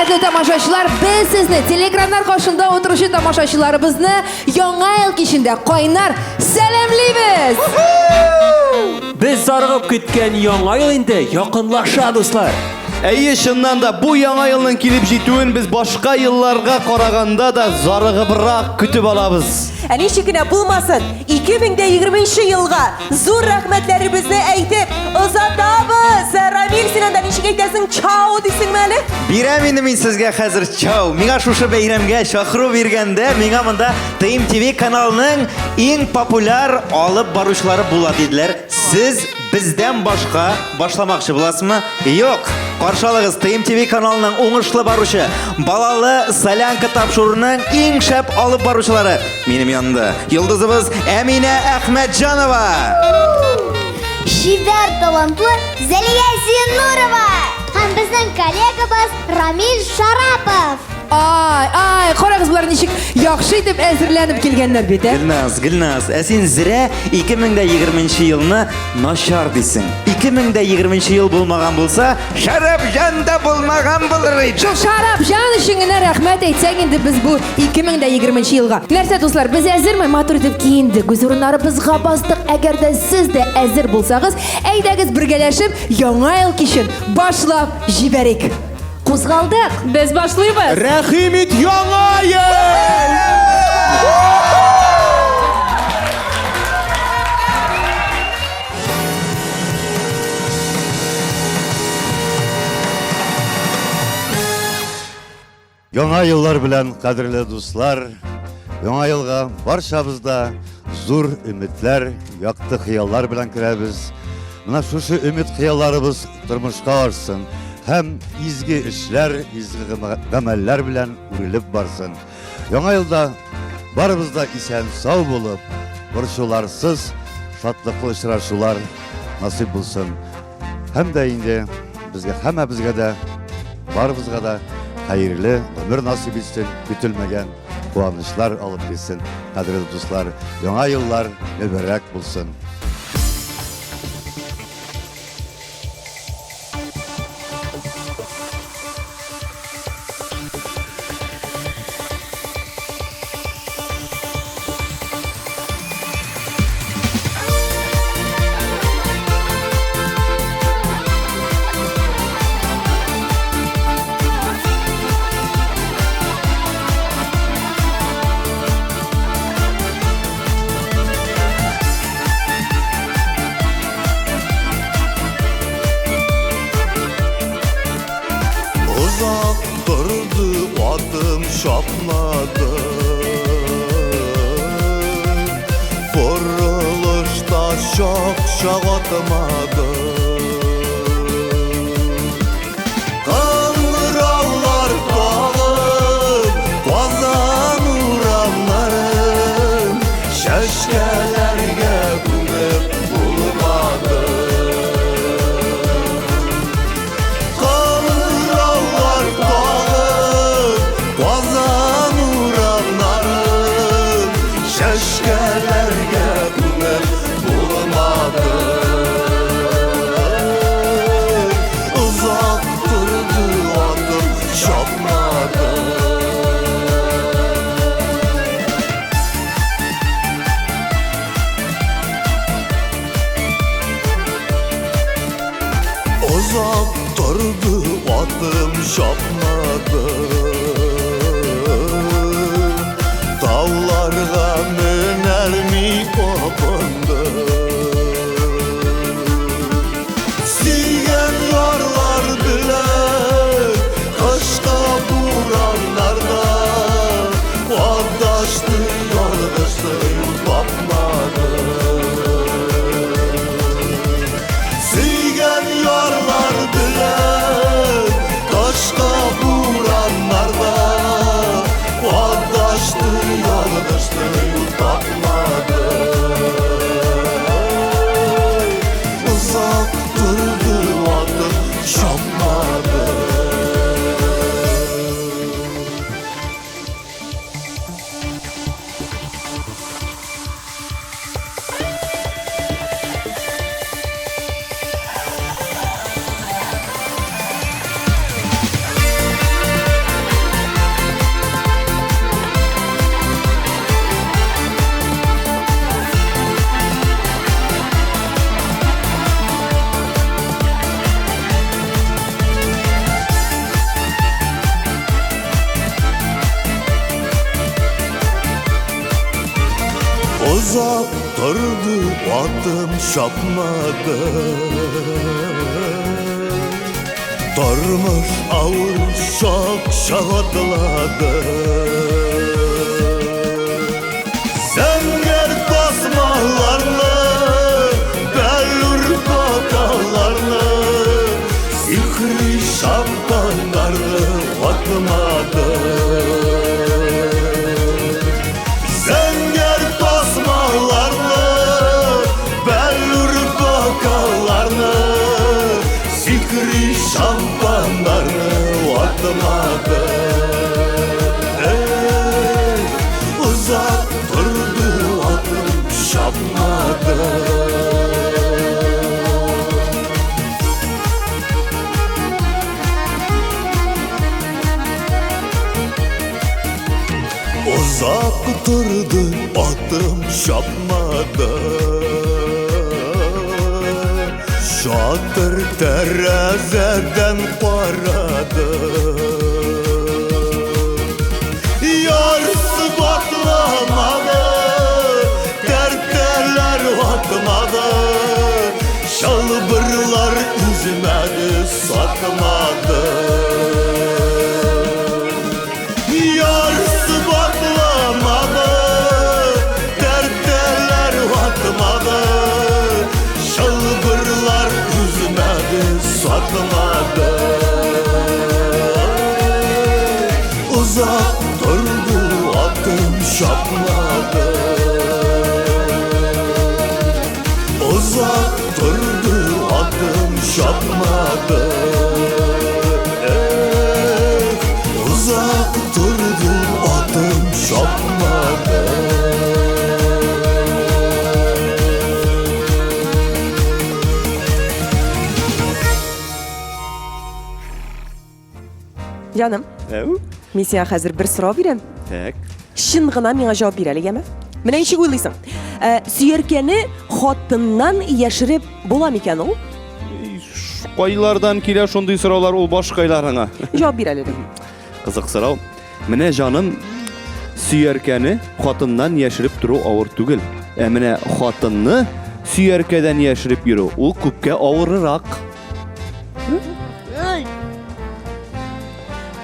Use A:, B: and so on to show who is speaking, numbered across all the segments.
A: Hürmetli tamaşaçılar, biz sizni Telegramlar koşunda oturuşu tamaşaçılarımızı Yangi yıl kişinde kaynar selamlayız.
B: Biz sargıp ketken yangi yıl indi yakınlaşa dostlar.
C: Әйе, шыннан да bu яңа елның килеп җитүен без башка елларга караганда да зарыгыбрак көтеп алабыз.
D: Әни шикенә булмасын, 2020 елга зур рәхмәтләребезне әйтеп озатабыз. Рамил, син анда ничек әйтәсең, чао дисең мәле?
C: Бирәм инде мин сезгә хәзер чау. Миңа шушы бәйрәмгә чакыру биргәндә, миңа монда ТМ ТВ каналының иң популяр алып баручылары була диделәр. Сез бездән башка башламакчы буласызмы? Юк. Каршылыгыз ТМ ТВ каналының уңышлы баручы, балалы солянка тапшыруның иң шәп алып баручылары. Минем янымда йолдызыбыз Әминә Әхмәтҗанова.
E: Шивер талантлы Зәлия Зиннурова. Һәм безнең коллегабыз Рамил Шарапов.
A: Ay, қарағыз бұлар нешік яқшы етіп әзірләніп келгендер бет,
C: Гүлназ, әсен зірә 2020 елны нашар дейсің. 2020 ел болмаған болса, Шарапжан да болмаған болыр еді.
A: Жоқ, Шарапжан үшіңіне рәхмәт әйтсәң енді біз бұл 2020 елға. Нәрсе достар, біз әзірмі матур етіп кейінді, көз орынлары бізға бастық. Әгер де сіз де әзір болсағыз, әйдәгіз біргелешіп, яңа ел кешін башлап жіберек. Қозғалдық.
D: Без башлыйбыз.
C: Рәхим ит яңа ел!
F: Яңа еллар белән, кадерле дуслар, яңа елга барчабызда зур өметләр, якты хыяллар белән керәбез. Менә шушы өмет хыялларыбыз тормышка ашсын һәм изге эшләр, изге гамәлләр белән үрелеп барсын. Яңа елда барыбыз да исән сау булып, борчуларсыз, шатлыклы очрашулар насыйп булсын. Һәм дә инде безгә һәммәбезгә дә барыбызга да hayırlı ömür nasip etsin, kütülmegen kuanışlar alıp gitsin. Kadrili dostlar, yeni yıllar mübarek bulsun.
G: Durdu adım şapmadı, vuruluşta şak atmadı. Kandıranlar dağım, kazan uranlarım, şeşkelerge bulup bulmadı. Şeşkelerge bulup bulmadı. Uzak durdu adım şapmadı. Uzak durdu adım şapmadı. Dağlarga müner mi okundu? Siyen yarlar bile kışta buranlarda, Vadaştı yoldaştı bakmadı. Siyen yarlar bile kışta buranlarda, Vadaştı yoldaştı atım şapmadı. Durmuş ağır çok şahatladı. Zenger basmalarını, bellur bakalarını, sihri şapkanlarını atmadı. Zenger basmalarını, bellur bakalarını, sihri şampanlarını atmadı. Uzak durdu atım şapmadı. Uzak durdu atım şapmadı. Şatır terezeden paradı. Yarısı batlamadı, dertler atmadı. Şalbırlar üzmedi, satmadı. Yarısı batlamadı, dertler atmadı. Şalbırlar üzmedi, satmadı. Uzak durdu atım şapmadı. Uzak durdu atım şapmadı. Uzak durdu atım şapmadı.
D: Canım, men sen hozir bir so'rov beraman.
C: Так.
D: Shin g'ina menga javob beralaganmi? Mana nechik o'ylaysan? Suyarkani xotindan yashirib bo'lam ekan u?
H: Qaylardan kile şonday soralar ol başkaylarına.
D: Javob beraladim.
H: Kızık sorav. Mine canım süyerkeni xotından yaşırıp duru ağır tügül. Emine xotinni süyerkeden yaşırıp yürü. O küpke ağırırak.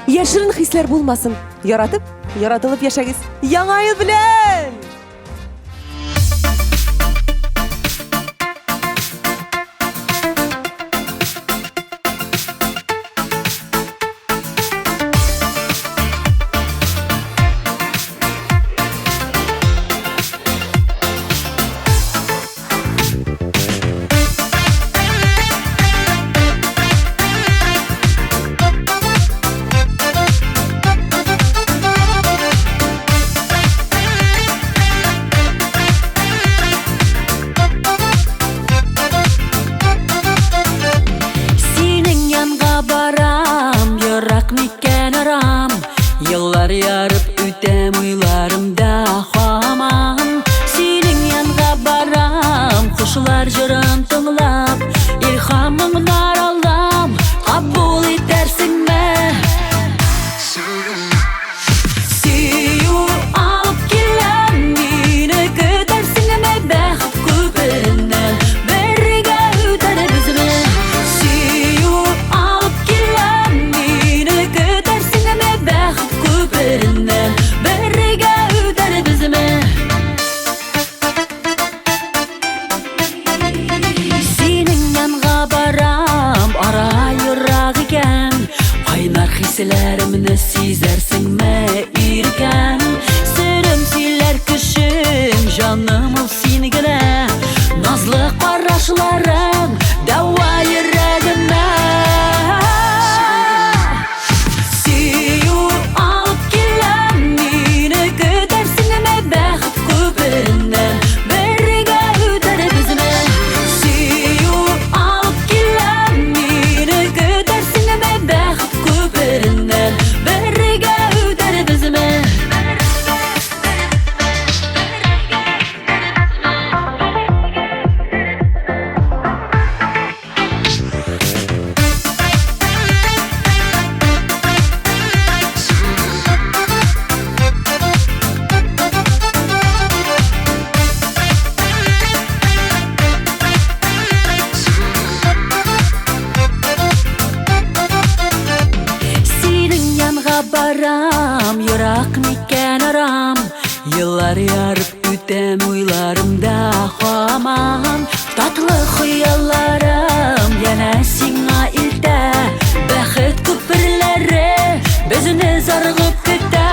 D: Yashirin hislar bo'lmasin. Yaratılib yashagiz. Yangi yil bilan!
I: Yıllar yarıp ütem uylarımda haman. Senin yanga baram, kuşlar jırın tınlap. İlhamımdan aldım, kabul edersin mi? Suyur alıp gelen, yine gidersin mi bəxt küperinden? Berge öder bizimi. Suyur alıp gelen, yine gidersin mi bəxt küperinden? Berge öder bizimi. Айлар ярып үтәм уйларымда хаман Татлы хыялларым яна сиңа илтә Бәхет күперләре безне заргып көтә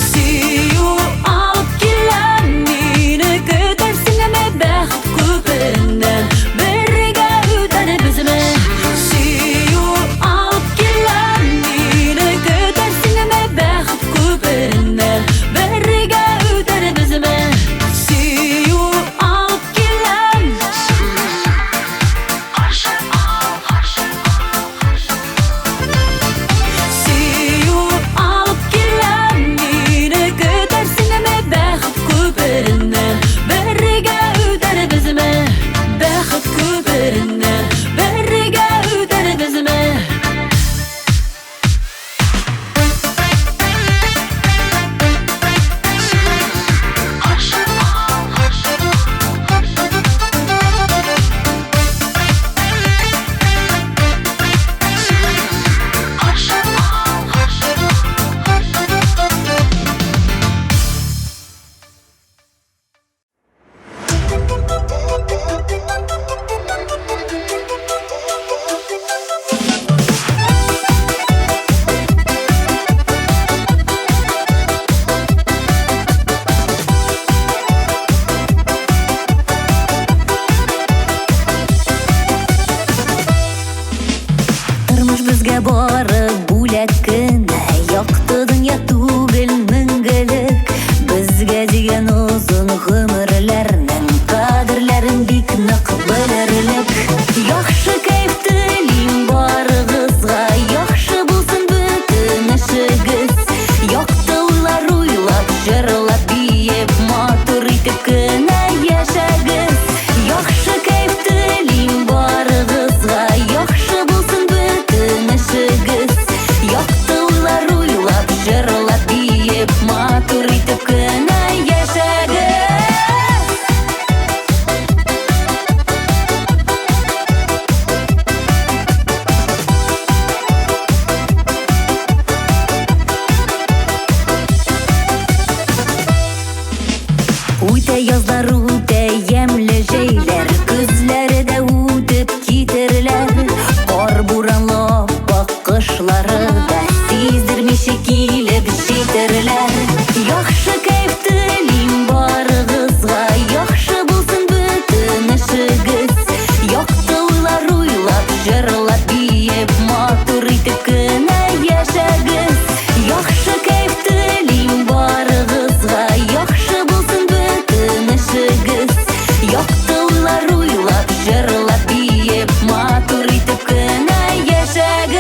I: Сөю алып киләм мине көтәрсеңме бәхет күпереннән Бергә үтәр безне Сөю алып киләм мине көтәрсеңме бәхет күпереннән Бергә үтәр безне Сөю алып киләм Сөю алып киләм мине көтәрсеңме бәхет күпереннән Бергә үтәр безне бәхет күпереннән Бергә үтәр безне Тормыш безгә бары бүләк кенә Якты дөнья түгел мәңгелек Безгә дигән озын гомерләрнең Кадерләрен бик нык белерлек Яхшы кайф телим барыгызга Яхшы булсын бөтен эшегез Якты уйлар уйлап, җырлап, биеп Матур итеп кенә яшәгез Яхшы кайф телим барыгызга Яхшы булсын бөтен эшегез Якты уйлар уйлап, җырлап, биеп Матур итеп кенә яшәгез Үтә язлар, үтә ямьле җәйләр Көзләре дә үтеп китерләр Кар буранлы аппак кышлары да Сиздермичә килеп җитерләр Яхшы кайф телим барыгызга Яхшы булсын бөтен эшегез Якты уйлар уйлап, җырлап, биеп Матур итеп кенә яшәгез Яхшы кайф телим барыгызга Яхшы булсын бөтен эшегез Якты уйлар уйлап, җырлап, биеп Матур итеп кенә яшәгез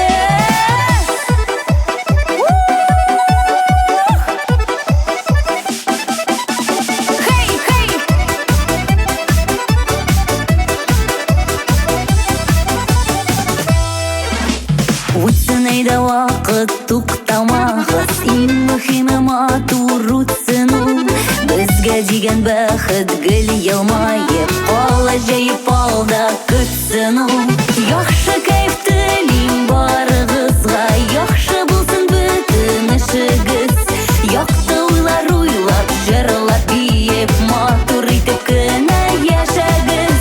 I: Хей, хей! Үтсен әйдә вакыт туктамагыз Иң мөһиме матур үтсен ул Безгә дигән бәхет гел елмаеп Кала җәеп алда көтсен ул Яхшы кайф телим барыгызга Яхшы булсын бөтен эшегез Якты уйлар уйлап, җырлап, биеп Матур итеп кенә яшәгез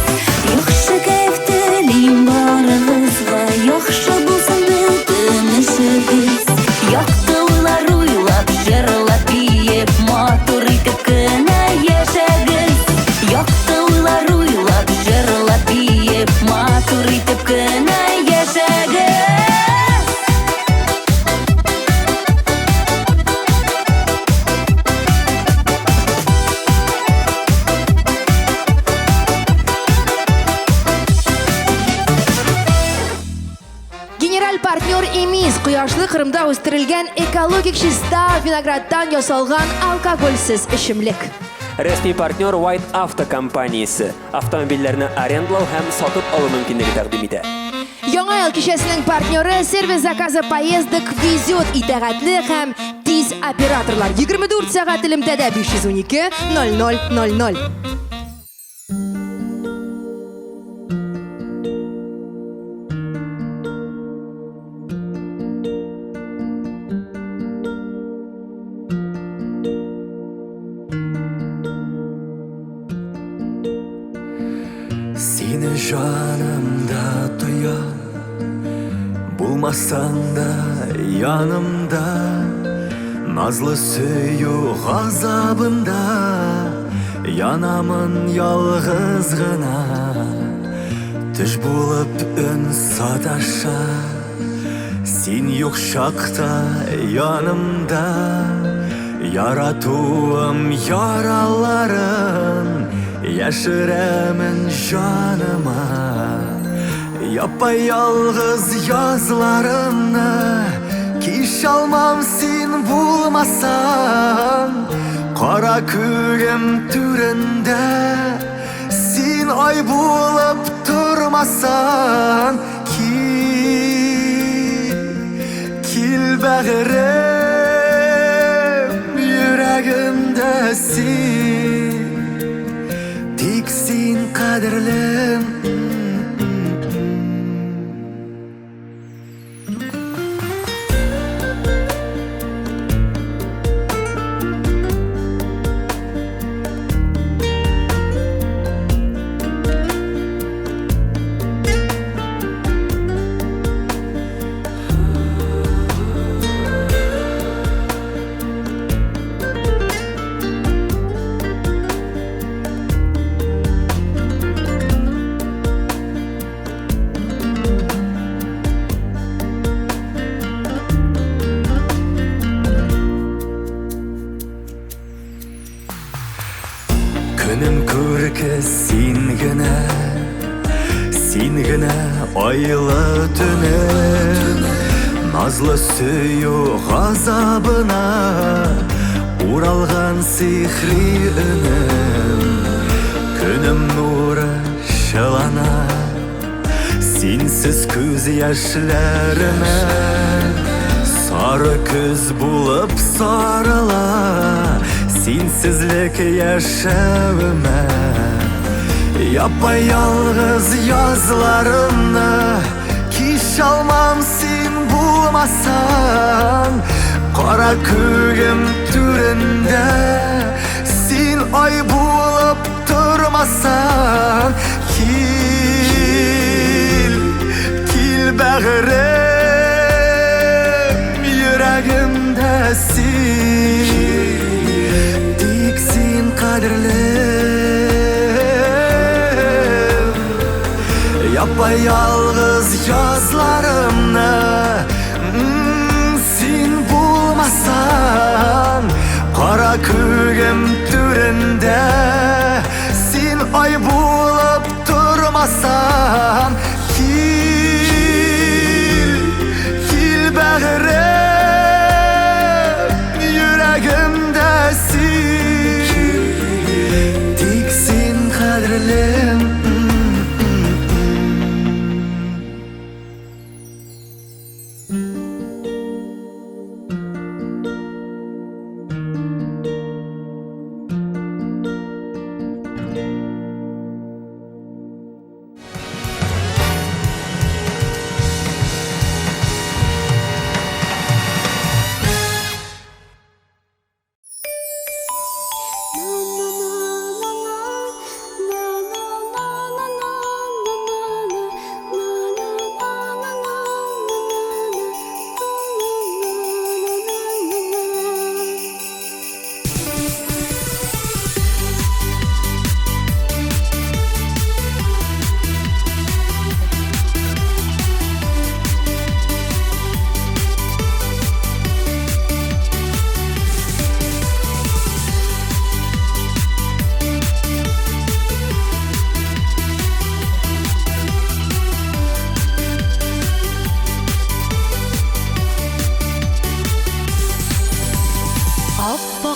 I: Яхшы кайф телим барыгызга Яхшы булсын бөтен эшегез Якты уйлар уйлап, җырлап, биеп Матур итеп кенә яшәгез Якты уйлар уйлап, җырлап, биеп Матур итеп кенә яшәгез
A: Генераль партнер Эмис Кояшлы Кырымда үстерелгән экологик чиста виноградтан ясалган алкогольсез эчемлек.
B: Рәсми партнер White Auto компаниясе автомобильләрне арендалау һәм сатып алу мөмкинлеге тәкъдим итә.
A: Яңа ел кичәсенең партнеры сервис заказы поездок везет итәгатьле һәм тиз операторлар 24 сәгать элемтәдә 512 0000.
G: Seni жанымда тоям, bulmasan da yanımda. Nazlı süyü gazabında yanamın yalğız gına. Düş bulup ün sadaşa, sen yok şakta yanımda. Yaratığım yaraların yaşıramın canıma. Yapayalğız yazlarımı kiş almam sen bulmasan. Kara kürüm türünde sen ay bulup durmasan. Kil bağırım yüreğimdesin, tiksin kaderlim. Günüm көркі sen gine aylı tünüm. Nazlı süyü gazabına uralgan sihri önüm. Günüm nuru şılana sensiz көз yaşlarıma. Sarı köz bulup sarıla sensizlik yaşavıma. Yapayalğız yazlarımı kiş almam sen bulmasan. Kara kürüm türünde sen ay bulup durmasan. Kil bağırım yüreğimdesin, tiksin kaderlim. Yapayalğız yazlarımı sen bulmasan. Kara kürüm türünde sen ay bulup durmasan. Kil bağırım yüreğimdesin, tiksin kaderlim.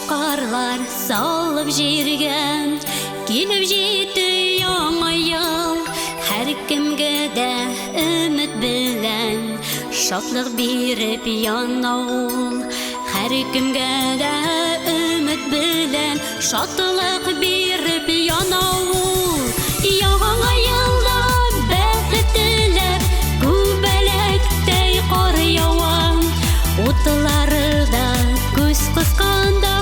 J: Karlar salып jirgen, келіп жетті яңа ел. Her kimге de ümit bilen, şatlıq berip yanavul. Her kimge de ümit bilen, şatlıq berip yanavul. Яңа елда бәхет тілеп, күбәләктәй қар яуан. Утлары да күз қысқанда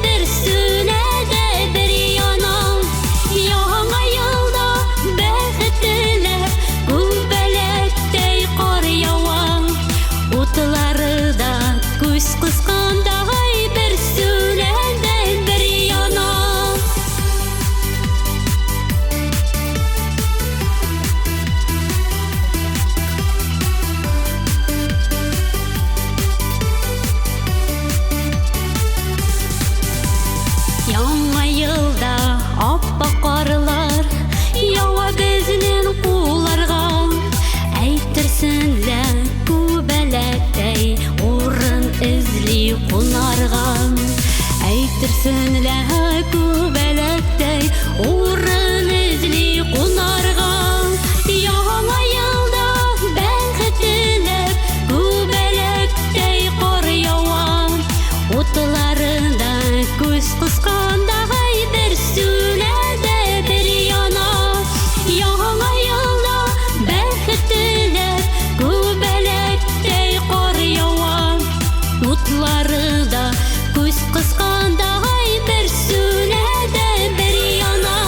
J: bir sünede bir yana. Яңа елда бәхет Килсенләр күбәләктәй урын эзли кунарга. Яңа елда бәхет теләп күбәләктәй кар ява. Утларында күз кыскандай бер сүләдә бер яна. Яңа елда бәхет теләп күбәләктәй кар ява. Утларында күз кыскандай бер сүләдә бер яна.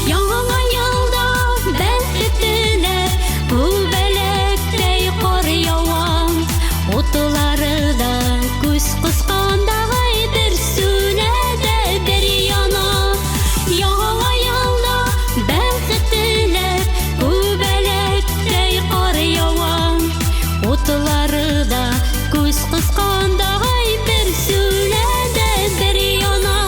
J: Яңа елда бәхет теләп күбәләктәй кар ява. Утларында күз кыскандай бер сүләдә бер яна. Яңа елда бәхет теләп күбәләктәй кар ява. Утларында күз кыскандай бер сүләдә бер яна.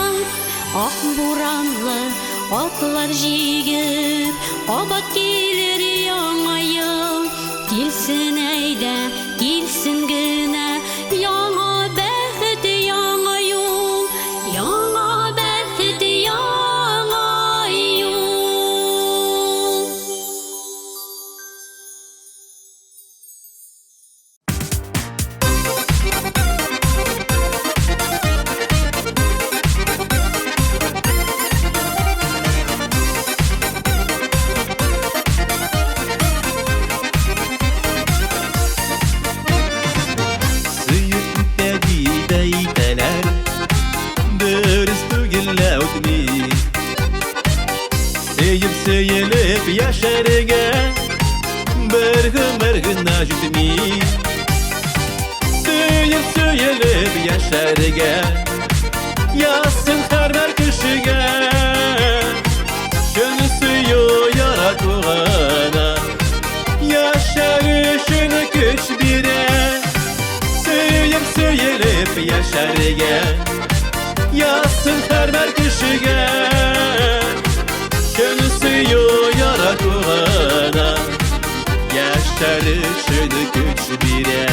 J: Ак буранлы атлар җигеп, кабат килер яңа ел. Килсен әйдә, килсен генә, яңа бәхет, яңа юл. Яңа бәхет, яңа юл.
G: Сөйелеп яшәргә бер гомергә җитми. Сөйелеп яшәргә ясын һәр кешегә. Шунысы яратугана яшәр өчен көч бирә. Сөйелеп яшәргә ясын һәр кешегә. Şönüsü yaratığına yaşar üçün güç bire.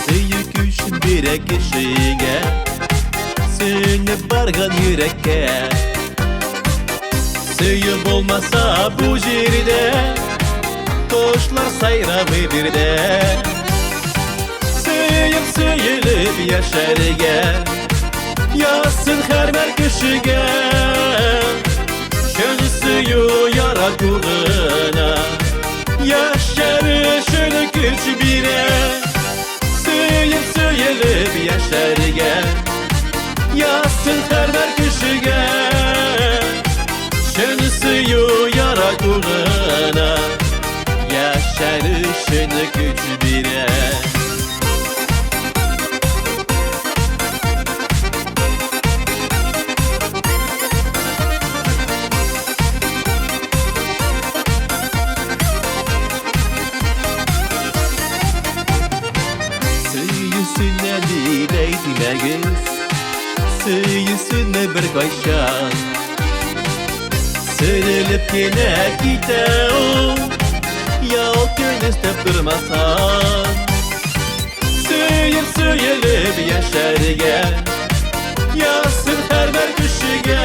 G: Söyük üç bire kişiye seni bargan yürekke. Söyüp olmasa bu jirde koşlar sayrabı birde. Сөйелеп яшәргә ясын һәр кешегә. Шөнесе яратугына яшәр өчен көч бирә. Сөйелеп яшәргә ясын һәр кешегә. Шөнесе яратугына яшәр өчен көч бирә. Сөйісіне бір қайшан Сөріліп кене кете оң Ял көністіп тұрмасан Сөйіліп яшәргә Ясын һәр кешегә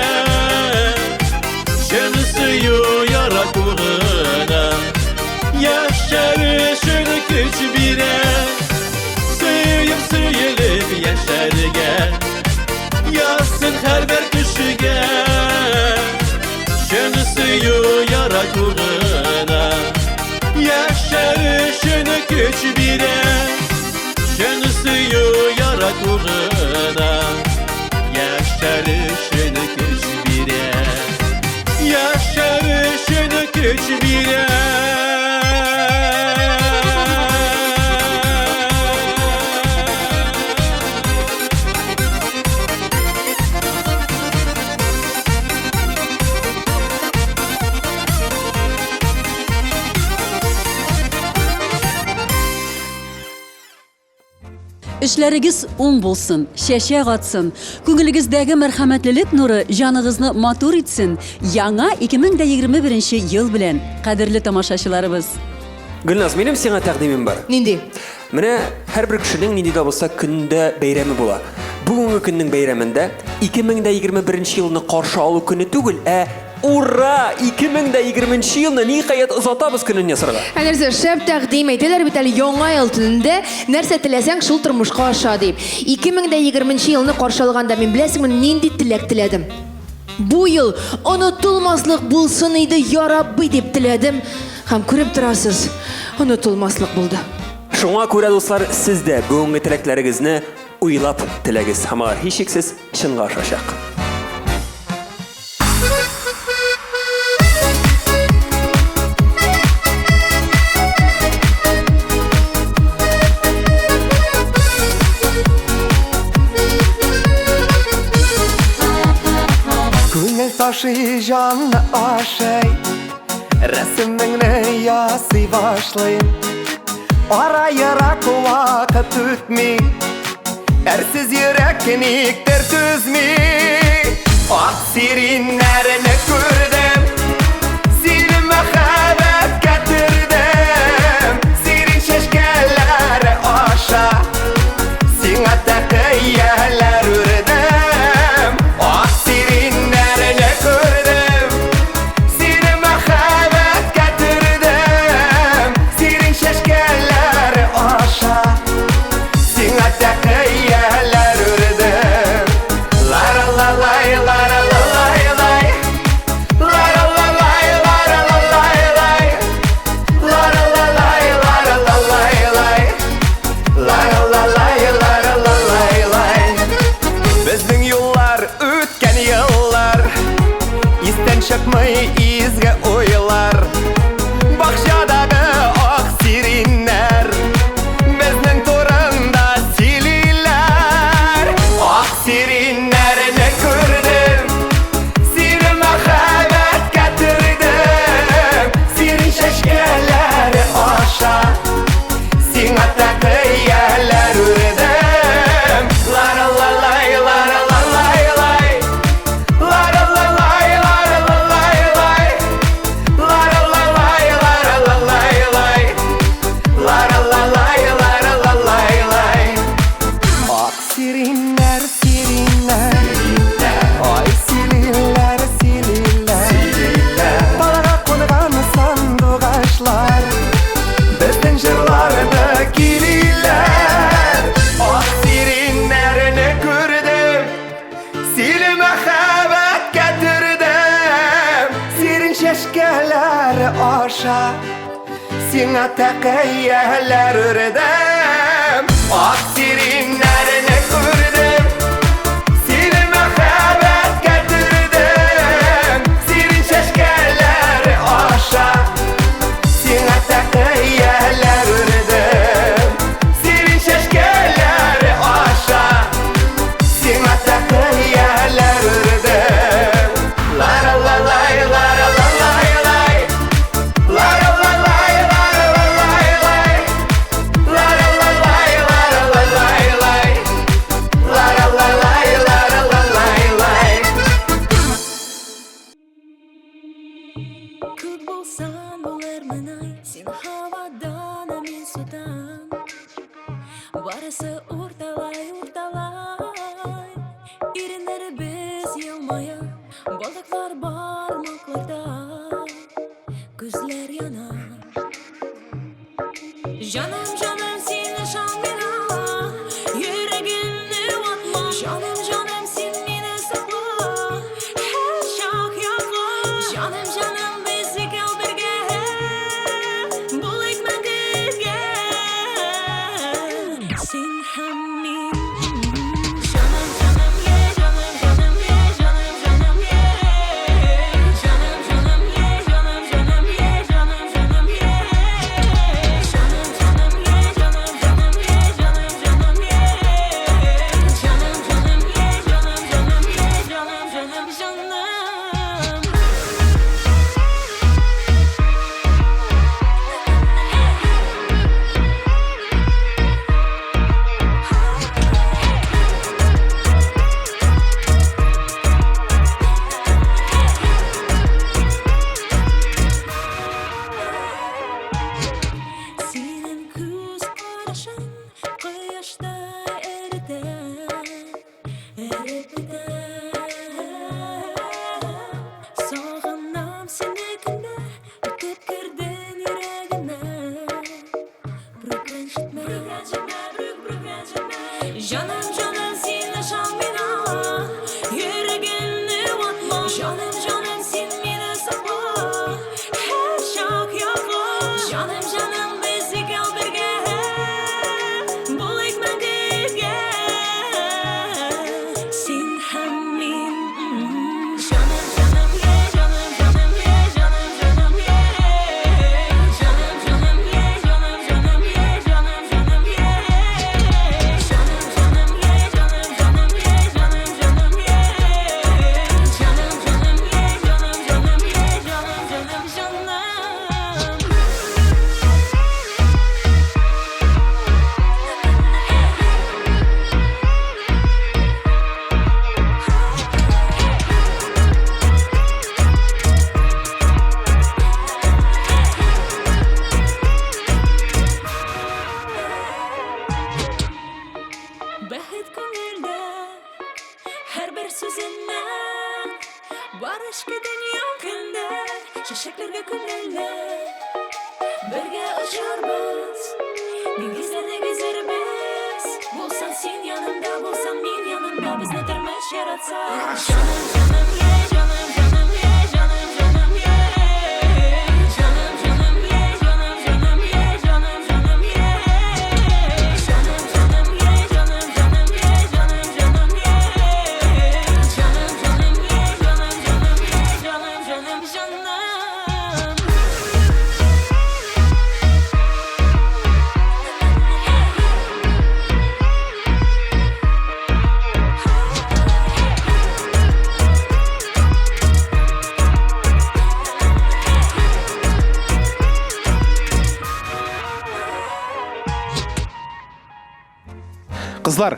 G: Шөнесе яратугына яшәр өчен көч бирә. Сөйелеп яшәргә ясын һәр кешегә. Шөнесе яратугына яшәр өчен көч бирә. Шөнесе яратугына яшәр өчен көч бирә. Яшәр өчен көч бирә.
K: İşlerigiz oң bulsun, şeşek atsın. Көңілігіздегі merhametlilik nuru canınızı matur etsin. Яңа 2021 yıl bilen, kadirli tamaşaçılarımız.
B: Gülnaz, benim sana təqdimim var.
A: Nindi?
B: Менә һәрбер кешенең нинди дә булса көндә бәйрәме була. Бүгенге көннең бәйрәмендә 2021 елны каршы алу көне түгел, ура! 2020 елны никаять озатабыз көнен ясарга.
A: Нәрсә шәп тәкъдим итәләр бит әле яңа ел төнендә нәрсә теләсәң шул тормышка аша дип. 2020 елны каршы алганда мин беләсеңме нинди теләк теләдем. Бу ел онытылмаслык булсын иде я Рабби дип теләдем. Һәм күреп торасыз, онытылмаслык булды.
B: Шуңа күрә дуслар, сез дә бүгенге теләкләрегезне уйлап теләгез. Һәм алар һичшиксез чынга ашачак.
L: Күңел ташы жанны ашай, рәсемеңне ясый башлайым. Ара-ярак вакыт үтми, әрсіз йөрәк никтер түзми. Ак сириннәрне күрдем, сине мәхәббәткә төрдем. Сирин чәчкәләре аша, сиңа тәкъияләр үрдем. Ак сириннәрне күрдем, сине мәхәббәткә төрдем. Сирин чәчкәләре аша, сиңа тәкъияләр үрдем. Ла-ла-ла-лай, ла-ла-ла-лай-лай, ла-ла-ла-лай, ла-ла-ла-лай-лай, ла-ла-ла-лай, ла-ла-ла-лай-лай, ла-ла-ла-лай, ла-ла-ла-лай-лай. Безнең юллар үткән еллар, истән чыкмый изге уйлар. Бакчадагы ак сириннәр безнең турында сөйлиләр. Ак сириннәрне күрдем, сине мәхәббәткә төрдем. Сирин чәчкәләре аша, сиңа тәкъияләр үрдем. Ла-ла-ла-лай, ла-ла-ла-лай-лай, ла-ла-ла-лай, ла-ла-ла-лай-лай, ла-ла-ла-лай, ла-ла-ла-лай-лай, ла-ла-ла-лай, ла-ла-ла-лай-лай. Ак сириннәр, сириннәр, ай сириннәр, сириннәр. Талга кунган сандугачлар, безнең җырларны килиләр. Ак сириннәрне күрдем, сине мәхәббәткә төрдем. Сирин чәчкәләре аша, сиңа тәкъияләр үрдем. Ак сириннәрне күрдем, сине мәхәббәткә төрдем. Сирин чәчкәләре аша, сиңа тәкъияләр үрдем. Сирин чәчкәләре аша, сиңа тәкъияләр үрдем. Ла-ла-ла-лай, ла-ла-ла-лай-лай, ла-ла-ла-лай, ла-ла-ла-лай-лай, ла-ла-ла-лай, ла-ла-ла-лай-лай, ла-ла-ла-лай, ла-ла-ла-лай-лай.
I: Күк болсан болармын ай, сен һавадан, а мен судан. Барысы урталай, урталай, иреннәре без елмая, балыклар бармакларда, күзләр яна. Жаным, жаным, син ышан миңа, йөрәгемне ватма. Жаным, жаным, син мине сакла, һәр чак якла. Жаным, жаным, без икәү бергә, булыйк мәңгегә. Син һәм мин. Жаным, жаным, е, жаным, жаным, е, жаным, жаным, е. Жаным, жаным, е, жаным, жаным, е, жаным, жаным, е. Жаным, жаным, е, Sağınam seni günde ötüp girdin yüreğime. Bırakın gitme, Canım canım sen aşan bina. Yüreğini atma. Canım canım sen beni sakla. Her şak yakla. Canım canım bizi gel birge. Bul ekmekte. Sen hem min. Canım canım ye, canım canım ye, canım canım ye. Canım canım ye, canım canım ye, canım canım ye. Canım canım ye, canım canım ye, canım canım ye. Canım canım ye, canım canım ye, canım canım canım. Bəhət көңілді әрбір сөзінен бар ішкі дүние күнде шешектерге көңілді бірге ұшарбыз деңгіздерде кезербіз болсаң сен янымда болсам мен янымда бізді тұрмыш яратса жаным жаным е жаным жаным е жаным жаным е жаным жаным е жаным жаным е жаным жаным е жаным жаным е жаным жаным е жаным жаным е жаным жаным е жаным жаным е жаным жаным жаным
M: Kızlar,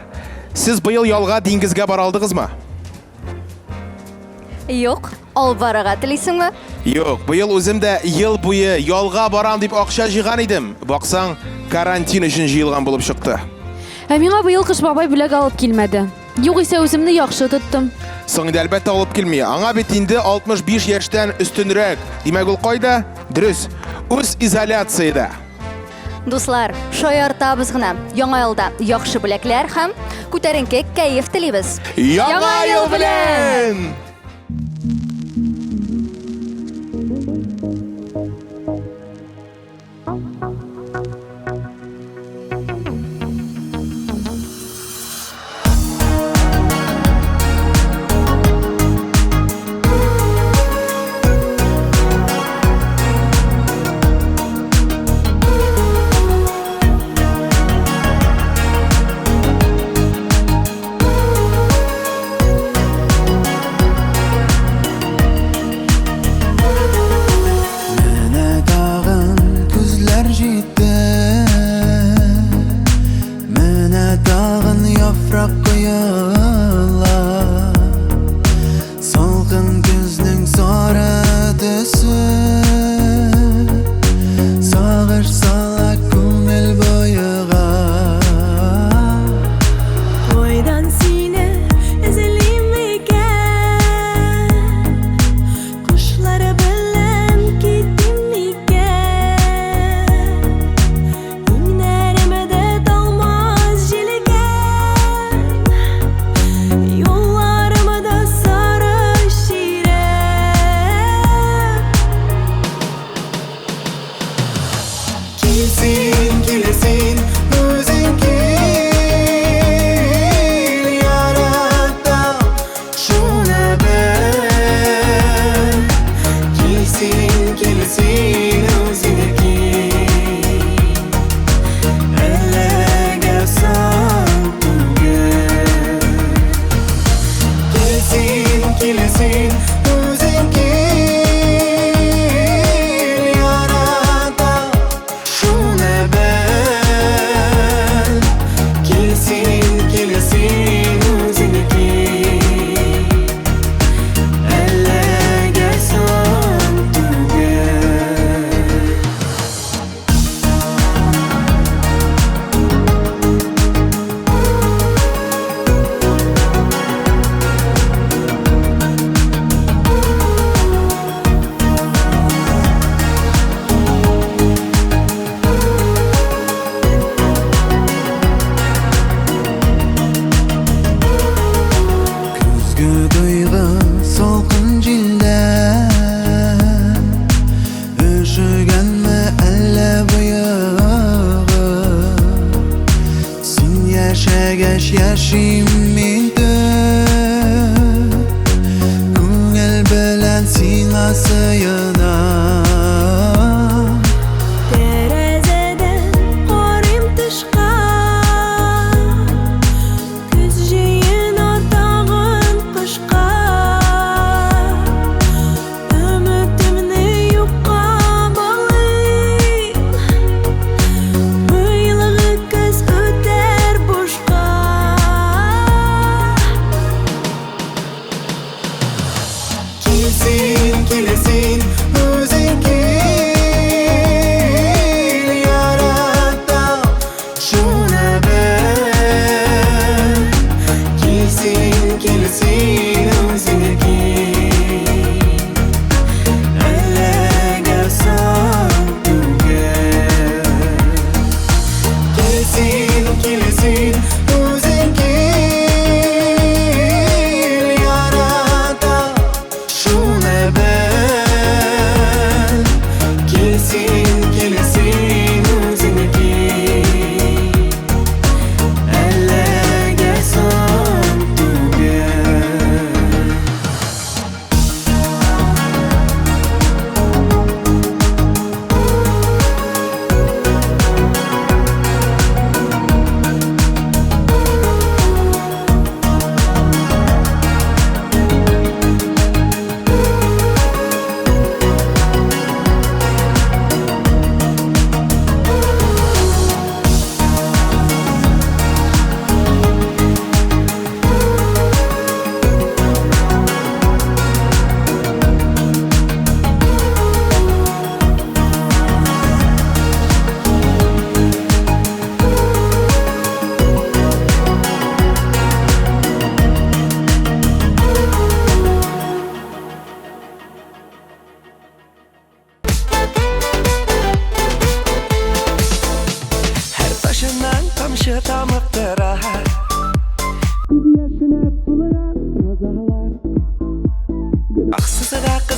M: siz bu yıl yolga dengizge bара алдыңызмы?
N: Yok, alvaraga tileysinmi?
M: Yok, bu yıl özüm de yıl boyu yolga baram deyip akşa jıygan idim. Baksan, karantin için jıyılgan bulup çıktı.
A: Миңа быйыл кыш бабай бүләк алып килмәде. Югыйсә үземне яхшы тоттым.
M: Соң инде әлбәттә алып килми. Аңа бит инде 65 яшьтән өстенрәк. Димәк ул кайда? Дөрес, үз изоляцияда.
N: Дуслар, шаяртабыз гына. Яңа елда яхшы бүләкләр һәм күтәренке кәеф телибез.
M: Яңа ел белән!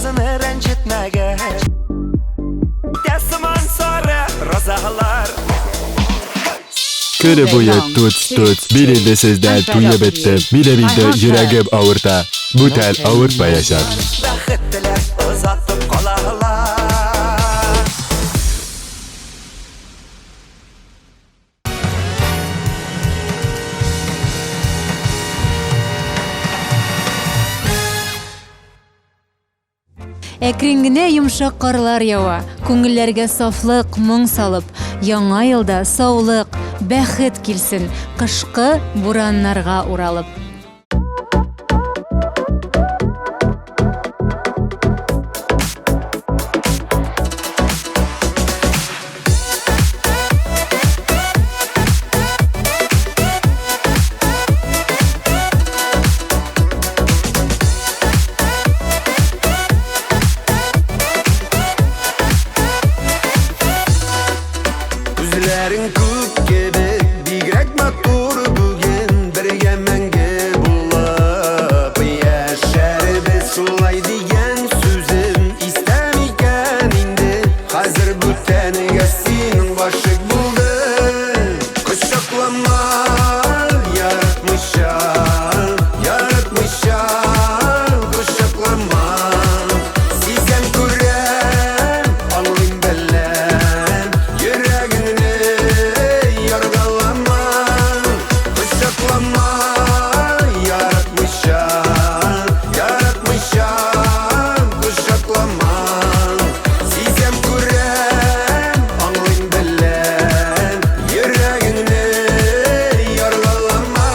L: kızını rencitmege Tesman sarı razahlar
O: Kırı boyu tut biri de sizden tuyu bitti biri de yüreğim ağırta bu tel ağırtma yaşar.
L: Bäxettiler uzatıp kalalar
K: Әкрингенә йомшак карлар ява, күңелләргә сафлык, моң салып, яңа елда саулык, бәхет килсен, кышкы бураннарга уралып.
L: Üzlerin kuk gibi Bigrek matur bugün Birge menge bulup Yaşar biz şulay diyen Sözüm istemiken indi Hazır bu tenige senin başık buldu Kuşaklama yaratmışam Yaratmışam Kuşaklama Sizden kurem Alayım bellem Yüreğini yargılama Kuşaklama Yaratmışam Yaratmışam Kuşaklama Sizden kurem Alayım bellem Yüreğini yargılama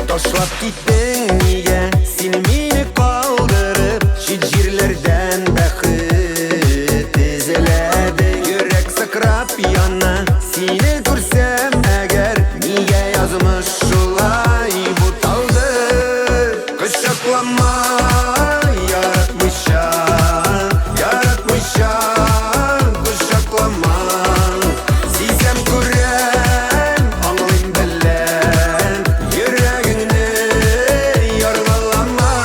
L: Taşlap gittin niye Silmini kaldırıp Şicirlerden bakıp Diziledin Yürek sıkrap yana Seni görsem eğer Niye yazmış şulay bu taldı Kışaklama Yaratmışam Yaratmışam Kışaklama Sizem kurem Anlayın bellem Yüreğini yargılama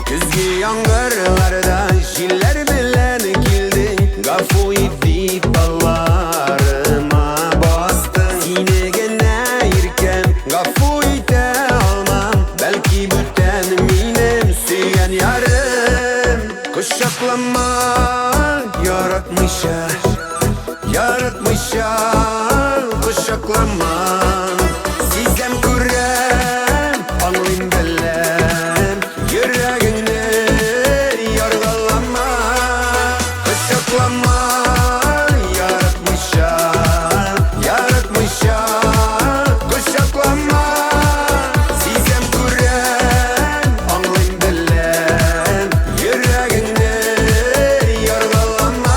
L: Küzgü yağmurlarda Şiller bilen gildin Gafu idip ballarıma bastın Sine gene irken Gafu ite almam Belki büten minem Süyen yarım Kuşaklama Yaratmışa Yaratmışa Kuşaklama Sizden kurem Anlayın bellem Yüreğini yargılama Kışaklama Yaratmışam Yaratmışam Kışaklama Sizden kurem Anlayın bellem Yüreğini yargılama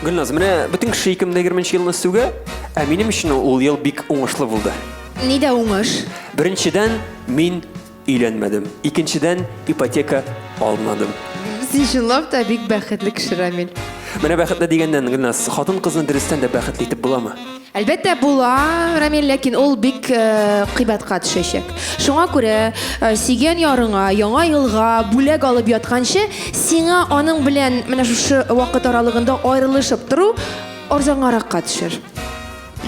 B: Gülnaz, менә bütün kişi 2020 yılını süge, eminim için ol yıl bik oңышлы buldu.
A: Нидә уңыш?
B: Birinciden min үйленмәдем. İkinciden ipoteka almadım.
A: Син чынлап та бик бәхетле кеше, Рамил.
B: Менә бәхетле дигәннән Гөлназ, хатын кызны дөрестән дә бәхетле итеп буламы?
A: Әлбәттә була, Рамил, ләкин ул бик кыйбатка төшәчәк. Шуңа күрә сөйгән ярыңа, яңа елга бүләк алып ятканчы, сиңа аның белән менә шушы вакыт аралыгында аерылышып тору арзангаракка төшер.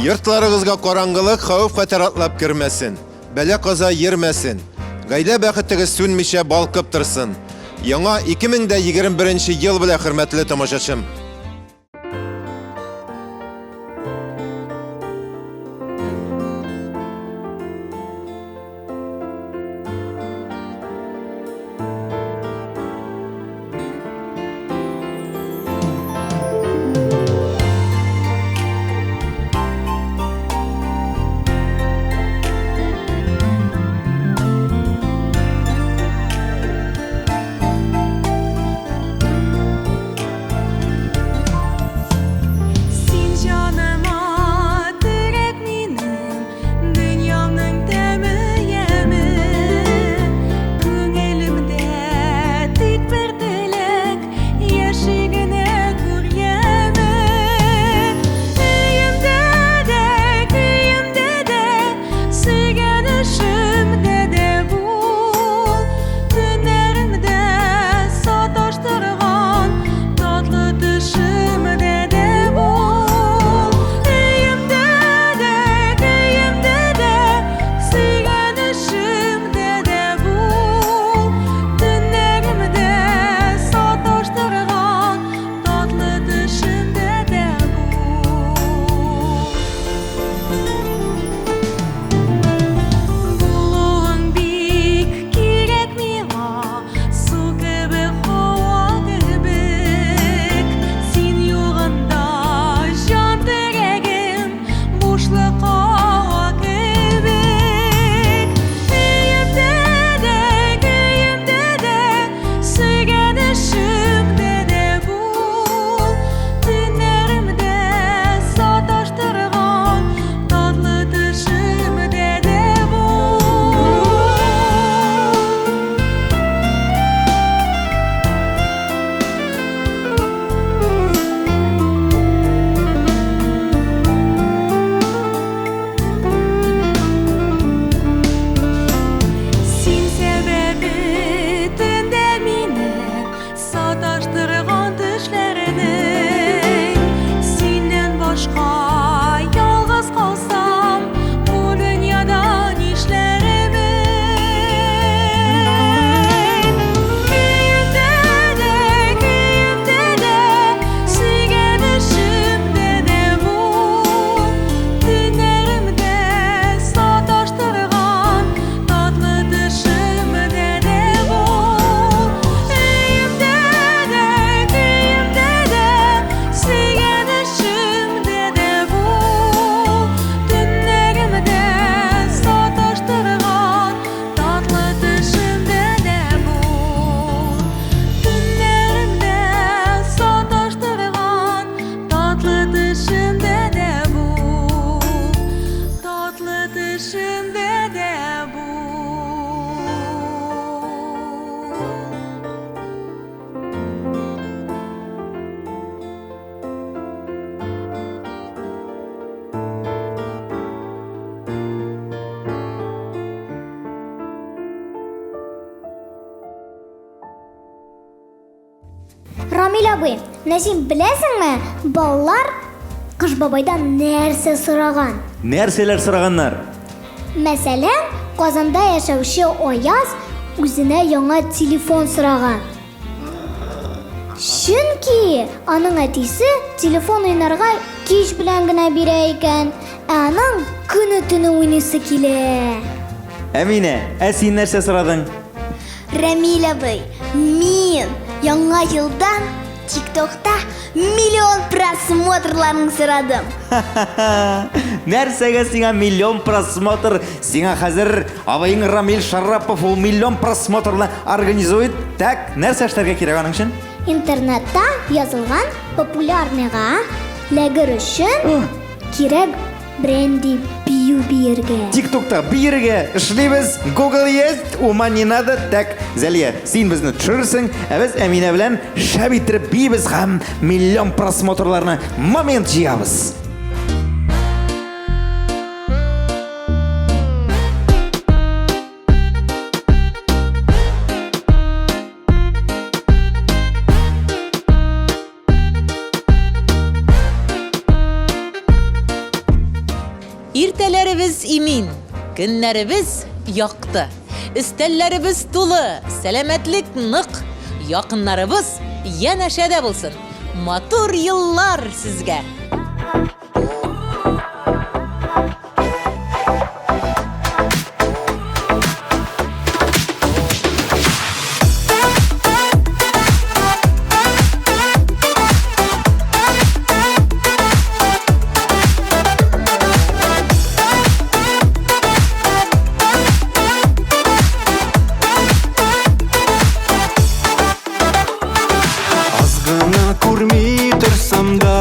M: Йортларыгызга караңгылык, хәүф хәтәр атлап кермәсен. Бәла каза йөрмәсен. Гаилә бәхетегез сүнмичә балкып торсын. Яңа 2021 ел белән хөрмәтле тамашачым.
E: Рамил абый, син беләсеңме, балалар Кыш бабайдан нәрсә сораган?
C: Нәрсәләр сораганнар?
E: Мәсәлән, Казанда яшәүче Аяз үзенә яңа телефон сораган. Чөнки аның әтисе телефон уйнарга кич белән генә бирә икән, ә аның көне-төне уйныйсы килә.
C: Әминә, син нәрсә сорадың?
E: Рамил абый, мин яңа елдан TikTok'та миллион просмотрларын сорадым.
C: Нәрсәгә сиңа миллион просмотр? Сиңа хәзер абыйың Рамил Шарапов ул миллион просмотрлы организует. Так, нәрсә эшләргә кирәк аның өчен?
E: Интернетта язылган популярныйга ләгер өчен кирәк бренди бию биергә.
C: TikTok'та биергә эшлибез. Google есть, ума не надо. Так, Зәлия, син безне төшерсең, ә без Әминә белән шәп иттереп бибез һәм миллион просмотрларны момент җыябыз.
D: Иртәләребез имин, көннәребез якты, өстәлләребез тулы, сәламәтлек нык, якыннарыбыз янәшәдә булсын. Матур еллар сезгә.
L: Азгына күрми торсам да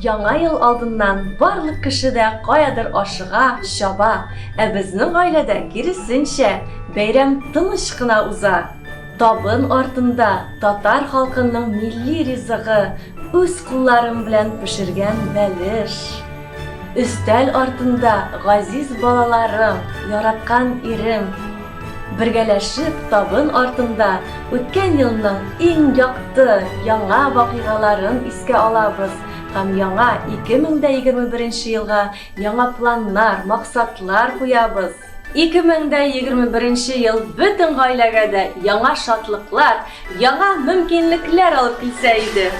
P: яңа ел алдыннан барлык кеше дә каядыр ашыга, чаба. Безнең гаиләдә киресенчә бәйрәм тыныч кына уза. Табын артында татар халкының милли ризыгы, үз кулларым белән пешергән бәлеш. Өстәл артында газиз балаларым, яраткан ирем. Бергәләшеп табын артында үткән елның иң якты яңа вакыйгаларын искә алабыз һәм яңа 2021 елга яңа планнар, максатлар куябыз. 2021 ел бөтен гаиләгә дә яңа шатлыклар, яңа мөмкинлекләр алып килсә иде.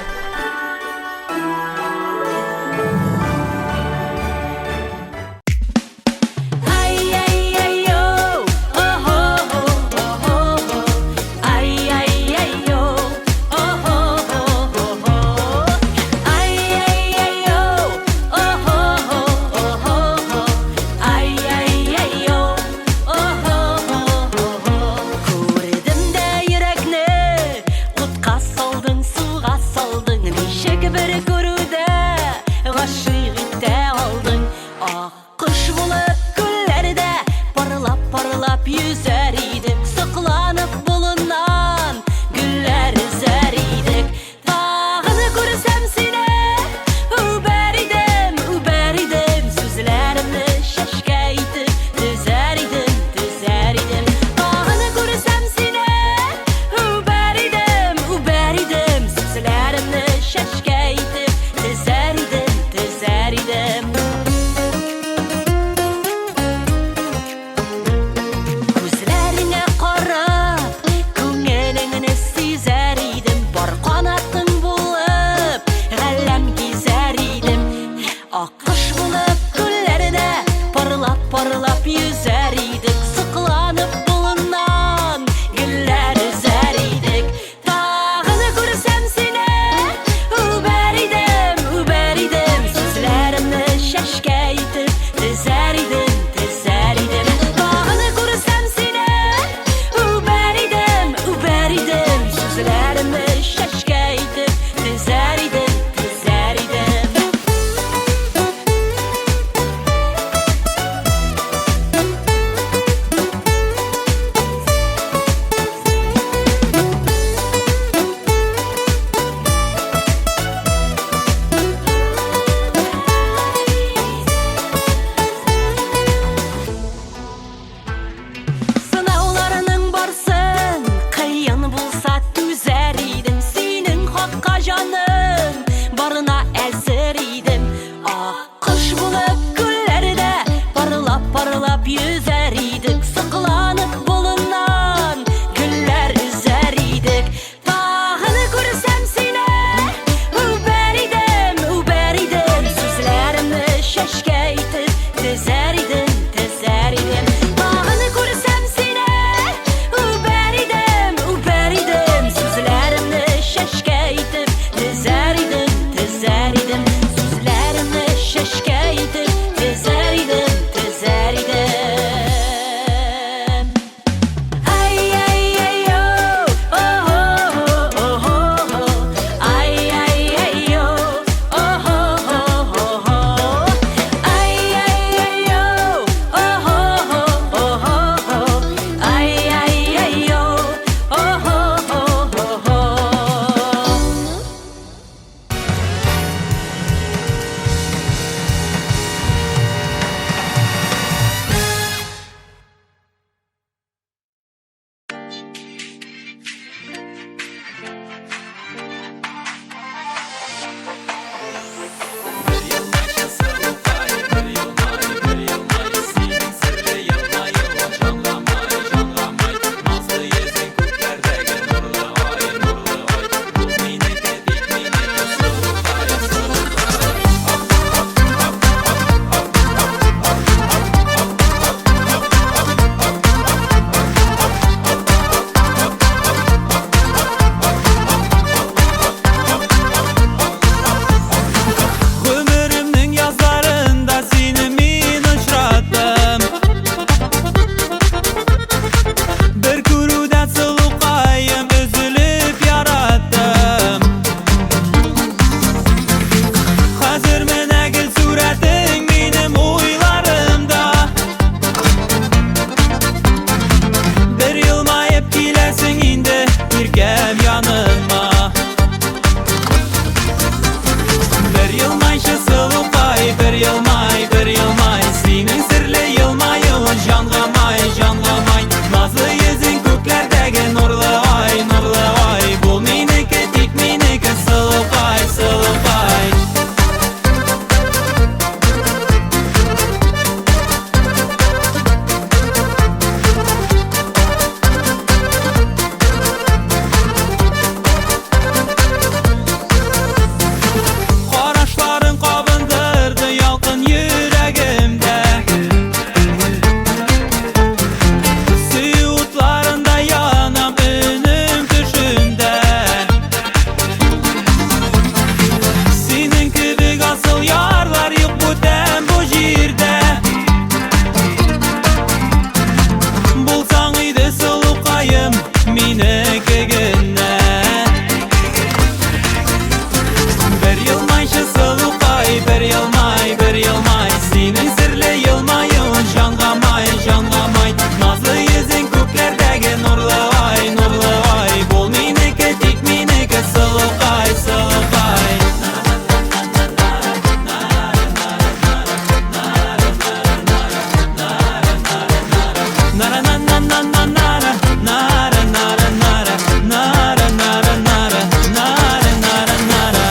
G: Nara na na na na nara nara nara nara nara nara nara nara nara nara.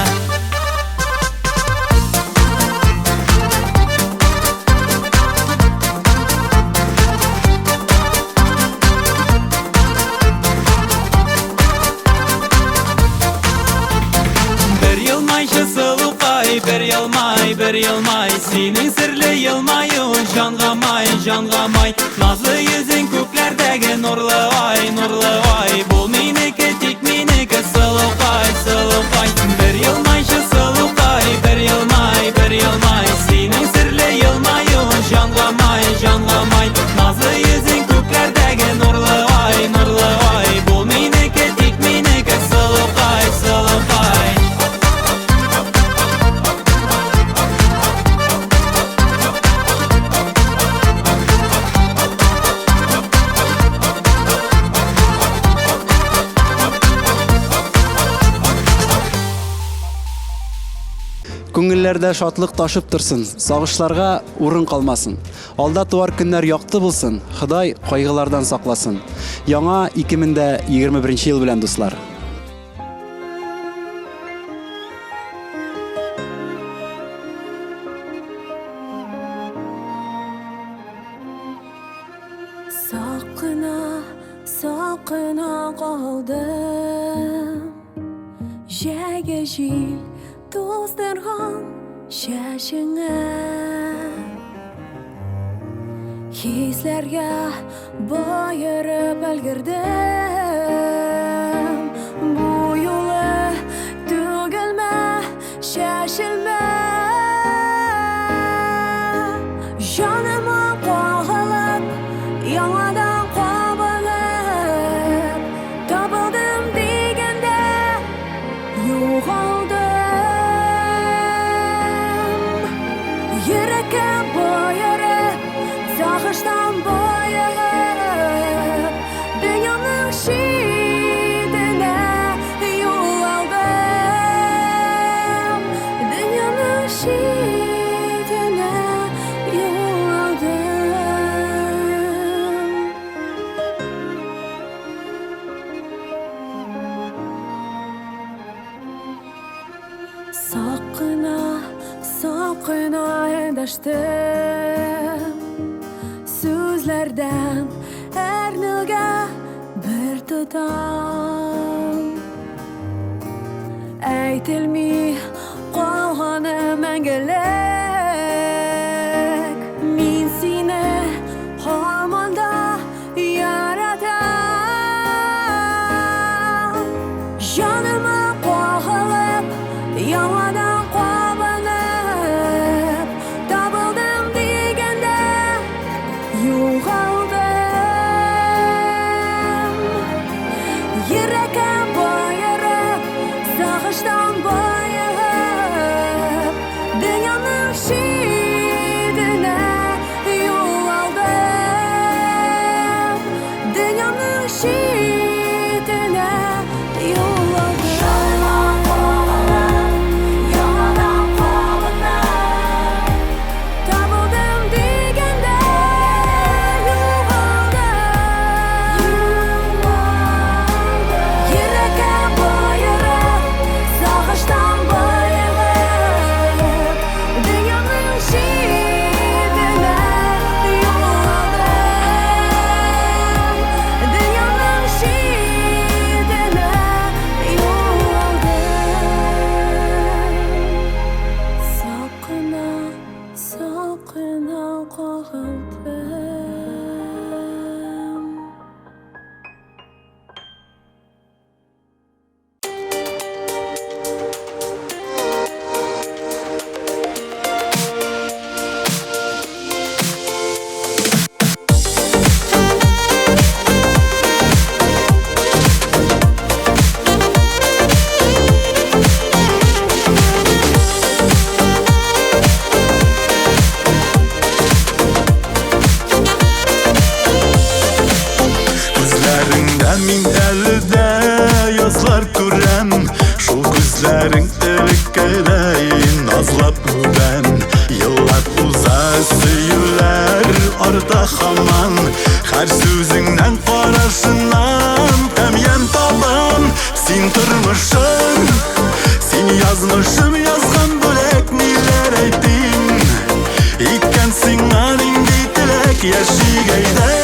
G: Bir yılmayşı sılukay, bir yılmay Senin sirli yılmayın jangamay Nazlı yüzün köklerdeki nurlu ay Bul miniki tik miniki sılukay Bir yılmayşı sılukay, bir yılmay Senin sirli yılmayın jangamay Nazlı yüzün köklerdeki nurlu ay Bul miniki tik miniki sılukay
Q: Күңелләрдә шатлык ташып торсын, сагышларга урын калмасын. Алда туар көннәр якты булсын, Ходай кайгылардан сакласын. Яңа 2021 ел белән дуслар.
I: Saqına qaldım Jäge jil tozdırğan şaşına Hislerge bayırıp ölgirdim Bu yolu tügülme, şaşılma Canıma qağılıp, yanadan qabanıp Tapıldım degende yo'qoldim Yurakka boyarib, sog'ishdan boyib Dunyoning shidini yo'l oldim Dunyoning shidini yo'l oldim Saqına endashdim So'zlardan ernilga bir tutam Aytilmay qolgani mangulik Men seni harmonda yaratam Jonimni qo'g'ilib yondan qabanib Tapıldım degende yo'qoldim Yurakka boyarib, sog'ishdan boyib Dunyoning
L: Her sözünden kararşından Hem taban Sin tırmışın Sin yazmışım yazgan bölek Niler eytin İkkensin anindi tilek Yaşigeyde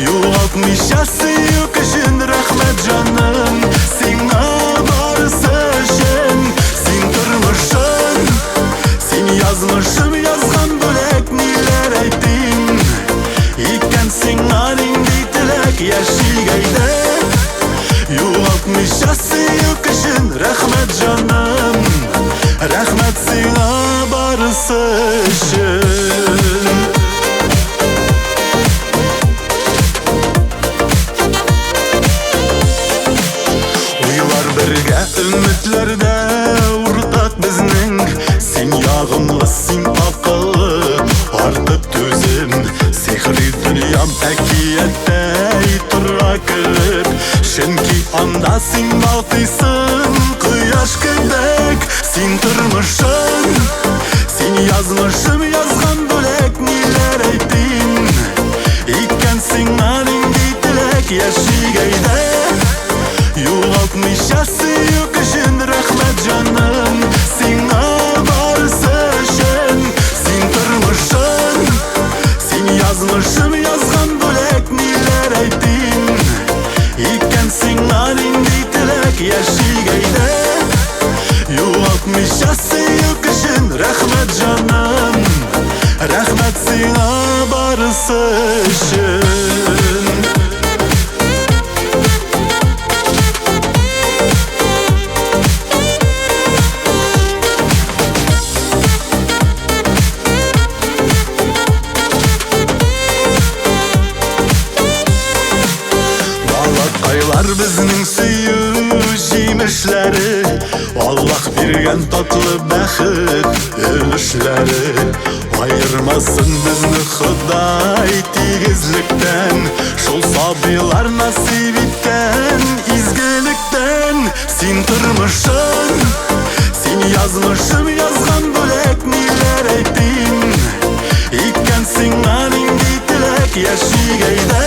L: Yoğaltmışası yokuşun Rahmet canım Sina barısışın Sin tırmışın Sin yazmışım yazgan bölek Niler eytin İkkensin anindi tilek Yaşigeyde Yoğaltmışası yokuşun Rahmet canım Rahmet sina barısışın Birge ümitlerde urtak bizning Sen yağımlı, sen akıllı Artık tüzüm Sihri dünyam ekiyette Turra kırıp Çünkü anda sen baltıysın Kıyaş kıdek Sen tırmışın Sen yazmışım yazgan bölek Niler eytin İkkensin anindi tilek Yaşigeyde Yoğaltmışası yokuşun Rahmet canım Sina barısışın Sen tırmışın Sen yazmışım yazgan bölek Niler eytin İkkensin anindi tilek Yaşigeyde Yoğaltmışası yokuşun Rahmet canım Rahmet sina barısışın Bizning suyuş-yemishlari Allah bergan tatlı baxit ülüşleri Ayırmasın bizni Xudoy tegizlikdan Şol sobilar nasib etgan izgilikdan Sen turmushim Sen yazmışım yazgan bölek Niler eytin İkkensin anindi tilek Yaşigeyde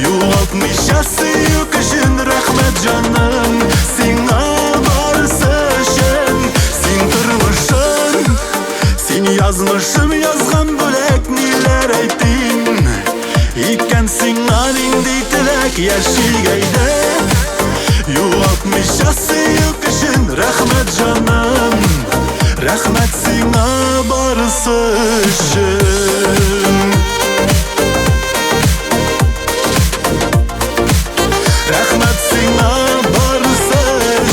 L: Yoğaltmışası yokuşun Rahmet canım Sina barısışın Sen tırmışın Sen yazmışım yazgan bölek Niler eytin İkkensin anindi tilek Yaşigeyde Yoğaltmışası yokuşun Rahmet canım Rahmet sina barısışın Rahmet sina barısışın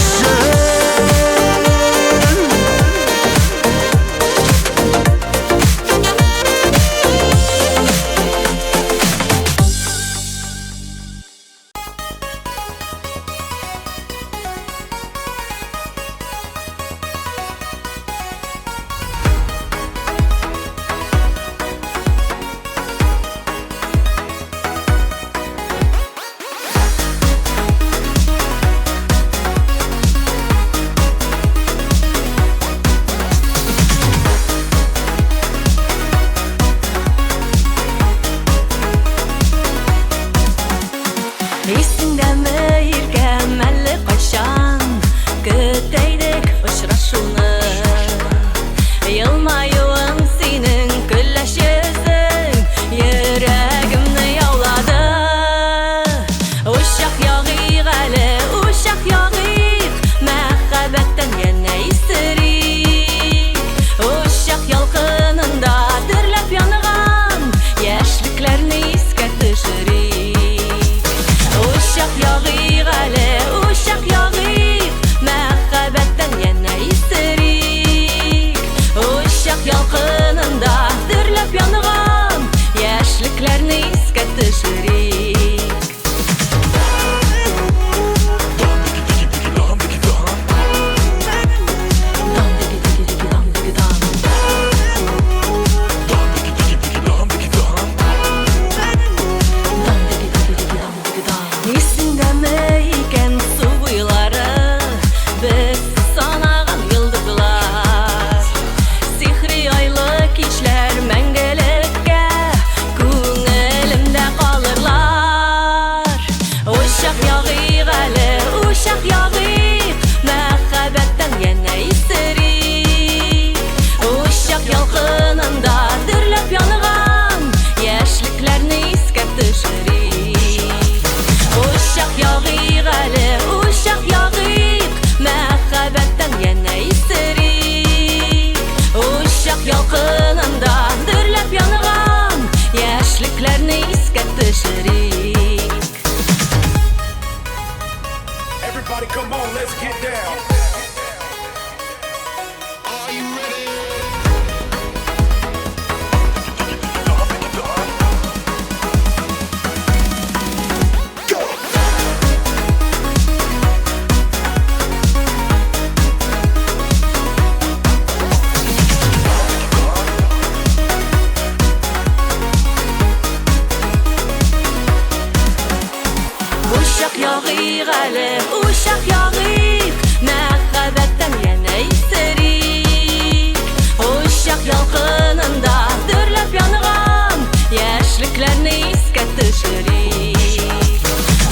I: yağıyıq əli Uşaq yağıyıq Məhəbbətdən yenə isterik Uşaq yalqınında dörləb yanıqan Yaşlıklarını iskət düşürük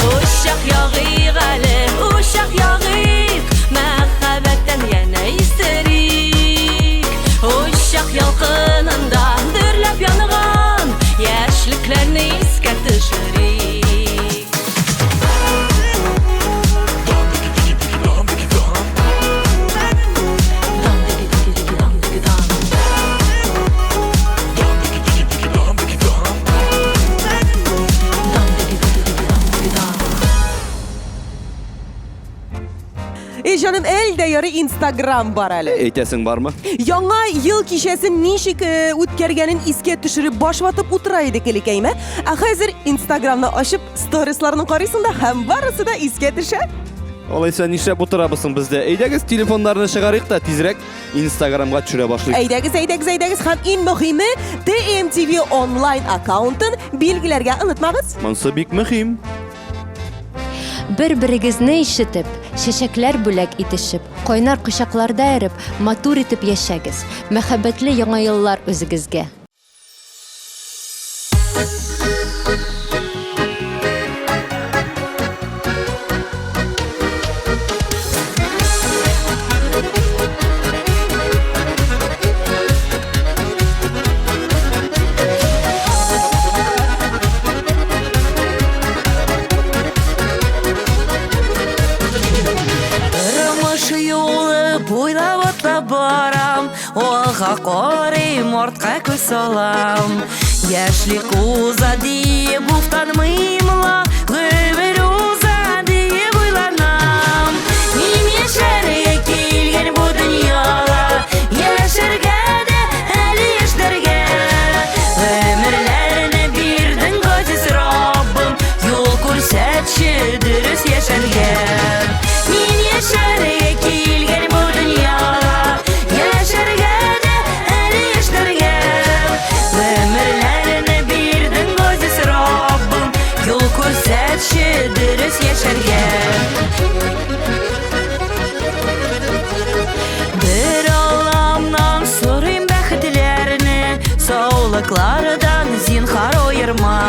I: Uşaq yağıyıq əli Uşaq yağıyıq Məhəbbətdən yenə isterik Uşaq yalqınında dörləb yanıqan Yaşlıklarını iskət düşürük
D: Canım elde yarı Instagram var әле.
H: Әйтәсең бармы?
D: Яңа ел кичәсен ничек үткәргәнен искә төшереп башватып утыра идек элекәйме? Ә хәзер Instagramны ачып сторисларны карыйсың да һәм барысы да искә төшә.
H: Алайса нишләп утырабызсың бездә? Әйдәгез телефоннарны чыгарыйк та тизрәк Instagramга төшерә башлыйк.
D: Әйдәгез һәм иң мөһиме TMTV онлайн аккаунтын билгеләргә онытмагыз.
H: Монсы бик мөһим.
A: Бер-берегезне ишетеп, чәчәкләр бүләк итешеп, кайнар кочакларда эреп, матур итеп яшәгез. Мәхәббәтле яңа еллар үзегезгә.
I: Барам, олға qorayım, ортқа көз салам Яшьлек уза диеп уфтанмыймла Гомер уза диеп уйланам Мин яшәргә килгән бу дөньяга Яшәргә дә әле яшьләргә Гомерләрне бирдең газиз Раббым Юл күрсәтче дөрес яшәргә Мин яшәргә килгән бу дөньяга Дөрес яшәргә Бер Алламнан сорыйм бәхетләрне Саулыклардан зинһар аерма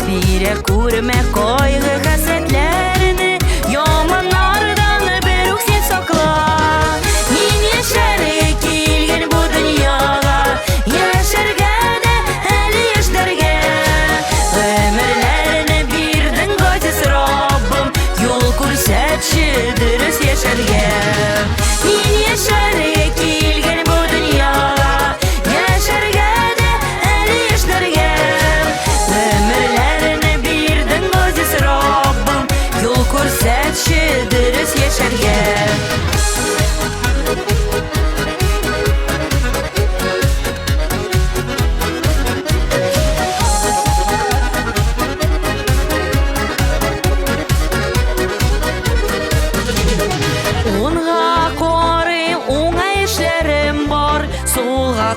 I: Бирә күрмә кайгы хәсрәтләрне Яманнардан бер үк син сакла Мин яшәргә килгән бу дөньяга Яшәргә дә әле яшьләргә Гомерләрне бирдең газиз Раббым Юл күрсәтче дөрес яшәргә Мин яшәргә килгән бу дөньяга Яшәргә дә әле яшьләргә Гомерләрне бирдең газиз Раббым Юл күрсәтче дөрес яшәргә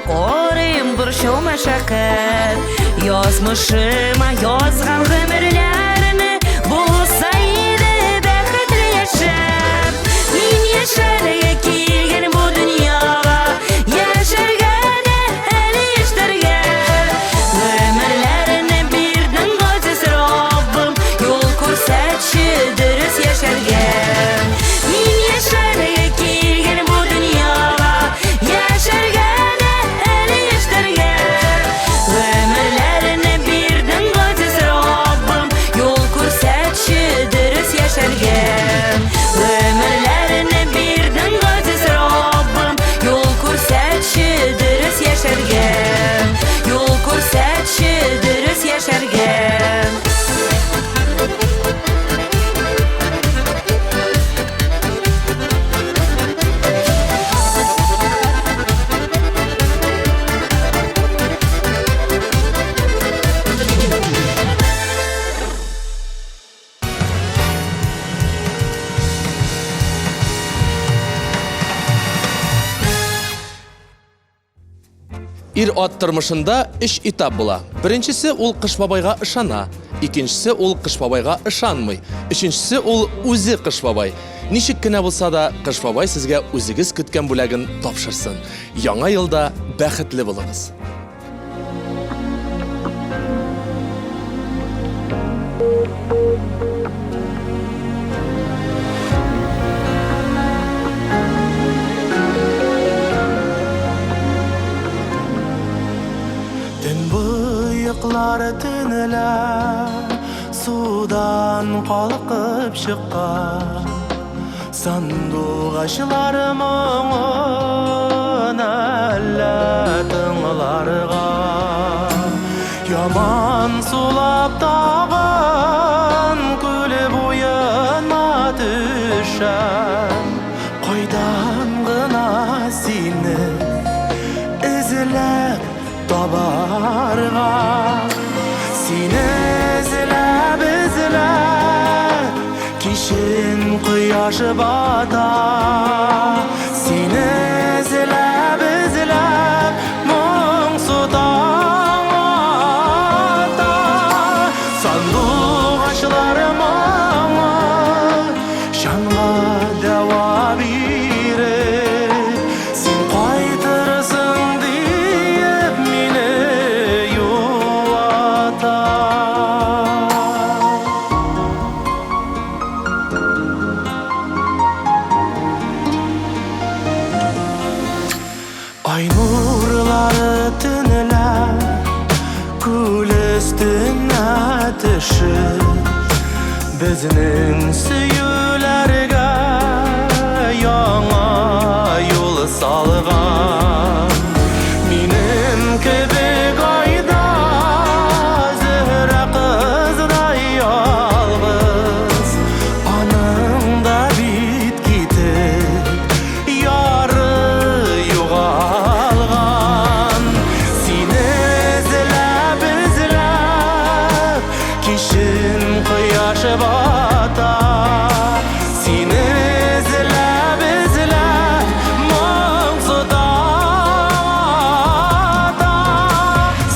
I: Корым борчу мәшәкать Язмышыма язган гомерләрне Булса иде бәхетле яшәп Мин яшәргә килгән бу дөньяга Яшәргә дә әле яшьләргә Гомерләрне бирдең газиз Раббым Юл күрсәтче дөрес яшәргә Мин яшәргә килгән бу дөньяга Яшәргә Гомерләрне бирдең газиз Раббым
R: Ир-ат тормышында 3 этап була. Беренчесе ул Кыш бабайга ышана, икенчесе ул Кыш бабайга ышанмый, өченчесе ул үзе Кыш бабай. Ничек кенә булса да, Кыш бабай сезгә үзегез көткән бүләген тапшырсын. Яңа елда бәхетле булыгыз.
L: Төнелә судан калкып чыккан сандугачлар моңын әллә тыңларга яман сулап тагын күл буена төшәм кайдан гына сине эзләп табарга Sine izlep izlep Kişin kıyaşı bata Sine izlep izlep Mungsudan ata Sanduk aşlarım ama Şanla deva birir Sen kaytırsın deyip mine Ay nurları tüneler Kul üstüne düşür Bizning süyülerge Yana yol salgan Minin gibi gayda Zehre kızday yalgız Anında bit gitir Yarı yuğalgan Sine izlep izlep Kişin kıyaşı bata Sine izlep izlep Mağsudan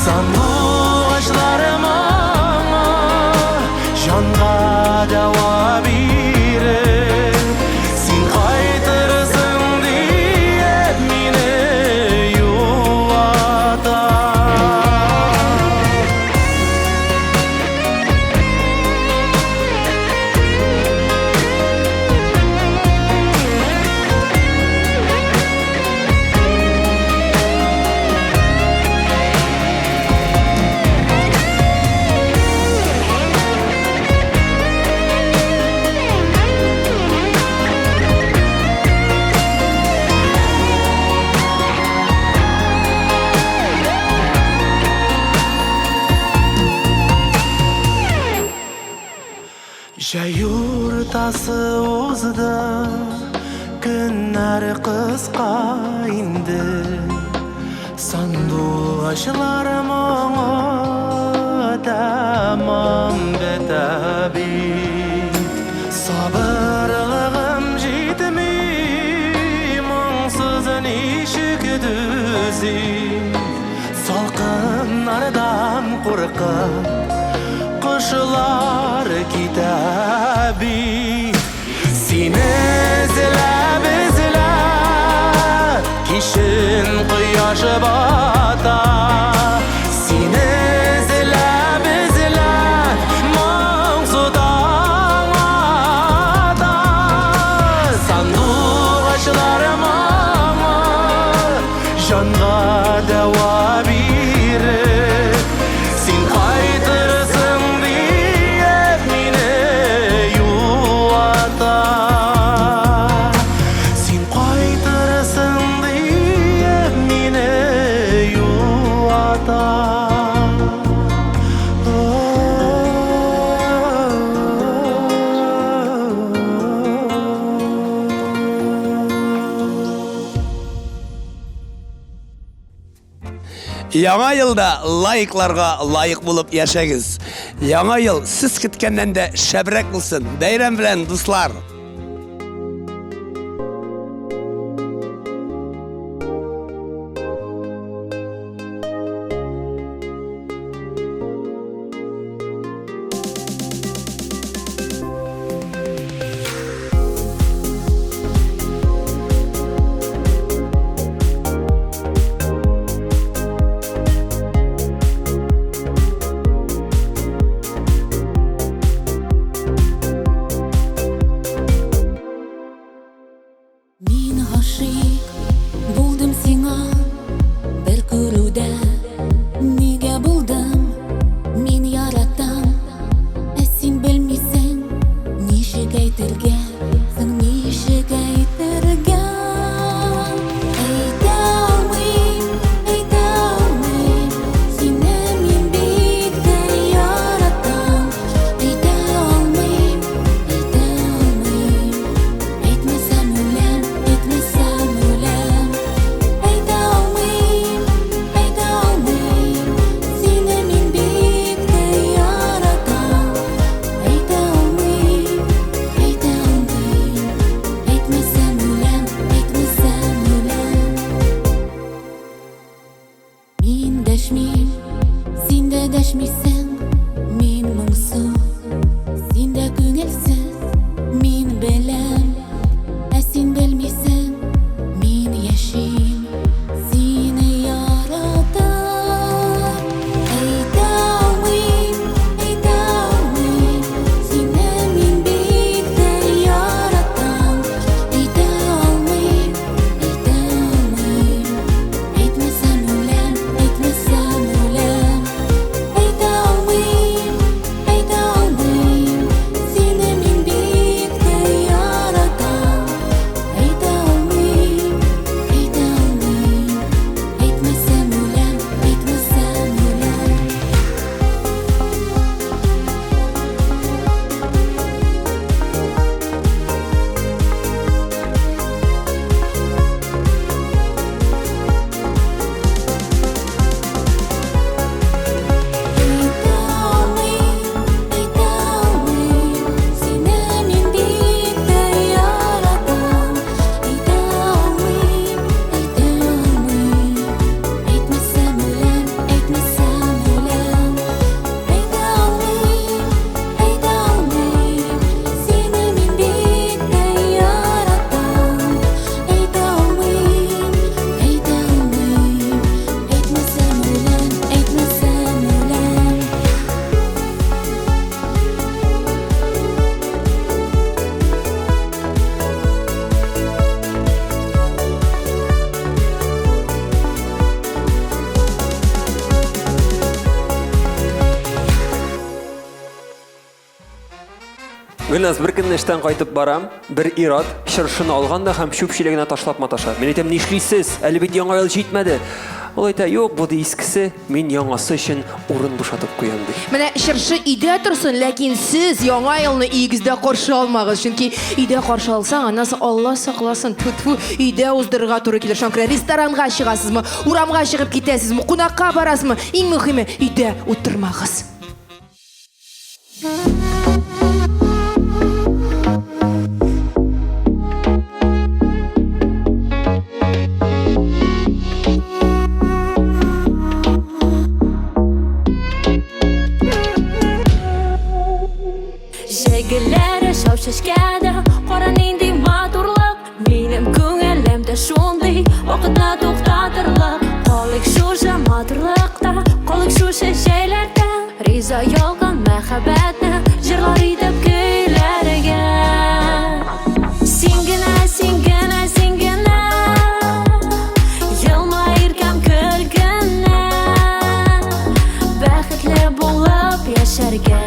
L: Sandıqçlarım ama Canğa deva birir Sen kaytırsın diye mine yuvata Jay yurtası uzdı Günler kısqa indi Sandıqçlarım ona tamam betabit Sabırlığım jitmi Mungsuz nişik düzim Salqınlardan qorqib Kuşlar kitabi Sine izlep izlep Kişin kıyaşı bata Sine izlep izlep Mağsudan ata Sandıqçlarım ama Canğa deva birir Sen kaytırsın diye mine yuvata Sen kaytırsın diye mine yuvata
S: Яңа елда лайкларга лайык булып яшәгез. Яңа ел сез көткәннән дә шәбрәк булсын. Бәйрәм белән, дуслар.
B: Гөлназ, бір күн эштән кайтып барам, бір ират шыршыны алган да һәм шүпчилегенә ташлап маташа. Мен әйтәм, нишлисез? Әле бит яңа ел җитмәде. Ул әйтә, юк, бу искесе, мин яңасы өчен урын бушатып куям ди.
A: Менә шыршы өйдә торсын, ләкин сез яңа елны өегездә каршы алмагыз. Чөнки өйдә каршы алсаң, аннасы Алла сакласын. Тфу-тфу, өйдә уздырырга туры килер. Шанкра ресторанга чыгасызмы, урамга чыгып китәсезме, кунакка барасызмы? Иң мөһиме, өйдә утырмагыз.
J: Җәгеләре шау-шашкада, кара нинди матурлык. Минем күңелемдә шундый вакытны туктатырлык. Калык шушы матурлыкта, калык шушы җәйләрдә. Риза ялган мәхәббәтне җырлар итеп көйләргә. Син генә, син генә, син генә, елмаеркәм көлгәнә, бәхетле булып яшәргә.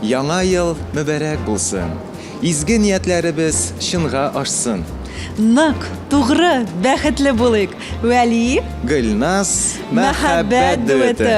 M: Яңа ел мөбарәк булсын. Изге ниятләребез чынга ашсын.
D: Нык, тугры, бәхетле булыйк. Вәли,
M: Гөлназ,
D: мәхәббәт дуэты.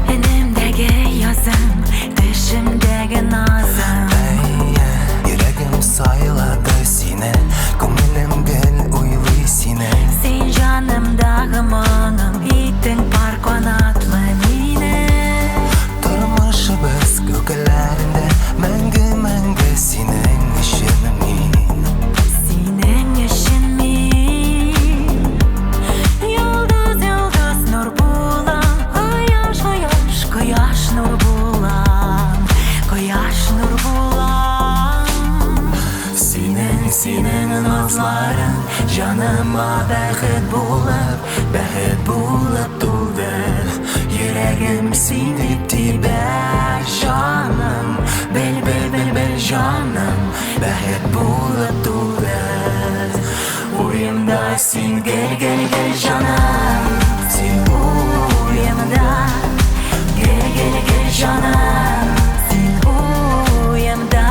I: Enimdəgi yazım, düşümdəgi nazım.
L: Yüreğim sayladı seni, көңілім гел уйлый сені.
I: Sen canımдағы мұңым, иттің бар қанатлы мені.
L: Тұрмышыбыз көкеләрендә, мәңгі сенің үшін мен.
I: Сенің үшін мен. Йолдыз, нұр була, аяш, құяш нұр була.
L: Жаныма бәхет булып тулды. Йөрәгем сине тибә, жаным. Бел жаным, бәхет булып тулды. Уемда син гел жаным. Син уемда гел жаным. Син уемда.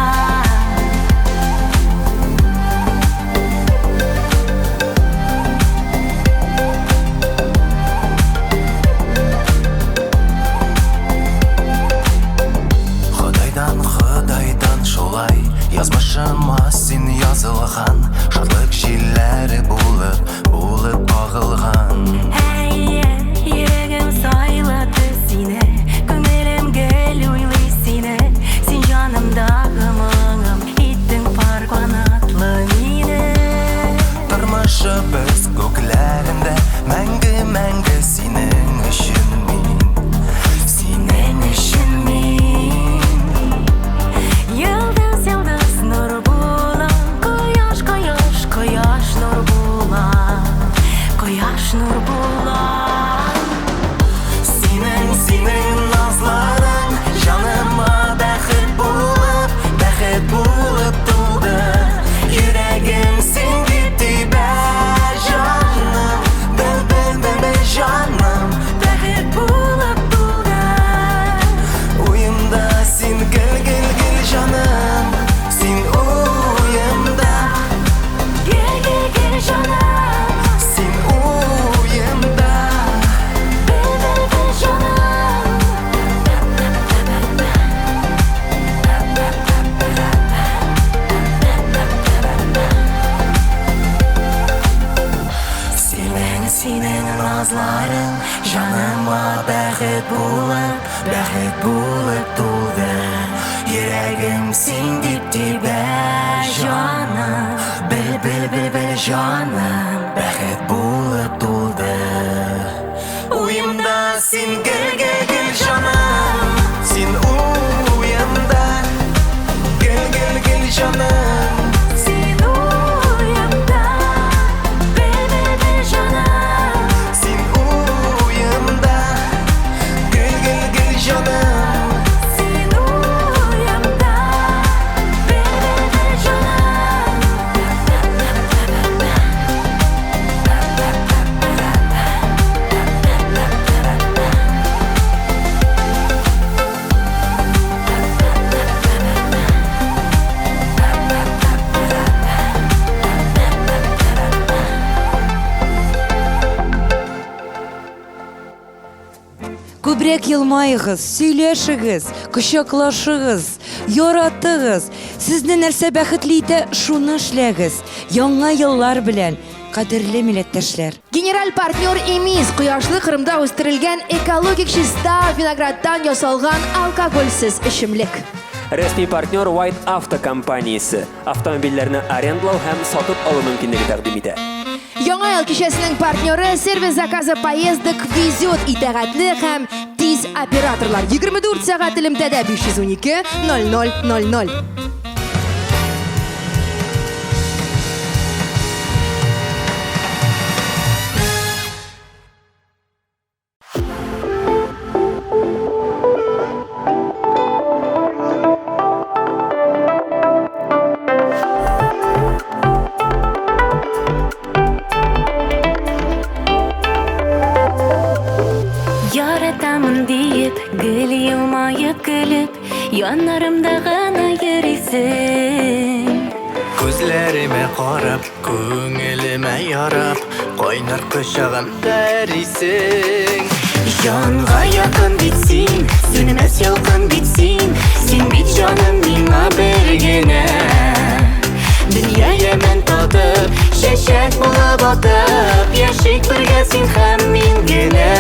L: Худайдан шулай язмышыма син язылган, шатлык җилләре булып агылган.
J: Йөрәгем сайлады сине, күңелем гел уйлый сине. Син җанымдагы моңым, иттең пар канатлы мине.
L: Тормышыбыз күкләрендә, мәңге синең өчен мин. Синең өчен мин.
J: Йылдыз нур була, кояш нур була, кояш нур була.
L: Синең назларың жаныма бәхет булып тулды. Йөрәгем син тибә, жаным. Бел жаным,
J: Бәхет булып тулды.
L: уемда син гел жаным. Син уемда
J: Гел жаным.
L: Син уемда.
J: Бел жаным.
L: Синең назларың жаныма бәхет булып тулды. Йөрәгем син тибә, жаным. Бел жаным, бәхет булып тулды. Уемда син гел жаным. Син уемда гел жаным.
J: Син уемда. Бел жаным.
L: Син уемда гел жаным.
J: Син уемда. Бел жаным.
A: Күбрәк елмайыгыз, сөйләшегез, кочаклашыгыз, яратыгыз. Сезне нәрсә бәхетле итә, шуны эшләгез. Яңа еллар белән, кадерле милләттәшләр. Генераль партнер Эмис кояшлы Кырымда үстерелгән экологик чиста виноградтан ясалган алкогольсез эчемлек.
B: Рәсми партнер White Auto компаниясе автомобильләрне арендалау һәм сатып алу мөмкинлеге тәкъдим итә.
A: Яңа ел кичәсенең партнеры сервис заказы поездок везет итәгатьле һәм тиз операторлар. 24 сәгать элемтәдә 512 0000.
J: Яратамын диеп, гел елмаеп көлеп, яннарымда гына йөрисең.
L: Күзләремә карап, күңелемә ярап, кайнар кочагым бәрисең.
J: Җанга якын бит син, сүнмәс ялкын бит син, син бит җаным миңа бер генә. Дөнья яман татып, чәчәк булып атып, яшик бергә син һәм мин генә.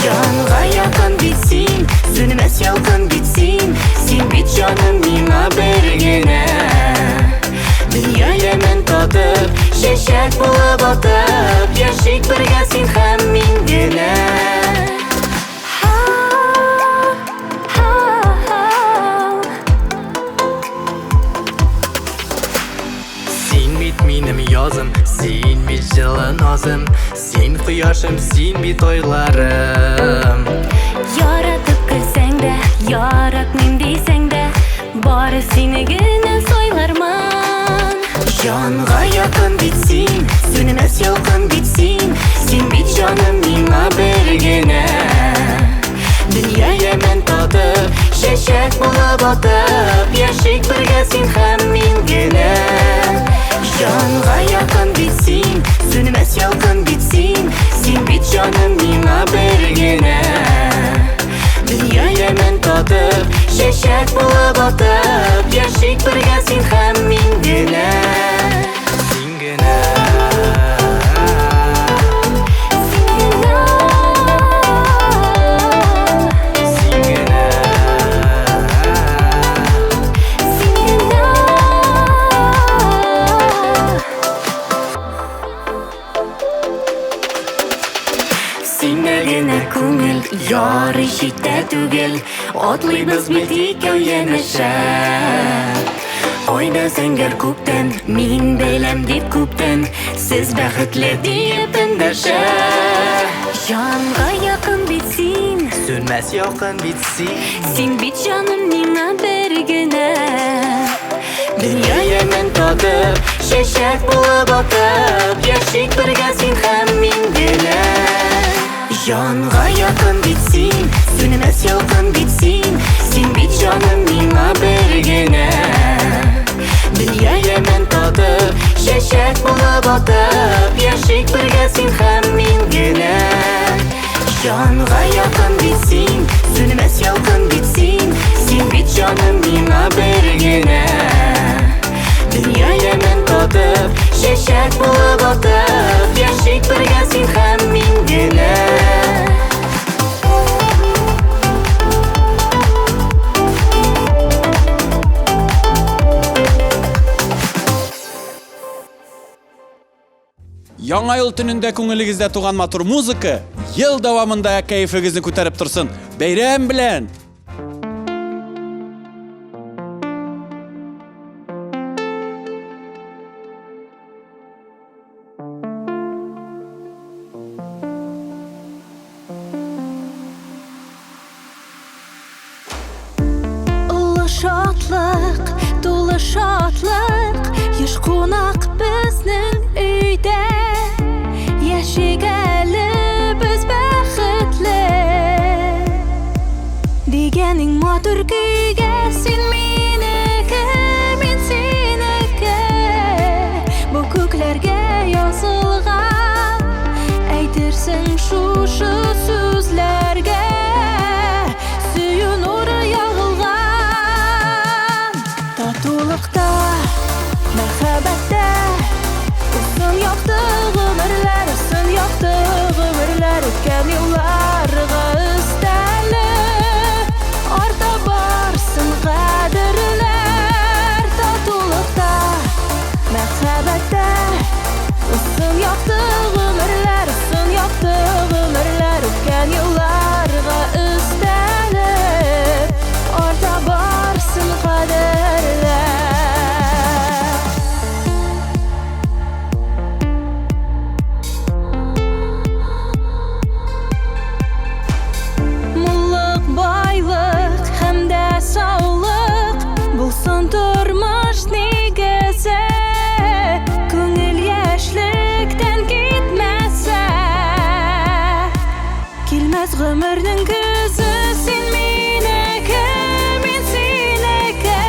J: Җанга якын бит син, сүнмәс ялкын бит син, син бит җаным миңа бер генә. Дөнья яман татып, чәчәк булып атып, яшик бергә син һәм мин генә.
L: Син бит минем язым, син yıldızım Sen kuyашım, sen bit oylarım
J: Yaratып көлсәң дә, яратмыйм дисәң дә, бары сине генә сайлармын.
L: Жанға якын бит син, сөнмәс ялкын бит син Син бит жаным миңа бер генә Дөнья ямен татып, чәчәк булып атып Яшик бергә син һәм мин генә Жанға якын бит син, сөнмәс ялкын бит син Син бит жаным миңа бер генә Дөнья ямен татып, чәчәк булып атып Яшик бергә син һәм мин генә Син генә Ярый читтә түгел, атлыйбыз бит икәү янәшә Ойда зәңгәр күктән, мин бәйләм дип күптән Сез бәхетле диеп эндәшә
J: Жанға якын бит син,
L: Сөнмәс якын бит син
J: син бит жаным миңа бер генә
L: Дөнья ямен татып, чәчәк булып атып Яшик бергә син һәм мин генә Жанға якын бит син, сөнмәс ялкын бит син Син бит жаным миңа бер генә Дөнья ямен татып, чәчәк булып атып Яшик бергә син һәм мин генә Жанға якын бит син, сөнмәс ялкын бит син Син бит жаным миңа бер генә Дөнья ямен татып, чәчәк булып атып Яшик бергә син һәм мин генә
Q: Яңа ел төнендә күңелегездә туган матур музыка ел дәвамында кәефегезне күтәреп торсын. Бәйрәм белән!
J: Улы шатлык, тулы шатлык Еш кунак безнең өйдә Яшик әле без бәхетле Дигәнең матур көйгә Син минеке, мин синеке Бу күкләргә язылган Әйтерсең шушы сүзләргә Сөю нуры ягылган Татулыкта, мәхәббәттә Усын якты гомерләр, усын якты гомерләр Үткән елларга өстәле Арта барсын кадерләр Татулыкта, мәхәббәттә Усын якты гомерләр, усын якты гомерләр Үткән елларга өстәле Арта барсын кадерләр Муллык, байлык һәм дә саулык Булсын тормыш нигезе Күңел яшьлектән китмәсә Килмәс гомернең көзе Син минеке, мин синеке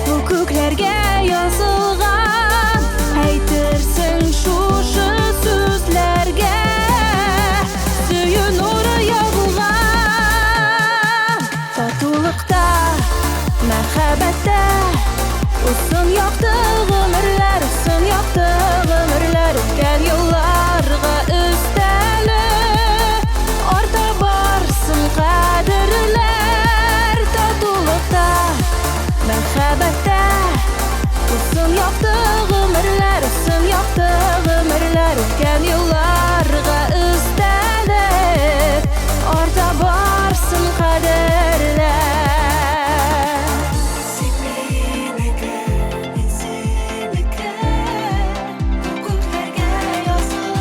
J: Бу күкләргә язылган Әйтерсең шушы сүзләргә Сөю нуры ягылган Татулыкта, мәхәббәттә Усын якты гомерләр, усын якты гомерләр Үткән елларга өстәле Арта барсын кадерләр Татулыкта, мәхәббәттә Усын якты гомерләр, усын якты гомерләр Үткән елларга өстәле Арта барсын кадерләр Син минеке, мин синеке Бу күкләргә язылган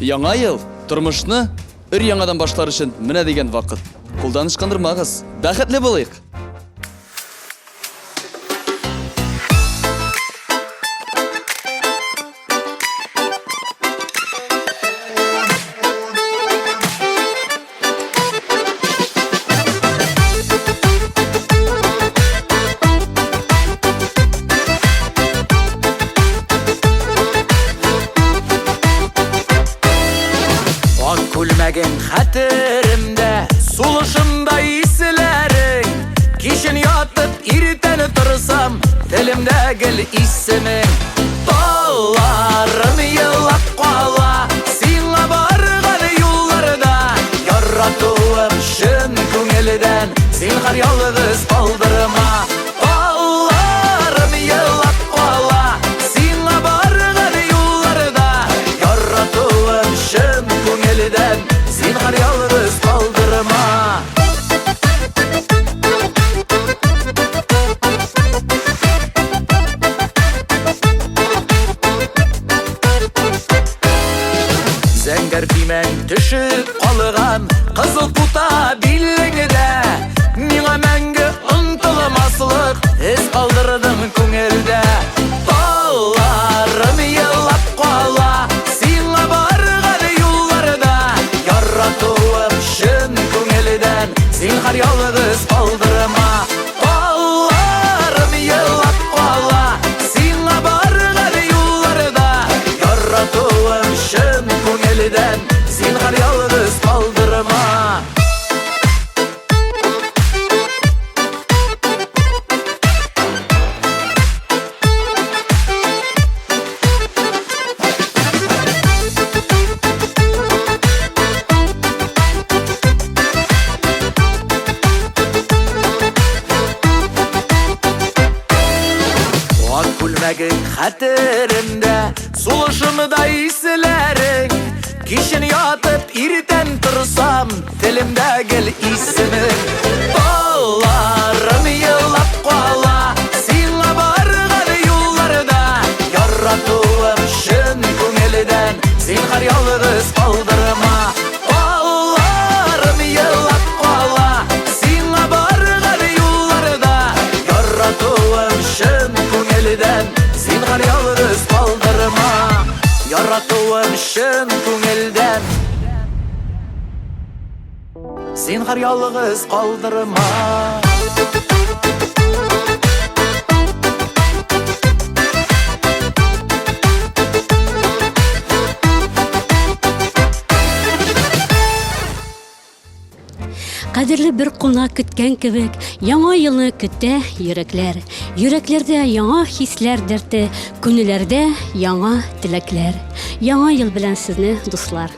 R: Яңа ел тормышны өр яңадан башлар өчен менә дигән вакыт. Кулдан ычкындырмагыз. Бәхетле булыйк.
G: Ак күлмәгең хәтеремдә, сулышымда исләрең. Кичен ятып иртәне торсам, телемдә гел исемең. Талларым елап кала, сиңа барган юлларда. Яратуым шын күңелдән, син һәр ялгыз калдырма. Талларым елап кала, сиңа барган юлларда. Яратуым шын күңелдән, син һәр ялгыз калдырма. Зәңгәр тимән төшеп калган кызыл тута биллеңдә. Миңа мәңге онтылмаслык эз калдырдың күңелдә. Талларым елап кала, сиңа барган юлларда. Яратуым шын күңелдән, син һәр ялгыз калдырма. Талларым елап кала, сиңа барган юлларда. Яратуым шын күңелдән, син һәр ялгыз калдырма. Ак күлмәгең хәтеремдә, сулышымда исләрең. Кичен ятып иртән торсам, телемдә гел исемең. Талларым елап кала, сиңа барган юлларда. Яратуым шын күңелдән, син һәр ялгыз калдырма. Талларым елап кала, сиңа барган юлларда. Яратуым шын күңелдән, син һәр ялгыз калдырма. Яратуым шын күңелдән, син һәр ялгыз калдырма.
K: Кадерле бер кунак көткән кебек, яңа елны көтә йөрәкләр. Йөрәкләрдә яңа хисләр дәрте, күңелләрдә яңа теләкләр. Яңа ел белән сезне, дуслар.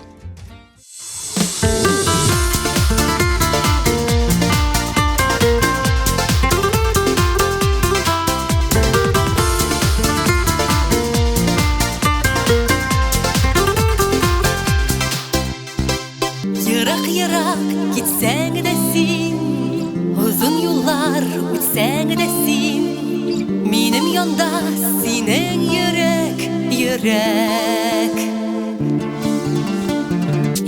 J: Ерак китсәң дә син, узын юллар үтсәң дә син, минем янда синең йөрәк, йөрәк.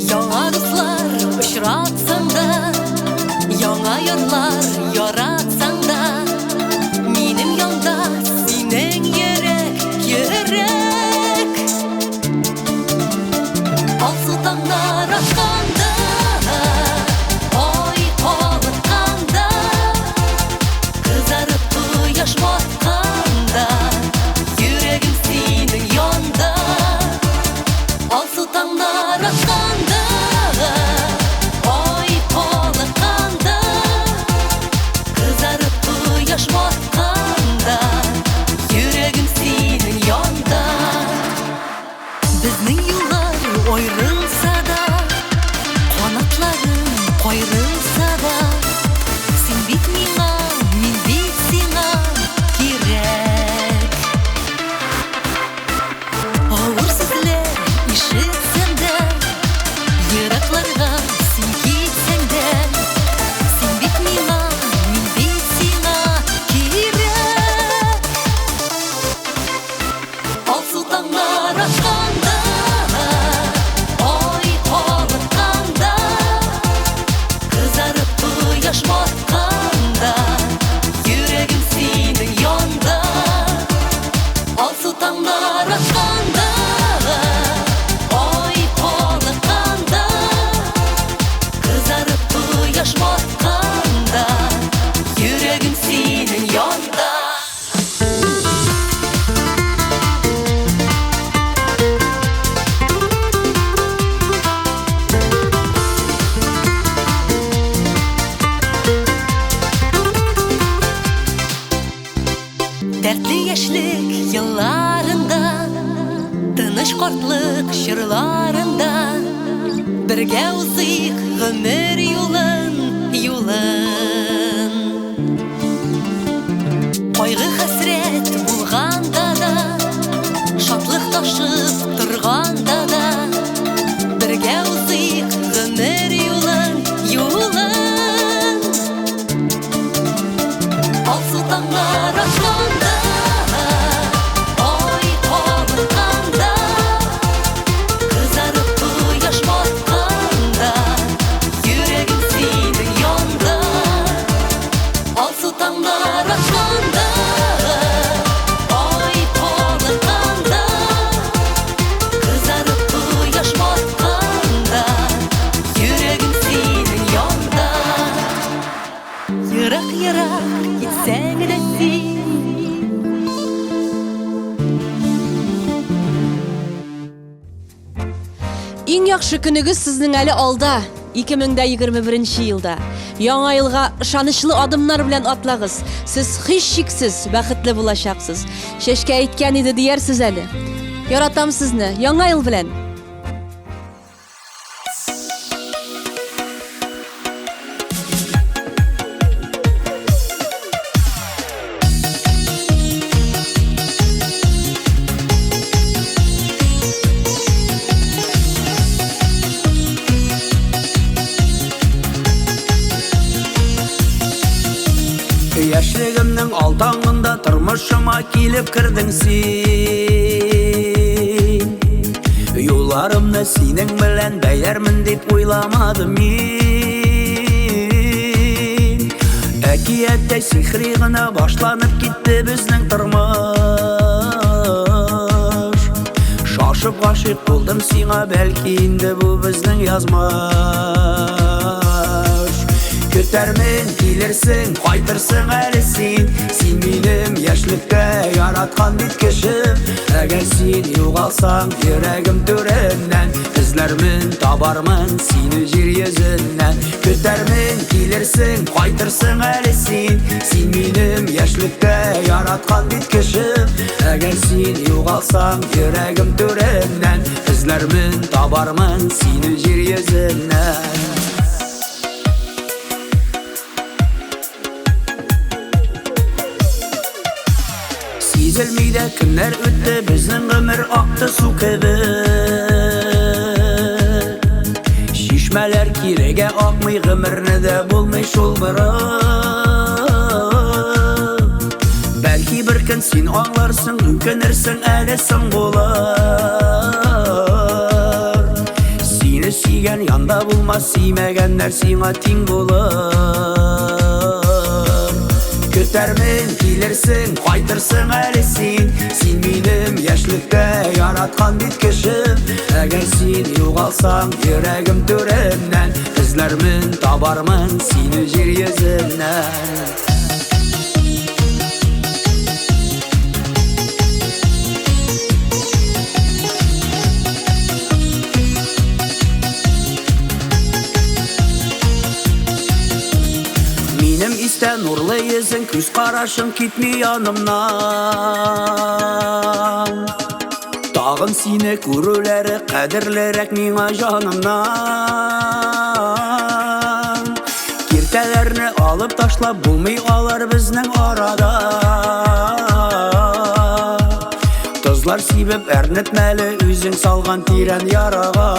J: Яңа дуслар очратсаң да, яңа ярлар яратсаң да, минем янда синең йөрәк, йөрәк. Алсу таңнар атқанда, ой калыкканда, кызарып кояш батканда, йөрәгем синең янда. Алсу таңнар атқанда, ой калыкканда, кызарып кояш батканда, йөрәгем синең янда. Безнең юллар аерылса да, канатларым кайрылса да, син бит миңа, мин бит сиңа кирәк. Авыр сүзләр ишетсәм дә, йөрәкләргә
L: Бірге узыйк гомер юлын, юлын. Кайгы хәсрәт булганда да, шатлык ташып торганда да, бірге узыйк гомер юлын, юлын. Алсу таңнар атланда, ай кабытканда, кызарып кояш батканда, йөрәгем синең янда. Алсу таңнар атланда, ай кабытканда, кызарып кояш батканда, йөрәгем синең янда. Ерак-ерак китсәң дә син,
D: Иң яхшы көнегез сезнең әле алда, 2021 елда. Яңа елга ышанычлы адымнар белән атлагыз. Сез һичшиксез бәхетле булачаксыз. Шәшкә әйткән иде диярсез әле. Яратам сезне яңа ел белән.
S: Яшьлегемнең алтаңында тормышыма килеп кердең син. Юлларымны синең белән бәярмен дип уйламадым мин. Әкияттә сихри гына башланып китте безнең тормыш. Шашып гашыйк булдым сиңа, бәлки инде бу безнең язмыш. Көтәрмен килерсең, кайтырсың әле син. Син минем яшьлеккә яраткан бит кешем. Әгәр син югалсаң, йөрәгем түреннән эзләрмен, табармын сине җир йөзеннән. Көтәрмен килерсең, кайтырсың әле син. Син минем яшьлеккә яраткан бит кешем. Әгәр син югалсаң, йөрәгем түреннән эзләрмен, табармын сине җир йөзеннән. Сизелми дә көннәр үтте, безнең гомер акты су кебек. Шишмәләр кирегә акмый, гомерне дә булмый шул борын. Бәлки бер көн син аңларсың, үкенерсең әле соң булыр. Сине сөйгән янда булмас, сөймәгәннәр сиңа тиң булыр. Көтәрмен килерсең, кайтырсың әле син. Син минем яшьлеккә яраткан бит кешем. Әгәр син югалсаң, йөрәгем түреннән эзләрмен, табармын сине җир йөзеннән. Истә нурлы йөзең, күз карашың китми янымнан. Тагын сине күрүләре кадерлерәк миңа җанымнан. Киртәләрне алып ташлап булмый алар безнең арада. Тозлар сибеп әрнетмәле үзең салган тирән ярага.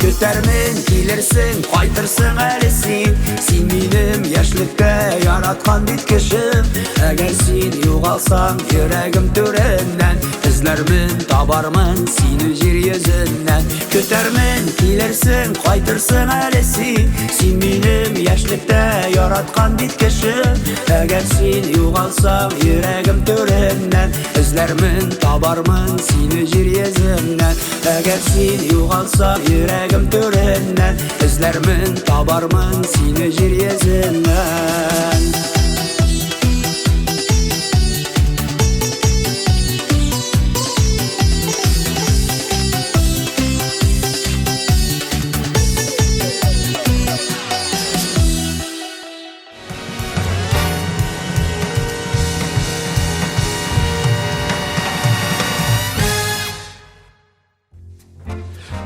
S: Көтәрмен килерсең, кайтырсың әле син. Син минем яшьлеккә яраткан бит кешем. Әгәр син югалсаң, йөрәгем түреннән эзләрмен, табармын сине җир йөзеннән. Көтәрмен килерсең, кайтырсың әле син. Син минем яшьлектә яраткан бит кешем. Әгәр син югалсаң, йөрәгем түреннән эзләрмен, табармын сине җир йөзеннән. Әгәр син югалсаң, йөрәгем түреннән эзләрмен, табармын сине җир йөзеннән.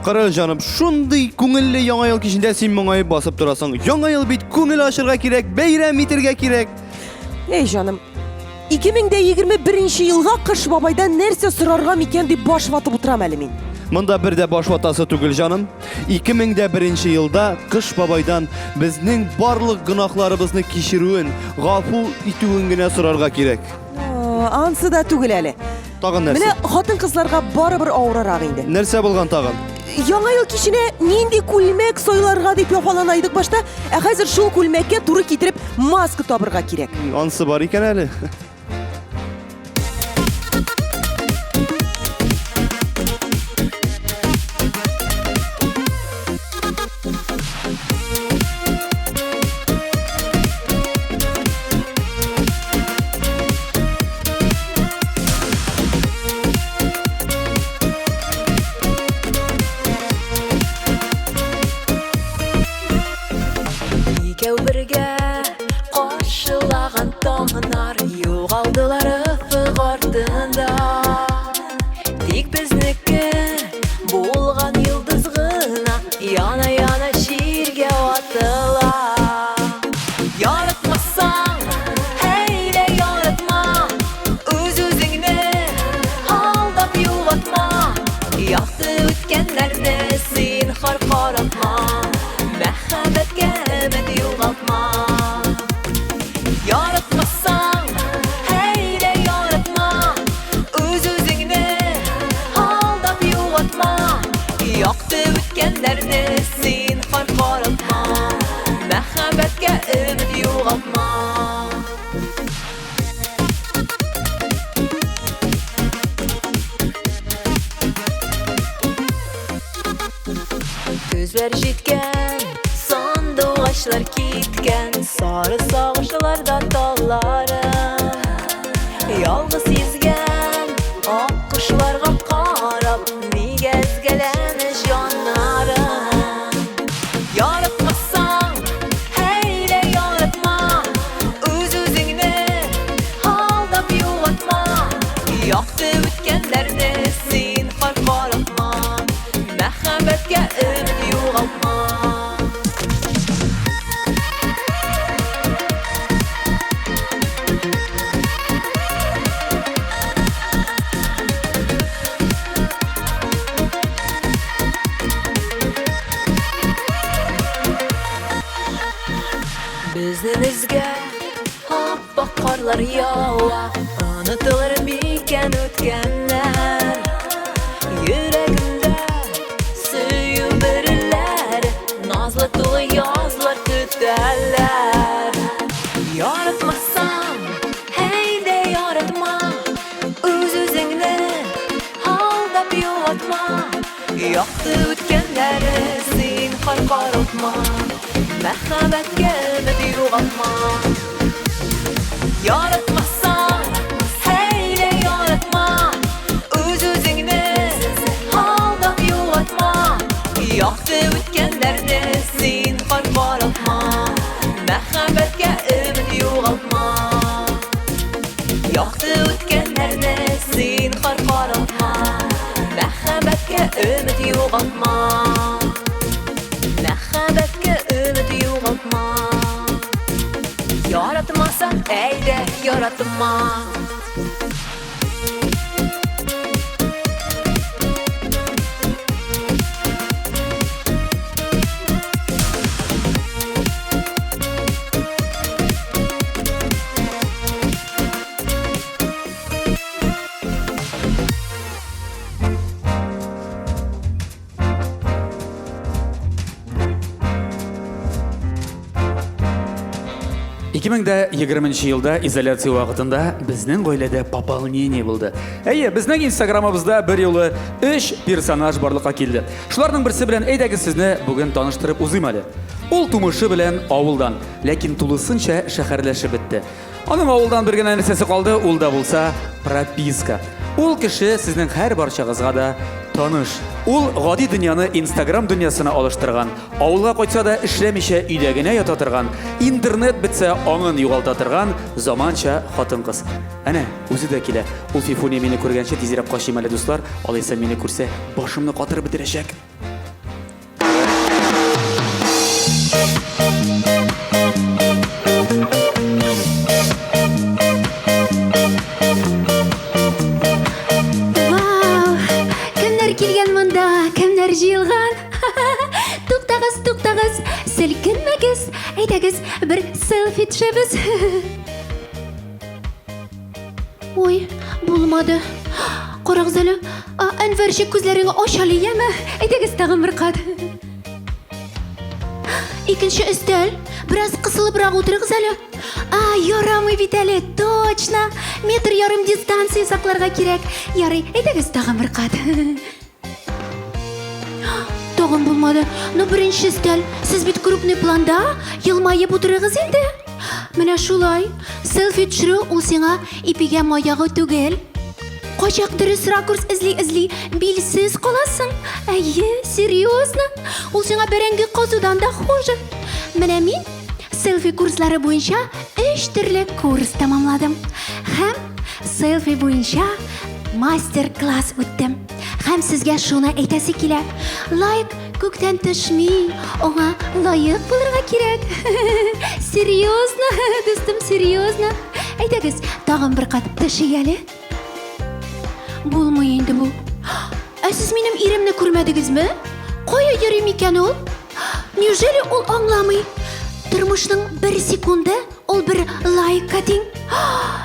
H: Кара җаным, шундый күңелле яңа ел кичендә син моңаеп басып торасың. Яңа ел бит күңел ачырга кирәк, бәйрәм итәргә кирәк.
D: Эй җаным, 2021 елга Кыш бабайдан нәрсә сорарга микән дип баш ватып утырам әле мин.
H: Монда бер дә баш ватасы түгел җаным. 2001 елда Кыш бабайдан безнең барлык гөнаһларыбызны кичерүен, гафу итүен генә сорарга кирәк.
D: Ансы да түгел әле.
H: Тагын нәрсә?
D: Менә хатын-кызларга барыбер авырарак инде.
H: Нәрсә булган тагын?
D: Яңа ел киченә нинди күлмәк сойларга дип яфаланайдык башта, ә хәзер шул күлмәккә туры китереп маска табырга кирәк.
H: Ансы бар икән әле.
I: Икәү бергә каршылаган таңнар югалдылар ыфык артында. Тик безнеке булган йолдыз гына яна-яна җиргә атыла. Яратмасаң, әйлә яратма, үз-үзеңне алдап югатма. Якты үткәннәрне зинһар каратма. Мәхәббәткә өмет югалтма. Яратмасаң, әйлә яратма, үз-үзеңне алдап югатма. Якты үткәннәрне зинһар каратма. Мәхәббәткә өмет югалтма. Күзләр җиткән, сандугачлар киткән, сары сагышларда талларым. Ялгыз йөзгән ак кошларга карап, нигә өзгәләне җаннарым. Яратмасаң, әйлә яратма, үз-үзеңне алдап югатма. Якты үткәннәрне зинһар каратма. Мәхәббәткә өмет югалтма. Безнебезгә ап-ак карлар ява, онытылыр микән үткәннәр. Йөрәгемдә сөю берләр, назлы тулы язлар көтәләр. Яратмасаң, әйдә яратма, үз-үзеңне алдап югатма. Якты үткәннәре зинһар каратма. Мәхәббәткә өмет югалтма. Яратмасаң, әйдә яратма, үз-үзеңне алдап югатма. Якты үткәннәрне зинһар каратма. Мәхәббәткә өмет югалтма. Якты үткәннәрне зинһар каратма. Мәхәббәткә өмет югалтма. Мәхәббәткә өмет югалтма. Яратмасаң, әйдә яратма.
T: Икемеңдә 20 елда изоляция вакытында безнең гаиләдә пополнение булды. Әйе, безнең Инстаграмыбызда бер юлы 3 персонаж барлыкка килде. Шуларның берсе белән әйдәгез сезне бүген таныштырып узыйм әле. Ул тумышы белән авылдан, ләкин тулысынча шәһәрләшеп бетте. Аның авылдан бер генә нәрсәсе калды, ул да булса прописка. Ул кеше сезнең һәр барчагызга да таныш. Ул гади дөньяны Инстаграм дөньясына алыштырган. Авылга кайтса да эшләмичә өйдә генә ята торган. Интернет бетсә аңын югалта торган заманча хатын-кыз. Әнә, үзе дә килә. Ул Фифуния мине күргәнче тизрәк качыйм әле дуслар. Алайса мине күрсә, башымны катырып бетерәчәк.
K: Вау! Кемнәр килгән монда? Кемнәр җыелган? Туктагыз, туктагыз, селкенмәгез. Әйдәгез, бер селфи төшәбез. Ой, булмады. Карагыз әле. Әнвәрчик күзләреңне ач әле, яме? Әйдәгез тагын бер кат. Икенче өстәл. Бераз кысылыбрак утырыгыз әле. Ярамый бит әле. Точно. Метр ярым дистанция сакларга кирәк. Ярый, әйдәгез тагын бер кат. Тагын булмады. Ну, беренче өстәл. Сез бит крупный планда. Елмаеп утырыгыз инде. Менә шулай. Селфи төшерү ул сиңа ипигә маягы түгел. Качак дөрес ракурс эзли, билсез каласың. Әйе, серьезно. Ул сиңа бәрәңге казудан да хуже. Менә мин селфи курслары буенча 3 төрле курс тамамладым. Һәм селфи буенча мастер-класс үттем. Һәм сезгә шуны әйтәсе килә. Лайк күктән төшми, аңа лайык булырга кирәк. Серьезно, дустым, серьезно. Әйдәгез, тагын бер кат төшик әле. Булмый инде бу. Сез минем иремне күрмәдегезме? Кая йөри микән ул? Неужели ул аңламый? Тормышның бер секунды ул бер лайкка тиң.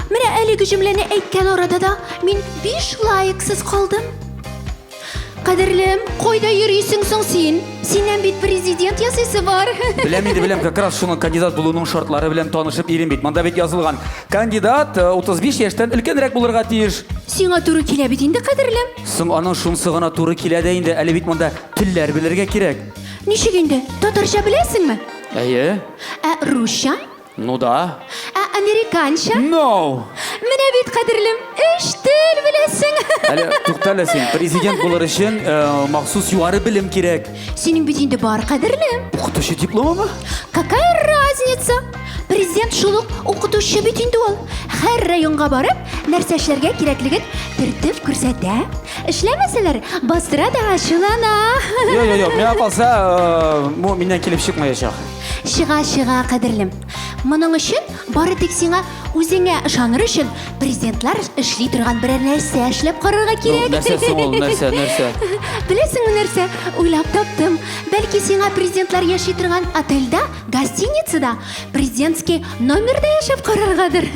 K: Менә әлеге җөмләне әйткән арада да мин 5 лайксыз калдым. Кадерлем, кайда йөрисең соң син? Синнән бит президент ясыйсы бар.
T: Беләм инде, беләм, как раз шуның кандидат булуның шартлары белән танышып ирем бит. Монда бит язылган. Кандидат 35 яшьтән өлкәнрәк булырга тиеш.
K: Сиңа туры килә бит инде, кадерлем.
T: Соң аның шунсы гына туры килә дә инде. Әле бит монда телләр белергә кирәк.
K: Ничек инде? Татарча беләсеңме?
T: Әйе.
K: Русча?
T: Ну да.
K: Американча?
T: No.
K: Менә бит, кадерлем, 3 тел беләсең.
T: Әле туктала син. Президент булыр өчен махсус югары белем кирәк.
K: Синең бит инде бар, кадерлем.
T: Укытучы дипломы?
K: Какая разница? Президент шул ук укытучы бит инде ул. Һәр районга барып, нәрсә эшләргә кирәклеген төртеп күрсәтә. Эшләмәсәләр, бастыра да ачулана.
T: Юк, миңа калса, бу миннән килеп чыкмаячак.
K: Чыга, кадерлем. Моның өчен бары тик сиңа үзеңә ышаныр өчен президентлар эшли торган берәр нәрсә эшләп карарга кирәк.
T: Нәрсә соң ул, нәрсә?
K: Беләсеңме нәрсә? Уйлап таптым. Бәлки сиңа президентлар яши торган отельдә, гостиницада, президентский номерда яшәп караргадыр.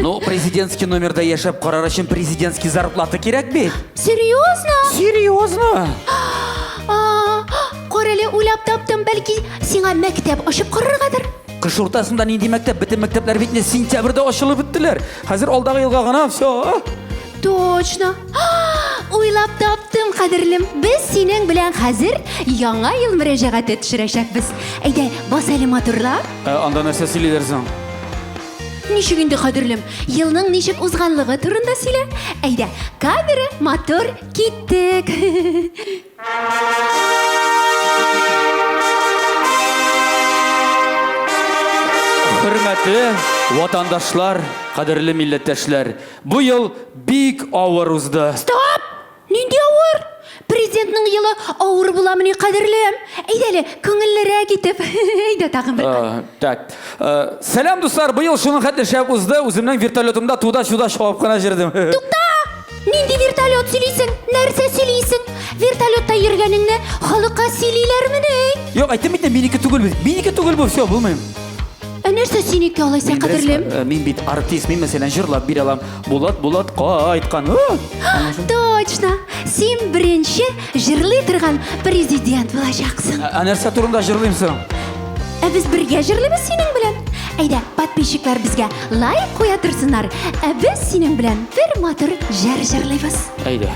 T: Ну, президентский номерда яшәп карар өчен президентский зарплата кирәк бит.
K: Серьезно? Карале, уйлап таптым, бәлки сиңа мәктәп ачып караргадыр.
T: Кыш уртасында нинди мәктәп? Бөтен мәктәпләр бит сентябрьдә ачылып беттеләр. Хәзер алдагы елга гына все.
K: Точно. Уйлап таптым, кадерлем. Без синең белән хәзер яңа ел мөрәҗәгате төшерәчәкбез. Әйдә, бас әле матурлап.
T: Анда нәрсә сөйлиләр соң?
K: Ничек инде, кадерлем? Елның ничек узганлыгы турында сөйлә. Әйдә, камера, мотор, киттек.
T: Хөрмәтле ватандашлар, кадерле милләттәшләр, бу ел бик авыр узды.
K: Стоп! Нинди авыр? Президентның елы авыр буламыни, кадерлем? Әйдәле, күңеллерәк итеп. Әйдә тагын бер.
T: Так. Сәлам дуслар, бу ел шуның хәтле шәп узды. Үземнең вертолетымда туда-сюда шауып кына җирдем.
K: Тукта! Нинди вертолет сөйлисең? Нәрсә сөйлисең? Вертолетта йөргәнеңне халыкка сөйлиләрме ни?
T: Юк, әйтем бит, минеке түгел бу, все, булмыйм.
K: Нәрсә синеке алайсың, кадерлем?
T: Мин бит артист, мин мәсәлән җырлап бирә алам. Булат кайткан.
K: Точно. Син беренче җырлый торган президент булачаксың.
T: Нәрсә турында җырлыйм соң?
K: Без бергә җырлыйбыз синең белән. Әйдә, подписчиклар безгә лайк куя торсыннар. Без синең белән бер матур җыр җырлыйбыз.
T: Әйдә.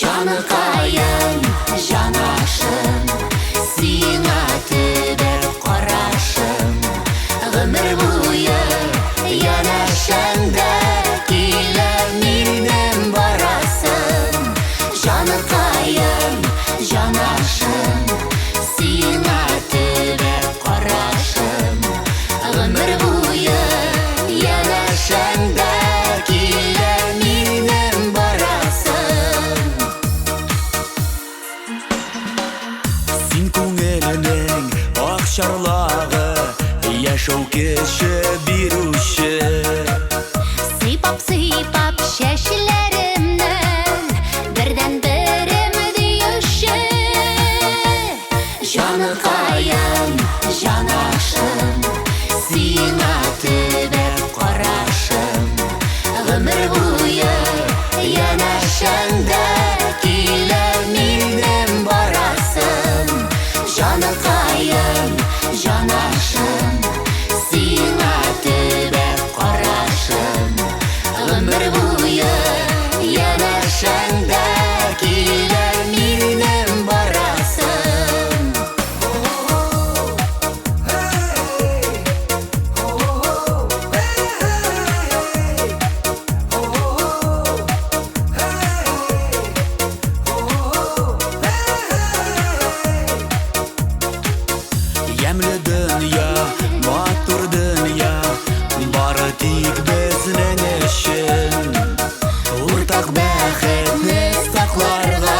L: Жаныкайым, жанашым, сиңа төбәп карашым. Гомер буе янәшәңдә килә минем барасым. Жаныкайым, жанашым, сиңа төбәп карашым. Гомер буе янәшәңдә килә минем барасым.
S: Син күңеленең ак чарлагы, яшәү кеше бирүче.
L: Сыйпап чәчләремнән бердән берем диюче. Жаныкаем, жанашым, сиңа төбәп карашым. Гомер буе янәшәңдә килә минем барасым. Жаныкаем, жанашым, сиңа төбәп карашым. Гомер буе янәшәңдә килә минем барасым.
S: Ямлы дөнья, матур дөнья, бары тик безнең өчен. Уртак бәхетне сакларга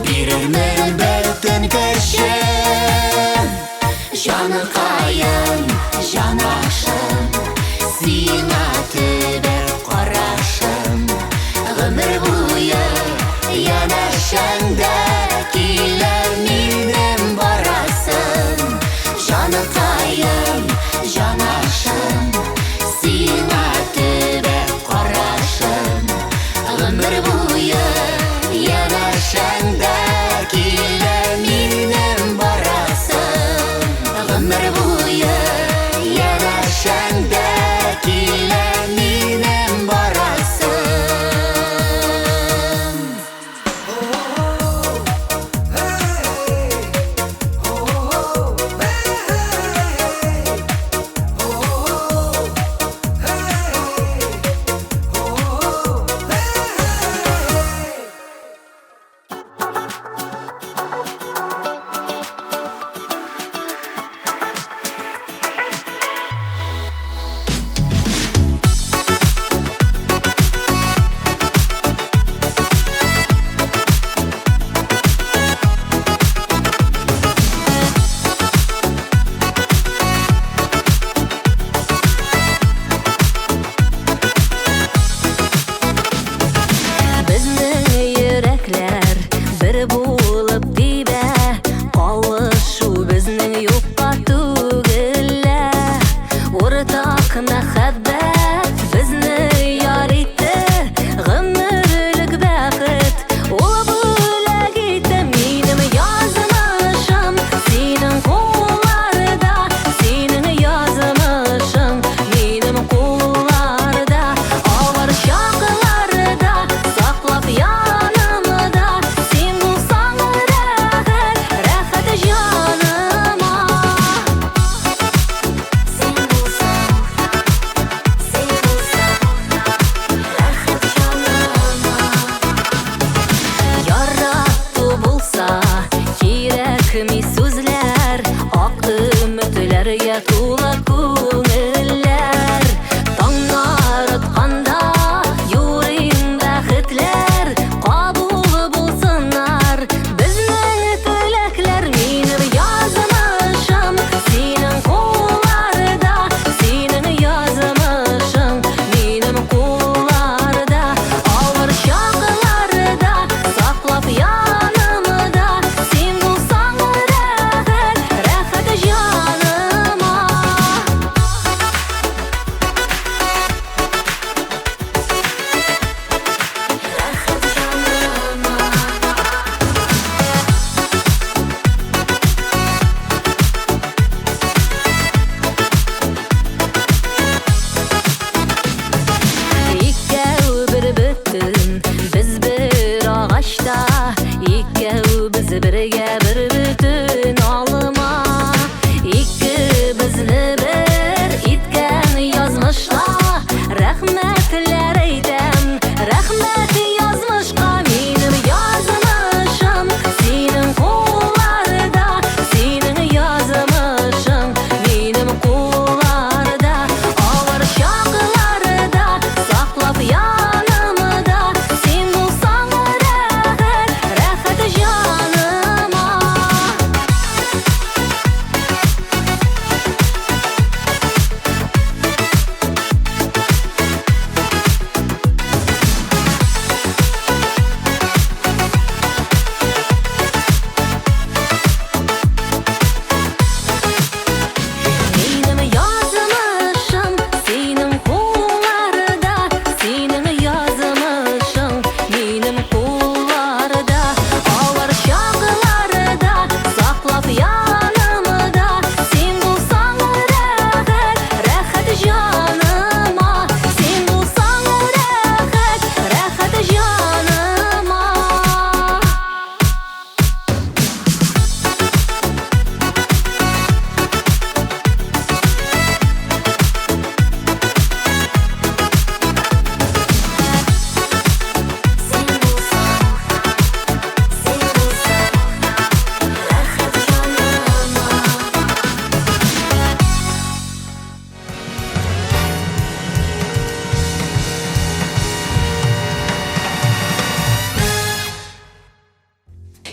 S: бирермен бөтен көчем.
L: Жаныкаем, жанашым, сиңа төбәп карашым. Гомер буе янәшәңдә килә минем барасым. Жаныкаем, жанашым, сиңа төбәп карашым. Гомер буе янәшәңдә килә минем барасым. Гомер буе янәшәңдә килә минем барасым. Безнең йөрәкләр бер булып тибә, калышу безнең юкка түгелә. Уртак мәхәббәт безне яр итте, гомерлек бәхет ул бүләк итте. Минем язмышым синең кулларда, синең язмышым минем кулларда. Авыр чакларда саклап янымда, син булсаң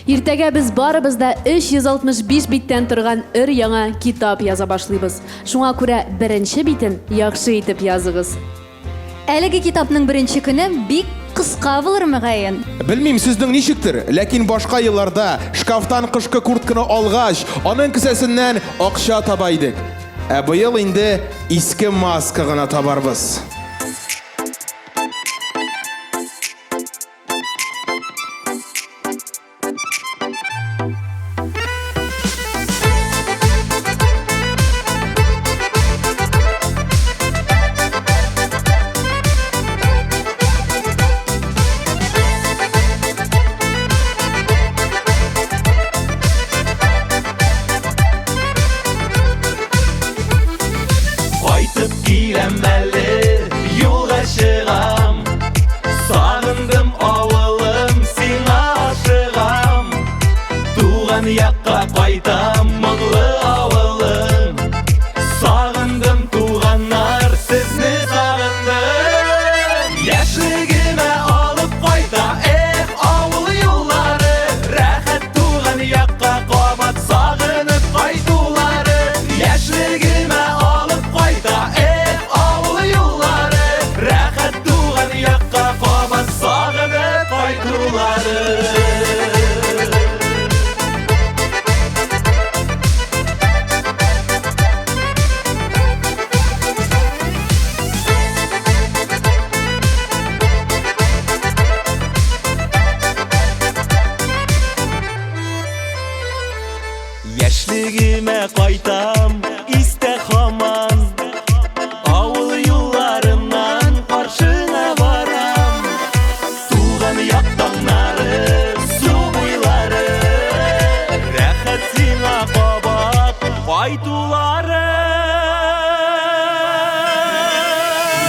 U: Иртәгә без барыбыз да 365 биттән торган яңа китап яза башлыйбыз. Шуңа күрә беренче битен яхшы итеп языгыз.
N: Әлеге китапның беренче көне бик кыска булыр мөгаен.
V: Белмим сезнең ничектер, ләкин башка елларда шкафтан кышкы куртканы алгач, аның кесәсеннән акча таба идек. Ә быел инде иске маска гына табарбыз.
G: Кайтып киләм әле, юлга чыгам. Сагындым авылым, сиңа ашыгам. Туган якка кайтам, моңлы авылым. Сагындым туганнар, сезне сагындым. Яшьлегемә алып кайта, авыл юллары. Рәхәт туган якка кабат сагынып кайтулары. Яшьлегемә алып кайта, авыл юллары. Рәхәт туган якка кабат сагынып кайтулары. Яшьлегемә кайтам, истә һаман. Авыл юлларыннан каршыңа барам. Туган яктаңнары, су буйлары. Рәхәт сиңа кабат кайтулары.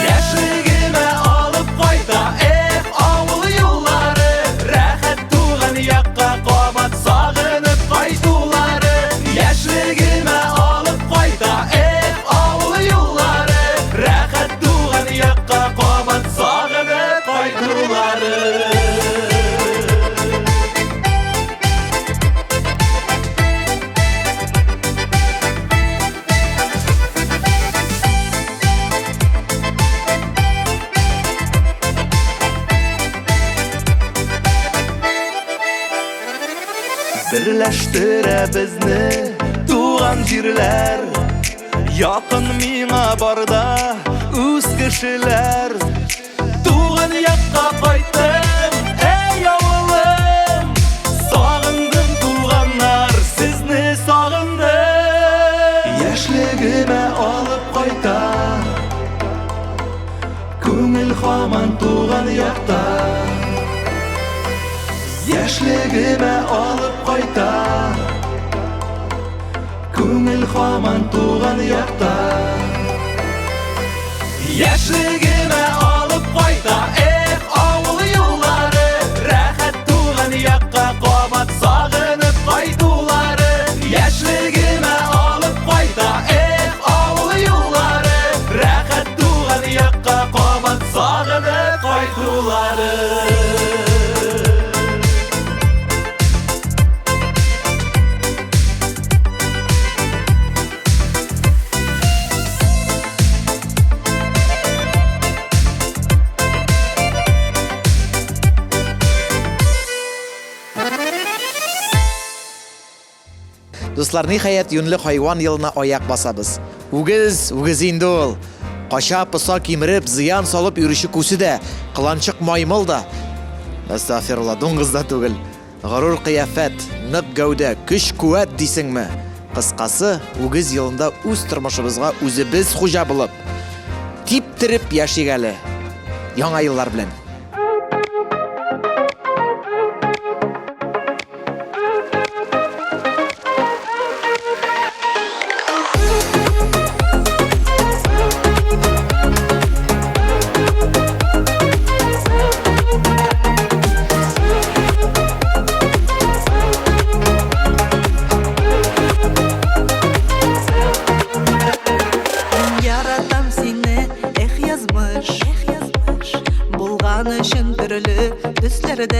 G: Яшьлегемә алып кайта, авыл юллары. Рәхәт туган якка кабат сагынып кайтулары. Яшьлегемә алып кайта, авыл юллары. Рәхәт туган якка кабат сагынып кайтулары. Берләштерә безне туган җирләр. Якын миңа барда үз кешеләр. Туган якка кайттым, авылым. Сагындым туганнар, сезне сагындым. Яшьлегемә алып кайта, күңел һаман туган якта. Яшьлегемә алып кайта, күңел һаман туган якта. Яшьлегемә алып кайта, авыл юллары. Рәхәт туган якка кабат сагынып кайтулары. Яшьлегемә алып кайта, авыл юллары. Рәхәт туган якка кабат сагынып кайтулары.
C: Дуслар, ниһаять юньле хайван елына аяк басабыз. Үгез инде ул. Кача пыса кимереп, зыян салып йөрүче күсе дә, кыланчык маймыл да. Астагфирулла, дуңгыз да түгел. Горур кыяфәт, нык гәүдә, көч-куәт дисеңме? Кыскасы, үгез елында үз тормышыбызга үзебез хуҗа булып, типтереп яшик әле. Яңа еллар белән.
J: Булган өчен төрле төсләрдән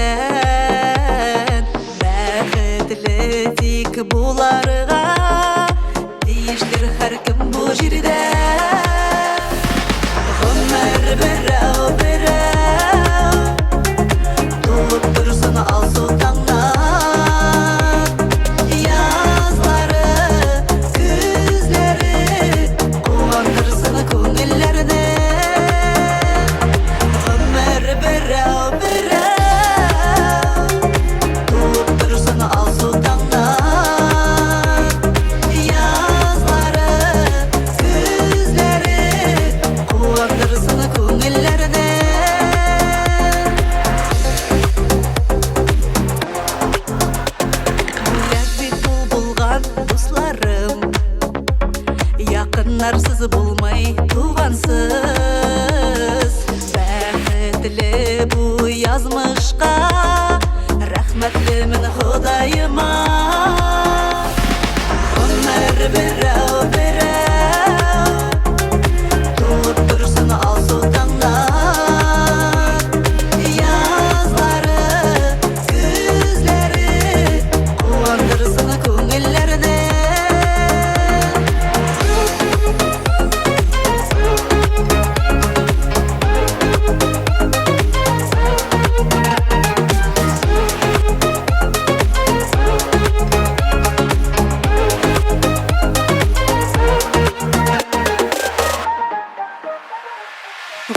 F: bularga Değiştir her kim bu jirde Ömer berau Tuğup dursun al sultanlar Yazları, güzleri Kuvandırsın kungillerde Ömer berau Tuğup dursun al sultanlar Yazları, güzleri Kuvandırsın kungillerde Bulgan dostlarım Yakınlarsız bulmay tuğansız Bəhətli bu yazmışqa Rəhmətli min Xudayıma Ömer berau Tuğup dursun al sultanlar Yazları, güzleri Kuvandırsın kungillerde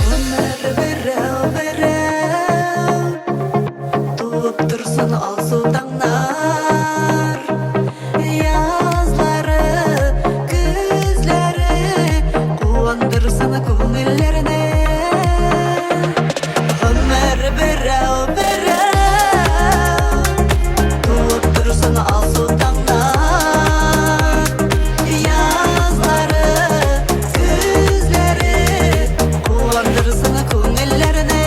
F: Ömer berau Tuğup dursun al sultanlar Yazları, güzleri Kuvandırsın kungillerine Ömer berau Tuğup dursun al sultanlar Yazları, güzleri Kuvandırsın kungillerine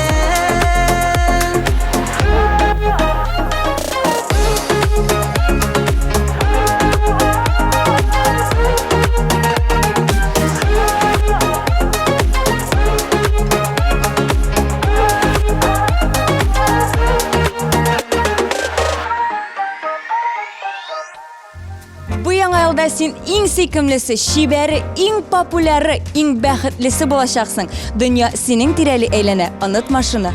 D: Bu яңа елда син иң сөйкемлесе, шибәре, иң популяре, иң бәхетлесе булачаксың. Дөнья синең тирәли әйләнә. Онытма шуны.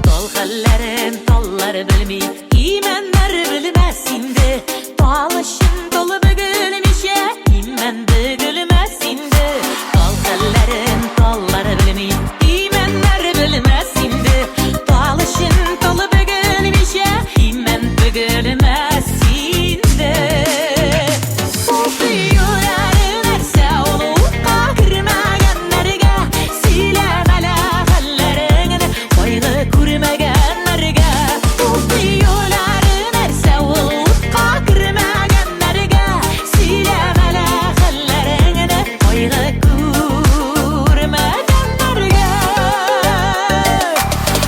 I: Tol hallerim tolları bilmi İmenler bilmez indi Talışın dolu bugülmüşe İmen bugülmez indi Tol hallerim tolları bilmi İmenler bilmez indi Talışın dolu bugülmüşe İmen bugülmez indi Ufiyoların erse olu Kakırmayanlarga Silemele hallerini Koygu kurmaganlarga Ufiyoların erse olu Kakırmayanlarga Silemele hallerini Koygu kurmaganlarga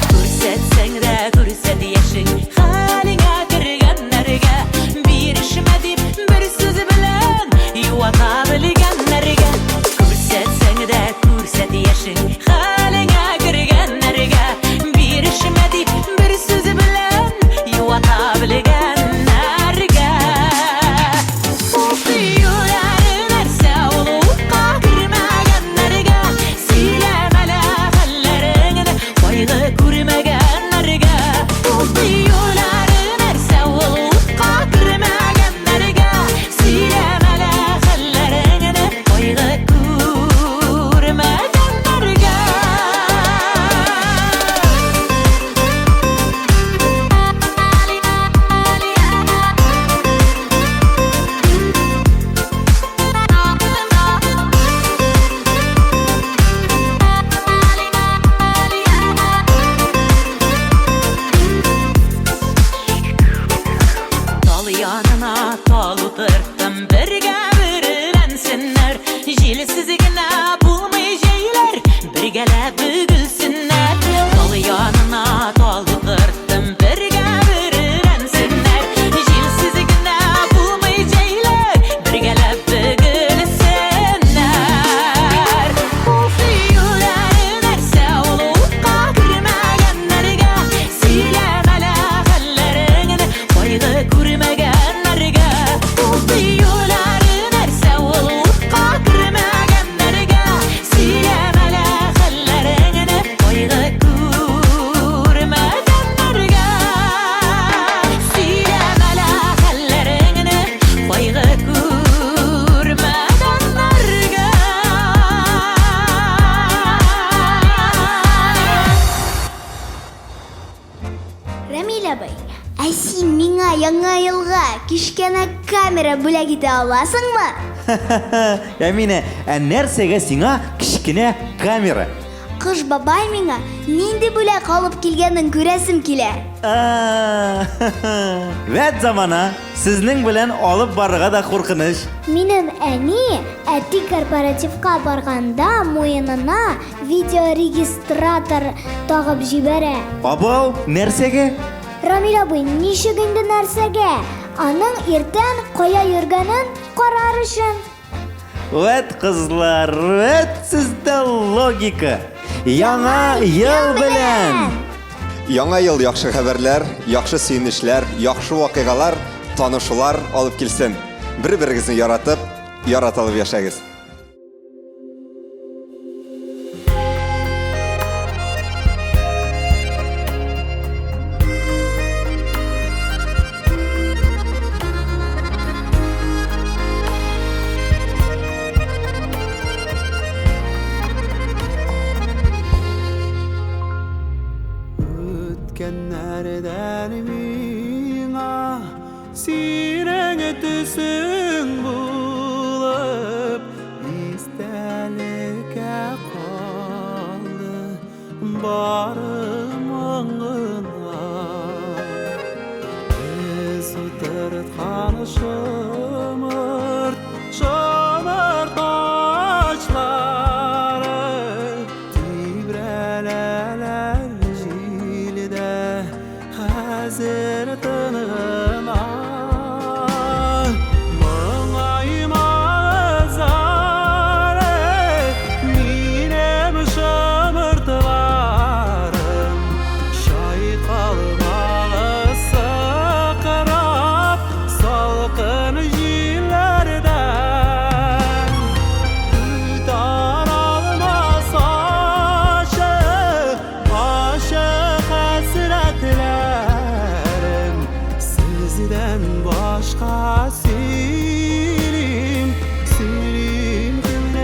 I: Kursetseng de kurset yaşın Haline kirganlarga Bir işime dip bir söz bilen Yuvata bilganlarga Kursetseng de kurset yaşın Haline kirganlarga Bir işime dip bir söz bilen Yuvata bilganlarga Ufiyoların erse olu Kakırmaganlarga Silemele hallerini Koygu kurmaganlarga Ufiyoların erse olu Kakırmaganlarga Silemele hallerini
E: яңа елга кичкенә камера бүләк итә аласыңмы?
C: Әминә, нәрсәгә сиңа кичкенә камера?
E: Кыш бабай миңа нинди бүләк алып килгәнен күрәсем килә.
C: Вәт замана, сезнең белән алып барырга да куркыныч.
E: Минем әни әти корпоративка барганда муенына видеорегистратор тагып җибәрә.
C: Абау, нәрсәгә?
E: Рамил абый, ничек инде нәрсәгә? Аның иртән кая йөргәнен карар өчен.
C: Вәт кызлар, вәт сездә логика. Яңа ел белән!
M: Яңа ел яхшы хәбәрләр, яхшы сөенечләр, яхшы вакыйгалар, танышулар алып килсен. Бер-берегезне яратып, яратылып яшәгез.
G: Ötkenlerden mina sirenge tüsün bulup istelikə qaldı barım ağına biz oturtqan şımırt taşları tibrələlər hazır tanıma mağaymazare minem şamırtlarım şay kalmağı sakarap salkın jillerden tutar almaz aşık hasretler sizden başka silim kimlerge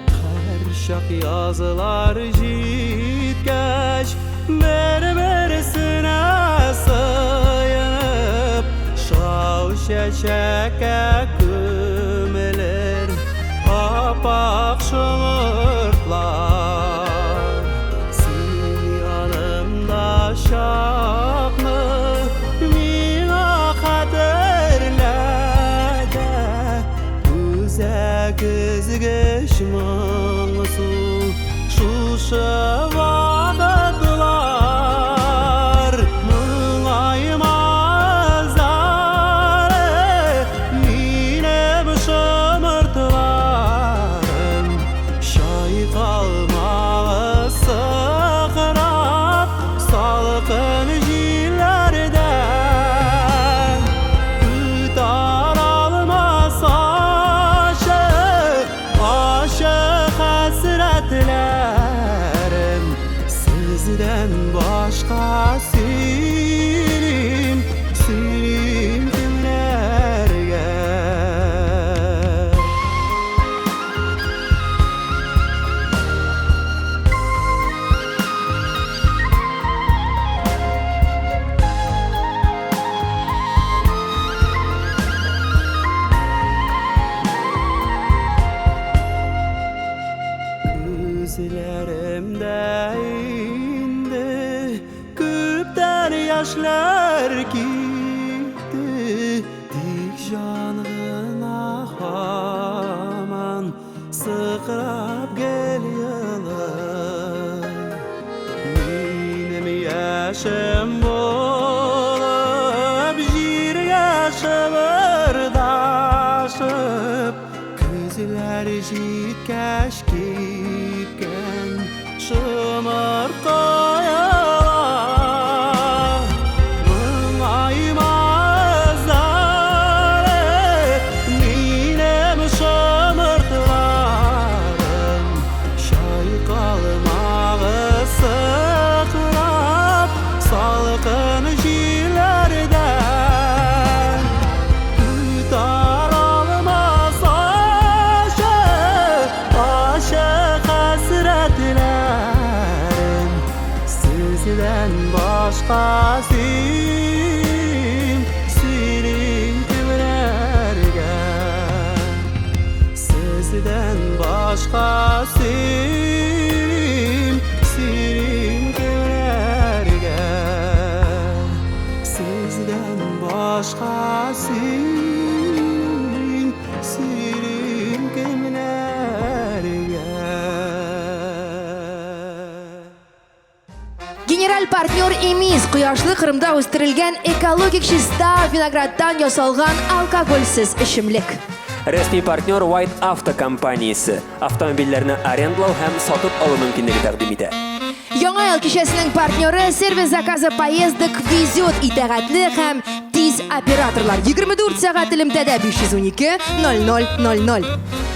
G: Karşak yazılar jitkeş berbersine sığınıp şav şeşeke kümeler apak şımırtlar Sin yanımda şaklı mina kaderlerde Güze güzgeş mıngsu şuşa vadıdılar Mıngayımazlar minem şımırtlarım şay kalmağı sıkırap salkın jillerden tutar almaz aşık hasretlerim sizden başka silim kimlerge Gözlerimde indi küpten yaşlar gitti dik canına haman sıkırap geliyorlar benim yaşım bulup jirge şıvırdaşıp gözler jitkeş kipken şımır koyalar Mıngayımazlar minem şımırtlarım şay kalmağı sıkırap salkın Sizden başkasıyım Senin kimlerge Sizden başkasıyım Senin kimlerge Sizden başkasıyım Senin kimlerge
A: General partnyor imiz Quyoshli Qrimda o'stirilgan ekologik chista vinograddan yasalgan alkogolsiz ichimlik.
B: Resmi partnyor White Auto kompaniyasi avtomobillarni arendalov ham sotib olish mumkinligi taqdim etadi.
A: Yangi yil kechasining partnyori servis zakazi поездок везет itoatli ham tez operatorlar 24 soat ilimtada 512 0000.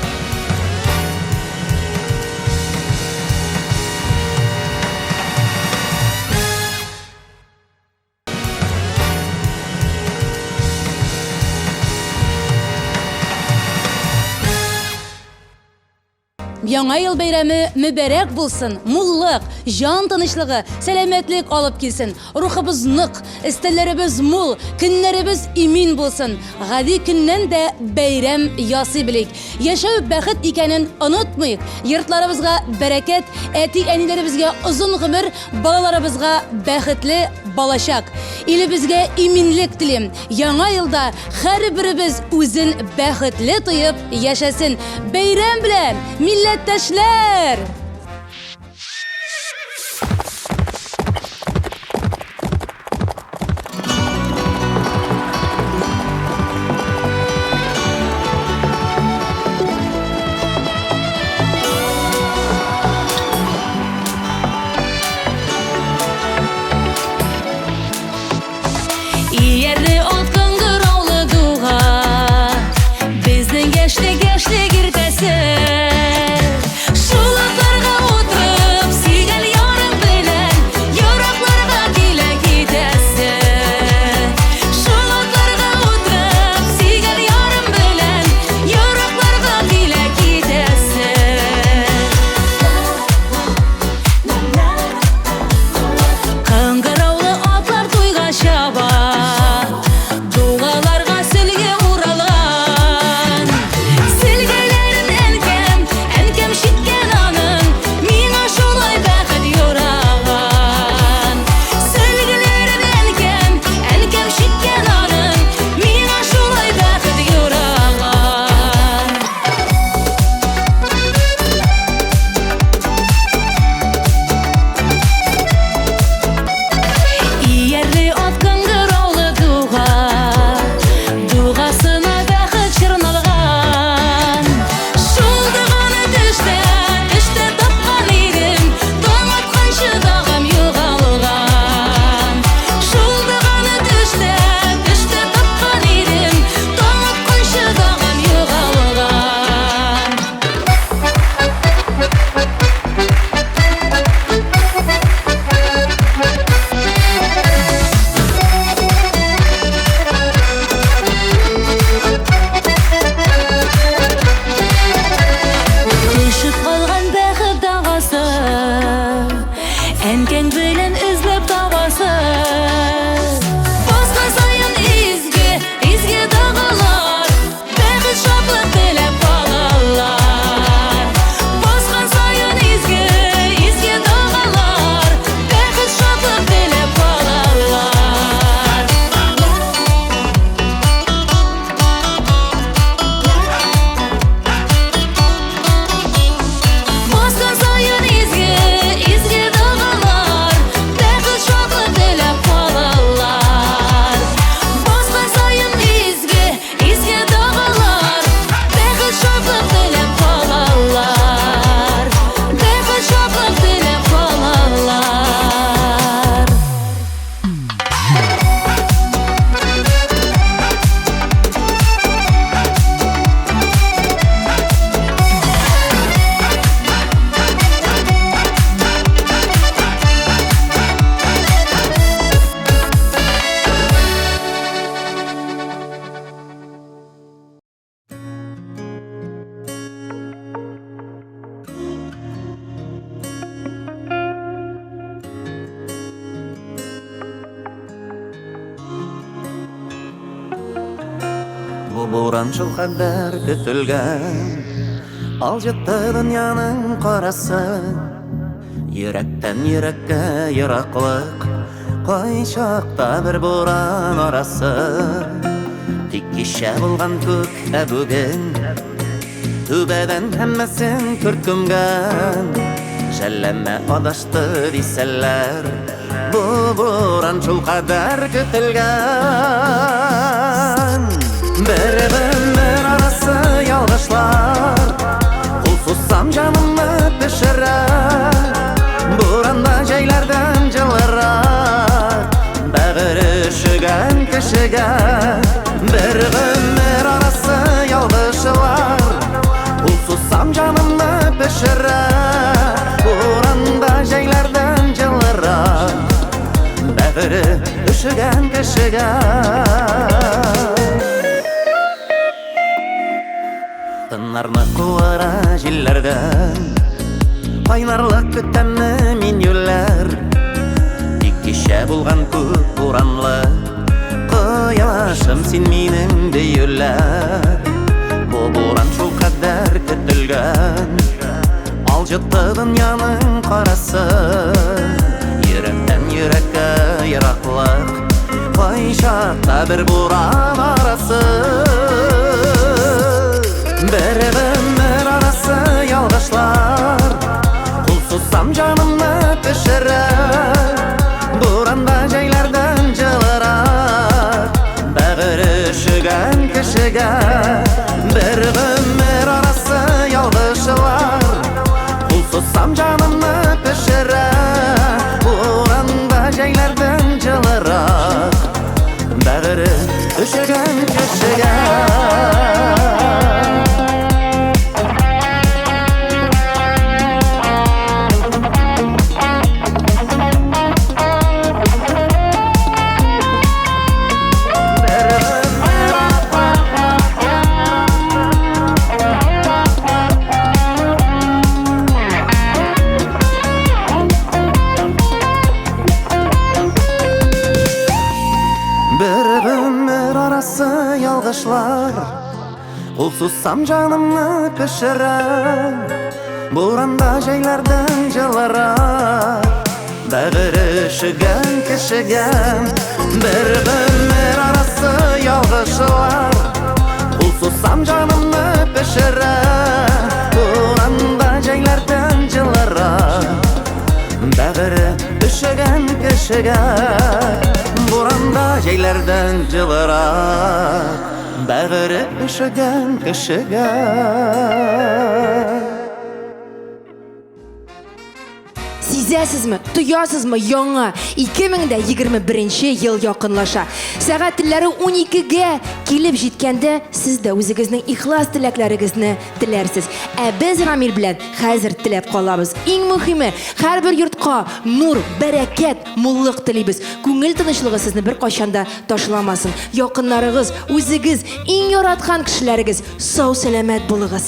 D: Яңа ел бәйрәме мүбәрәк булсын, муллык, жан тынычлыгы, сәламәтлек алып килсен. Рухыбыз нык, истәләребез мул, көннәребез имин булсын. Гади көннән дә бәйрәм ясый белик. Яшәү бәхет икәнен онытмыйк. Йортларыбызга бәрәкәт, әти-әниләребезгә озын гомер, балаларыбызга бәхетле балачак. Илебезгә иминлек телим. Яңа елда һәрберебез үзен бәхетле тоеп яшәсен. Бәйрәм белән, милләттәшләр!
I: Iyerli otkan qıravlı duğa Bizden geçti girtesi Şulaklarga oturup Sigal yarım bilen Yoraklarga dile gidesi Şulaklarga oturup Sigal yarım bilen Yoraklarga dile gidesi Qıngıravlı atlar toyga şaba Duğalarga silge uralan Silgelerin enkem şitken anın Mina şolay bəxet yorağan Silgelerin enkem şitken anın Mina şolay bəxet yorağan Iyerli atkan qıravlı duğa Duğasına bəxet çırnalğan Şuldığını düşte tapqan idim Don atqan şıdağım yoğalğan Şuldığını düşte tapqan idim Don atqan şıdağım yoğalğan Düşüp qalğan bəxet dağası Ənkəng bilən izləb davası Basqa sayın izgi dağılar Bəxet şablıq diləb bağalar Basqan sayın izgi dağılar Bəxet şablıq diləb bağalar Baskan sayın izgi dağılar
O: буранчыл хәбәр көтелгән. Алҗытты дөньяның карасы, йөрәктән йөрәккә ераклык, кайчакта бер буран арасы. Тик кичә булган күк, бүген түбәдән һәммәсен көркемгән. Шәлләмә адашты дисәләр, бу буран шул кадәр көтелгән. Бер арасы ялгышлар, кул сузсам җанымны пешерә. Буранда җәйләрдән җылырак, бәгыре üşегән кешегә. Бер арасы ялгышлар, кул сузсам җанымны пешерә. Буранда җәйләрдән җылырак, бәгыре üşегән кешегә. Тыннарны куара җилләрдән, кайнарлык көтәмне мин юллар. Тик кичә булган күп буранлы, кояшым син минем дөяләр. Бу буран шул кадәр көтелгән, алҗытты дөньяның карасы. Йөрәктән йөрәккә ераклык, кайчакта бер буран арасы. Бер арасы ялгышлар, кул сузсам җанымны пешерә. Буранда җәйләрдән җылырак, бәгыре üşегән кешегә. Бер арасы ялгышлар, кул сузсам җанымны пешерә. Буранда җәйләрдән җылырак, бәгыре üşегән кешегә. Кул сузсам җанымны пешерә. Буранда җәйләрдән җылырак, бәгыре üşегән кешегә. Бер арасы ялгышлар, кул сузсам җанымны пешерә. Буранда җәйләрдән җылырак, бәгыре üşегән кешегә. Буранда җәйләрдән җылырак, бәгыре üşегән кешегә.
A: Сизәсезме, тоясызмы, яңа 2021 ел якынлаша. Сәгать телләре 12-гә килеп җиткәндә, сез дә үзегезнең ихлас теләкләрегезне теләрсез. Ә без Рамил белән хәзер теләп калабыз. Иң мөһиме, һәрбер йортка нур, бәрәкәт, муллык телибез. Күңел тынычлыгы сезне бер кайчанда ташламасын. Якыннарыгыз, үзегез, иң яраткан кешеләрегез сау сәламәт булыгыз.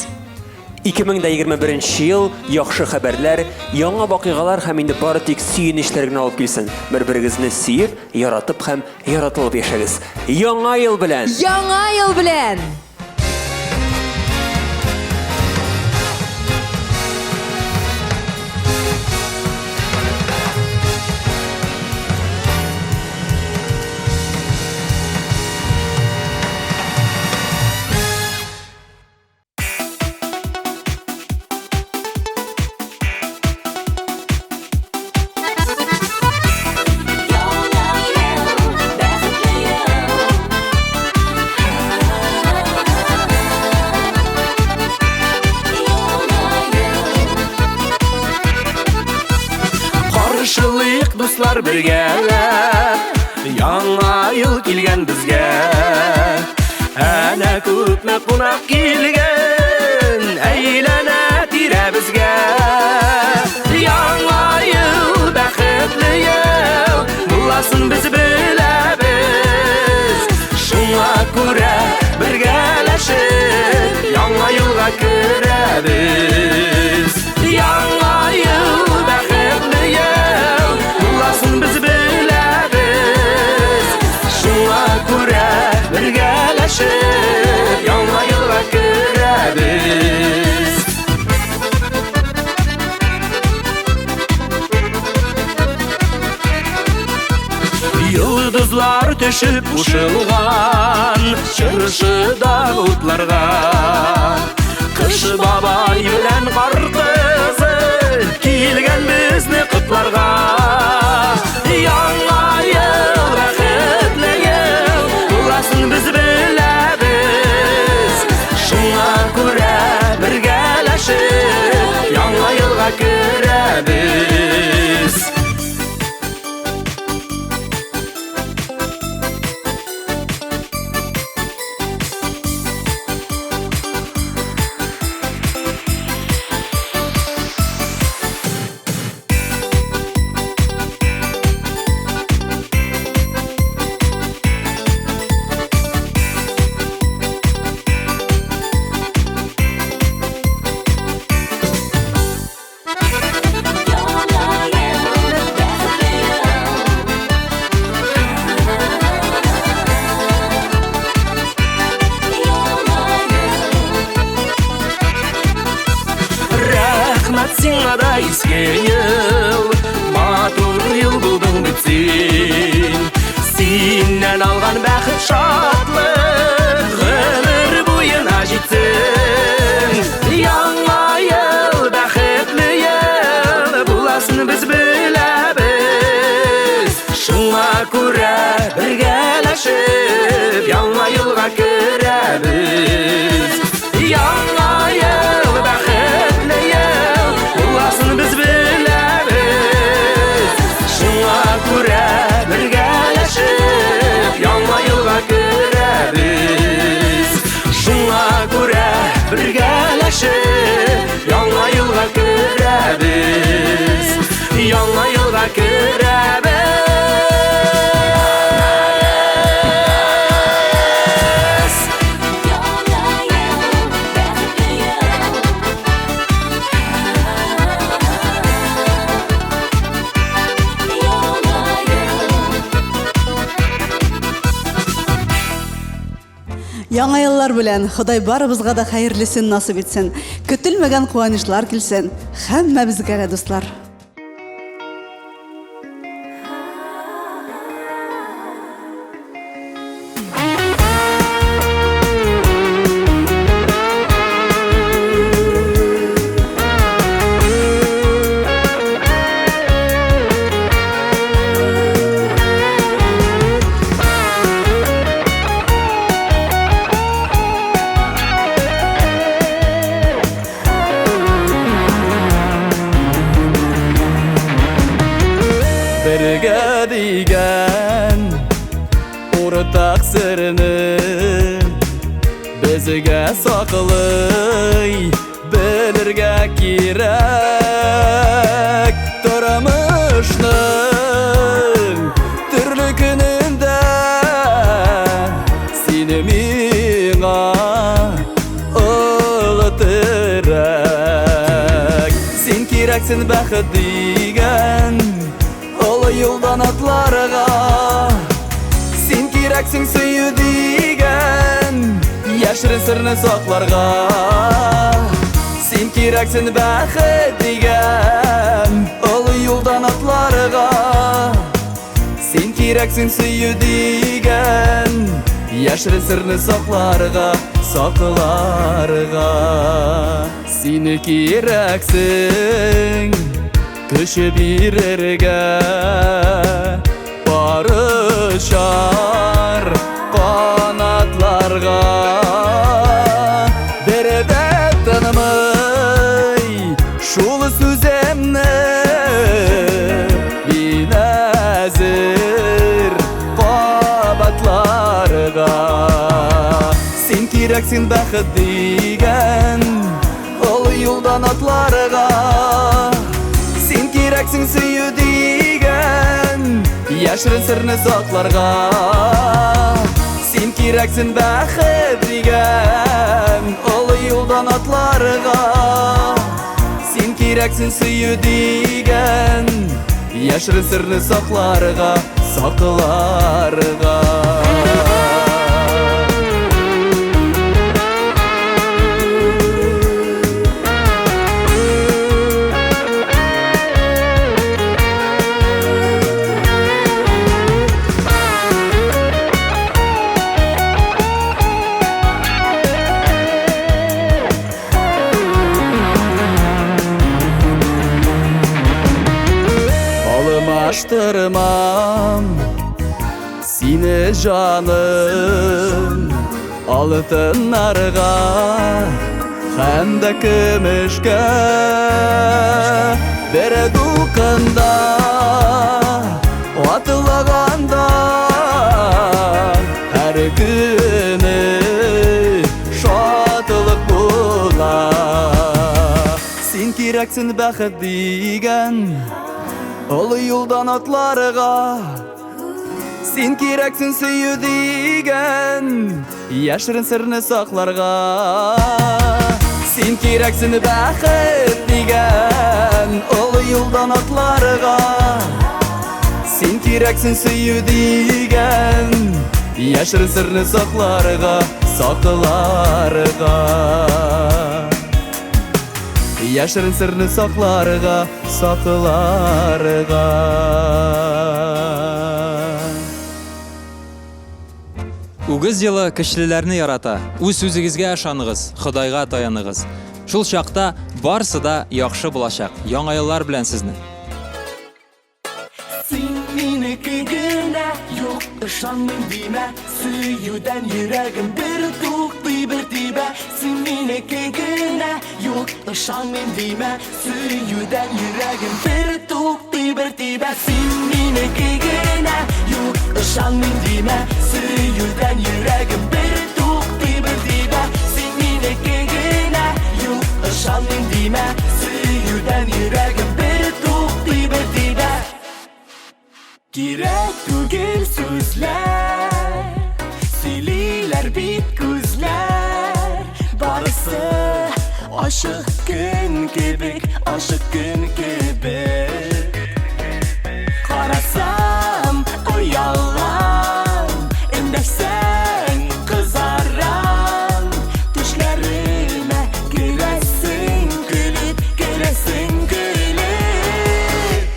B: 2021 ел яхшы хәбәрләр, яңа вакыйгалар һәм инде бары тик сөенечләр генә алып килсен. Бер-берегезне сөеп, яратып һәм яратылып яшәгез. Яңа ел белән!
A: Яңа ел белән!
G: Дуслар бергәләп, яңа ел килгән безгә. Әнә күпме кунак килгән, әйләнә тирә безгә. Яңа ел бәхетле ел, буласын без беләбез. Шуңа күрә бергәләшеп, яңа елга керәбез. Яңа ел бәхетле ел, буласын без беләбез. Шуңа күрә бергәләшеп, Йолдызлар төшіп ұшылған Чыршыда ұтларға Қыш бабай білән қар қызы Келген бізні құтларға Яңа ел бәхетлі ел Боласын біз біләбіз Шыңа көре біргәләшіп Яңа елға көрәбіз Сиңа да еске ел Матур ел болдың бітсен Сеннен алған бәхіт шатлық Ғымыр бойына жетсін Яңа ел бәхетлі ел Боласын біз біләбіз Шыңа көре біргәләшіп Яңа елға көрәбіз Яңа ел бәхетлі ел Боласын біз біләбіз Шыңа көре біргәләшіп Яңа елға көрәбіз Шыңа көре біргәләшіп Яңа елға көрәбіз Яңа елға көрәбіз
P: Яңа еллар белән Ходай барыбызга да хәерлесен насыйп итсен. Көтелмәгән куанычлар килсен. Һәммәбезгә дә дуслар.
G: Бірге дейген ортақ сырыны Бізге сақылый білірге керек Тұрмышның түрлі күнінде Сені миңа ұлытырак Сен керексің бәхіт дейген Yoldan atlarga Sen kereksin suyu digen Yaşırın sırrını saklarga Sen kereksin bәхет digen Olu yoldan atlarga Sen kereksin suyu digen Yaşırın sırrını saklarga Saklarga Seni kereksin Күші бірерге барышар қанатларға Береді тынымай шулы сөземні Бинәзір қабатларға Сен керексің бәхет деген Ол юлдан атларға Sen kereksin suyu digen Yaşırın sırrını saklarga Sen kereksin bәхет digen Olu yoldan atlarga Sen kereksin suyu digen Yaşırın sırrını saklarga Saklarga
Q: Аштырмам сине жаным алтыннарга һәм дә көмешкә бер дулкында атылаганда һәр көне шатлык була. Син кирәксең бәхет дигән олы юлдан атларга, син кирәксең сөю дигән яшерен серне сакларга. Син кирәксең бәхет дигән олы юлдан атларга, син кирәксең сөю дигән яшерен серне сакларга, сакларга. Яшерен серне сакларга, сакларга.
R: Үгіз елы кішілерні ярата. Үз үзігізге ашанығыз, Құдайға таянығыз. Шул шақта барсы да яқшы болашақ. Яңа еллар білән сізні.
W: Син минеке генә, юк ышанмыйм димә, сөюдән йөрәгем бер туктый бер тибә. Син минеке генә, юк ышанмыйм димә, сөюдән йөрәгем бер туктый бер тибә. Син минеке генә, юк ышанмыйм димә, сөюдән йөрәгем бер туктый бер тибә. Син минеке генә, юк ышанмыйм димә, сөюдән йөрәгем бер туктый бер тибә. Кирәк түгел сүзләр, сөйлиләр бит күзләр. Барысы ашык көн кебек, ашык көн кебек. Карасам оялам, эндәсәң кызарам. Төшләремә керәсең көлеп, керәсең көлеп.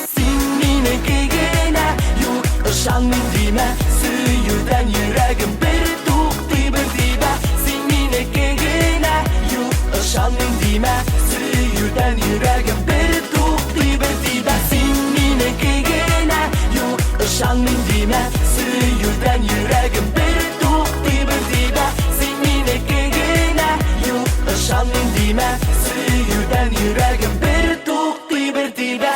W: Син минеке генә, юк ышанмыйм димә, сөюдән йөрәгем бер туктый бер тибә. Син минеке генә, юк ышанмыйм димә, сөюдән йөрәгем бер туктый бер тибә. Син минеке генә, юк ышанмыйм димә, сөюдән йөрәгем бер туктый бер тибә. Син минеке генә, юк ышанмыйм димә, сөюдән йөрәгем бер туктый бер тибә.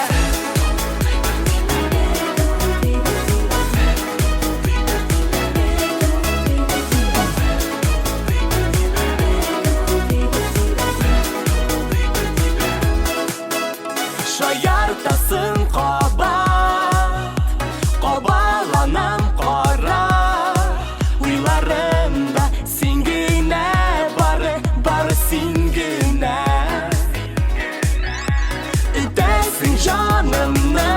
W: Шаяртасың кабат, кабаланам кара. Уйларымда син генә, бары син генә. Үтәсең җанымны,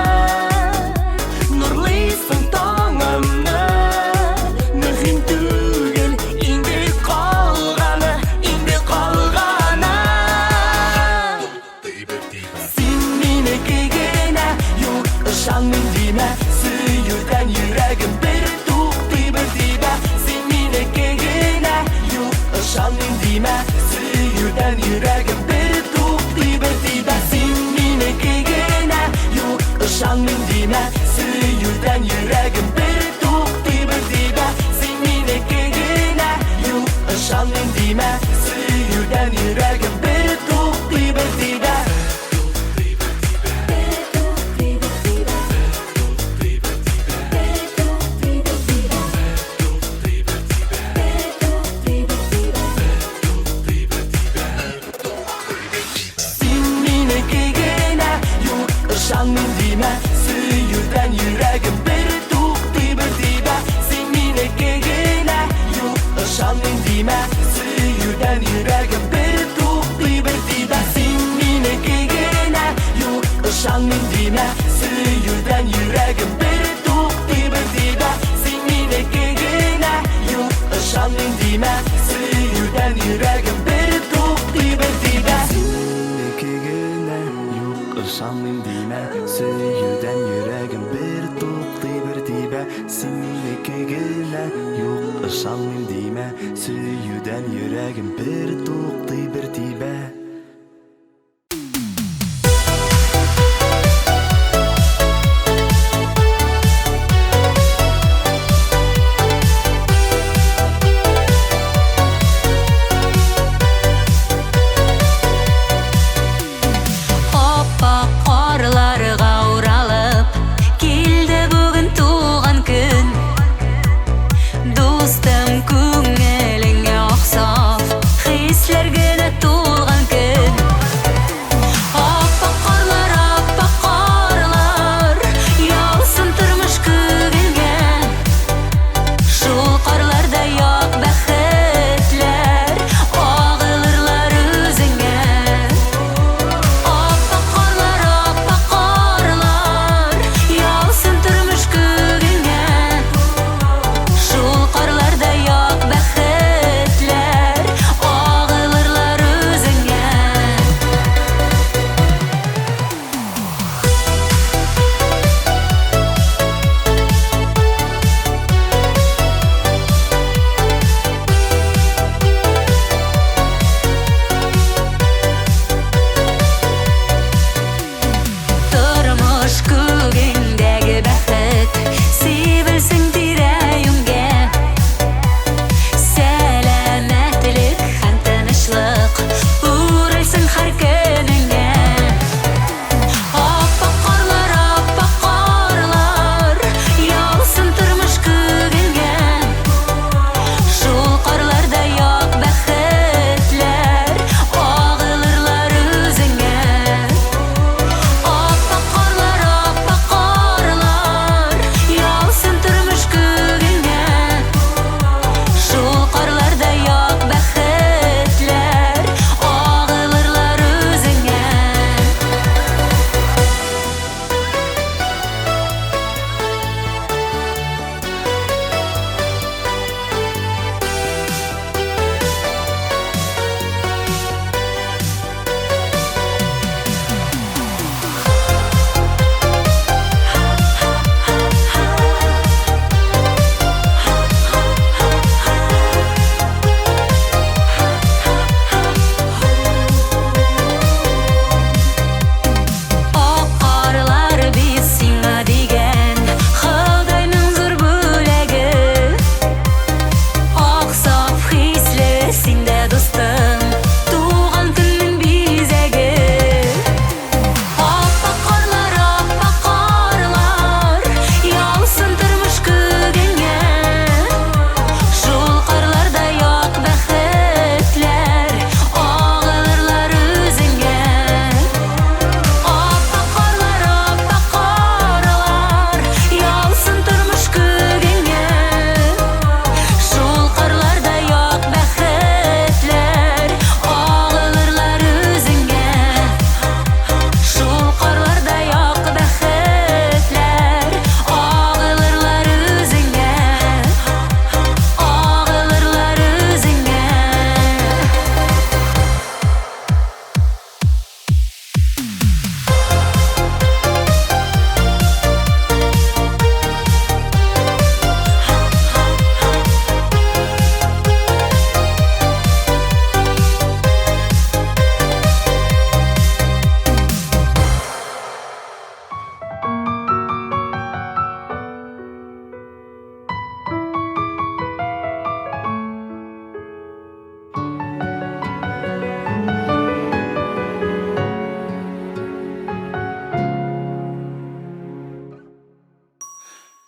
W: нурлыйсың таңымны. Мөһим түгел инде калганы, инде калганы. Син минеке генә, юк ышанмыйм димә, сөюдән йөрәгем бер туктый бер тибә. Син минеке генә, юк ышанмыйм димә, сөюдән йөрәгем бер туктый бер тибә. Син минеке генә, юк ышанмыйм димә, сөюдән йөрәгем бер туктый бер тибә. Син минеке генә, юк ышанмыйм димә, сөюдән йөрәгем бер туктый бер тибә. Син минеке генә, юк ышанмыйм димә, сөюдән йөрәгем бер туктый бер тибә. Син минеке генә, юк ышанмыйм димә, сөюдән йөрәгем бер туктый бер тибә. Син минеке генә, юк ышанмыйм димә, сөюдән йөрәгем бер туктый бер тибә. Син минеке генә, юк ышанмыйм димә, сөюдән йөрәгем бер туктый бер тибә.
Q: Минеке генә, юк ышанмыйм димә, сөюдән йөрәгем бер туктый бер тибә. Син минеке генә, юк ышанмыйм димә, сөюдән йөрәгем бер туктый бер тибә.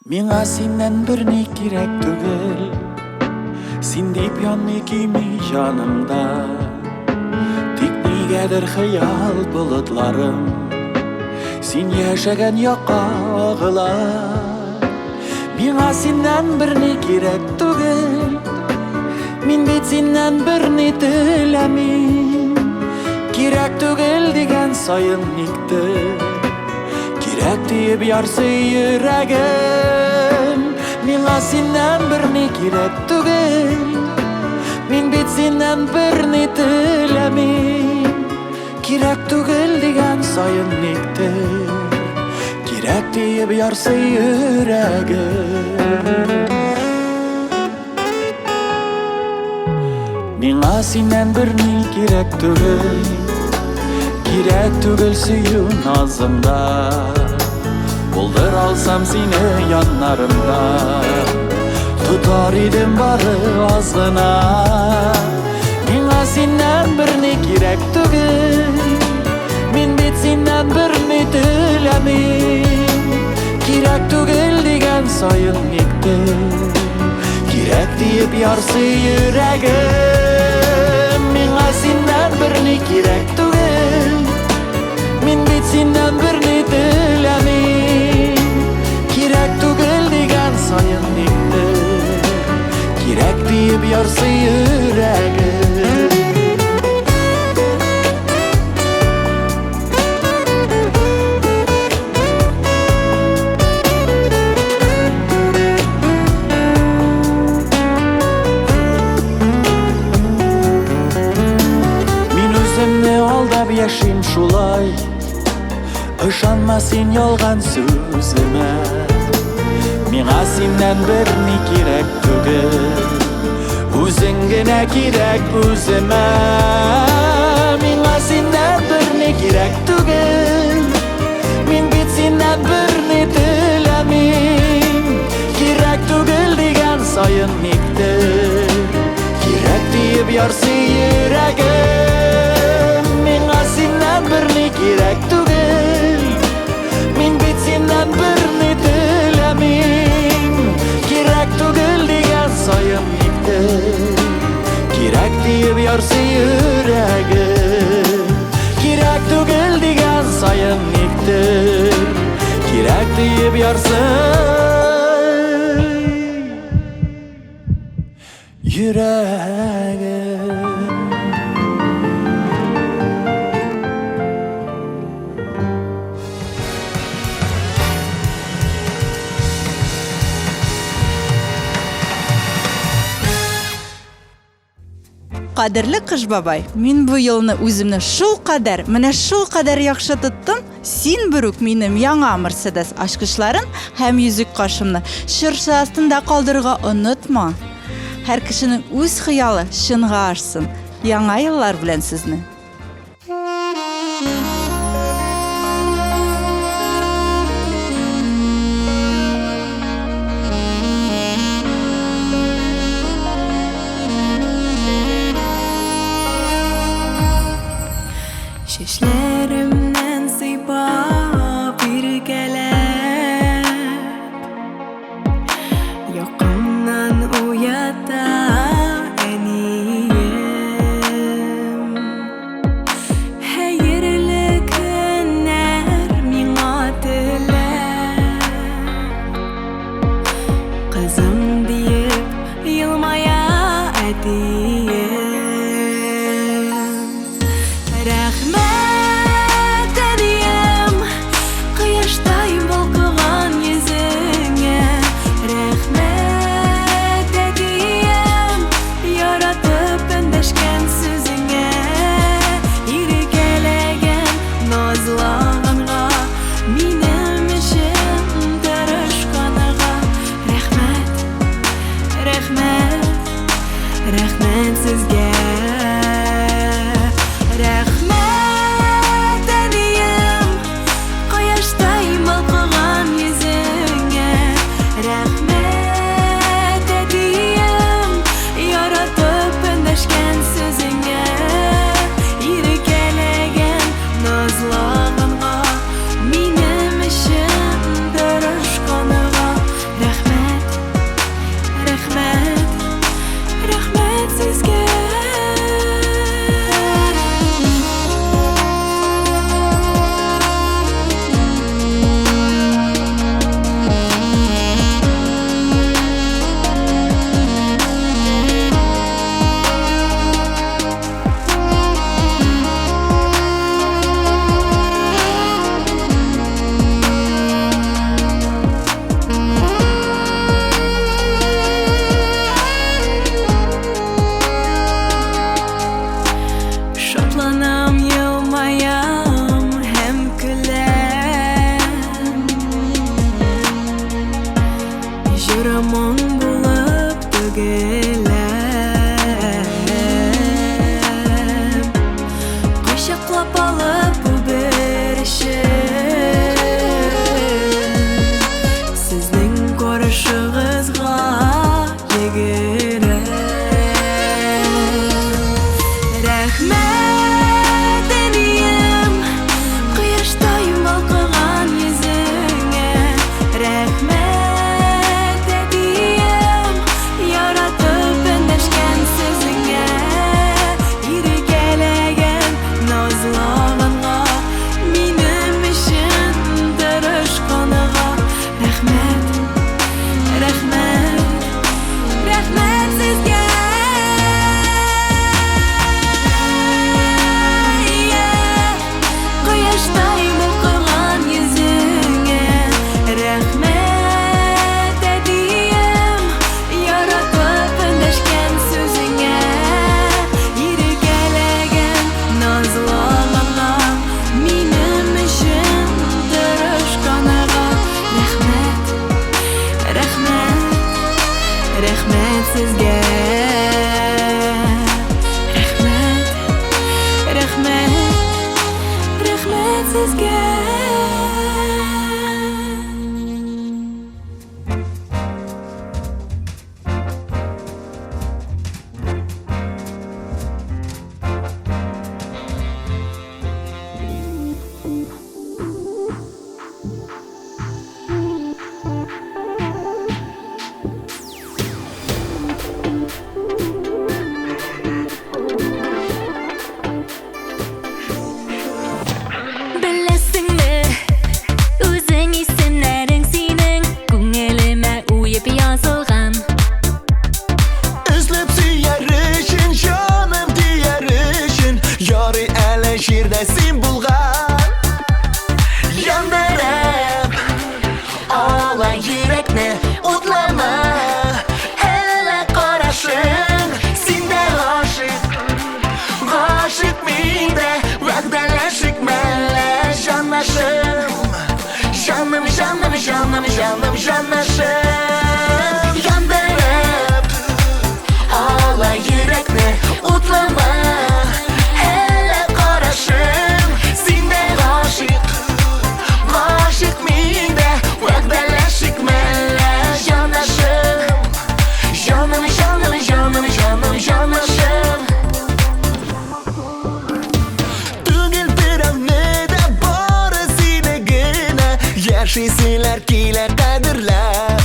G: Миңа синнән берни кирәк түгел, син дип янмый кими җанымда. Тик нигәдер хыял болытларым син яшәгән якка агыла. Миңа синнән берни кирәк түгел, мин бит синнән берни теләмим. Кирәк түгел дигән саен никтер, кирәк диеп ярсый йөрәгем. Миңа синнән берни кирәк түгел, мин бит синнән берни теләмим. Кирәк түгел дигән саен никтер, кирәк диеп ярсый йөрәгем. Миңа синнән берни кирәк түгел, кирәк түгел сөю назымда. Булдыр алсам сине яннарымда, тутар идем бары аз гына. Миңа синнән берни кирәк түгел, мин бит синнән берни теләмим. Кирәк түгел дигән саен никтер, кирәк диеп ярсый йөрәгем. Миңа синнән берни кирәк түгел, мин бит синнән берни теләмим. Кирәк түгел дигән саен никтер, кирәк диеп ярсый йөрәгем. Яшим шулай, ышанма син ялган сүземә. Миңа синнән берни кирәк түгел, үзең генә кирәк үземә. Миңа синнән берни кирәк түгел, мин бит синнән берни теләмим. Кирәк түгел дигән саен никтер, кирәк диеп ярсый йөрәгем. Миңа синнән берни кирәк түгел, мин бит синнән берни теләмим. Кирәк түгел дигән саен никтер, кирәк диеп ярсый йөрәгем. Кирәк түгел дигән саен никтер, кирәк диеп ярсый йөрәгем.
H: Кадерле кыш бабай, мин бу елны үземне менә шул кадәр яхшы тоттым. Син берүк минем яңа Мерседес ачкычларын һәм йөзек кашымны шыршы астында калдырырга онытма. Һәр кешенең үз хыялы чынга ашсын. Яңа еллар белән сезне.
I: Чәчләремнән сыйпап иркәләп, якыннан уята әнием.
L: Жаным, жаным, жаным, жанашым Яндырып Ала йөрәкне утлама Әле карашым Синдә гашык Гашык миндә Вәгъдәләшик мәллә жанашым Жаным, жаным, жаным, жаным, жанашым Түгел берәүне дә бары сине генә Яшисиләр килә кадерләп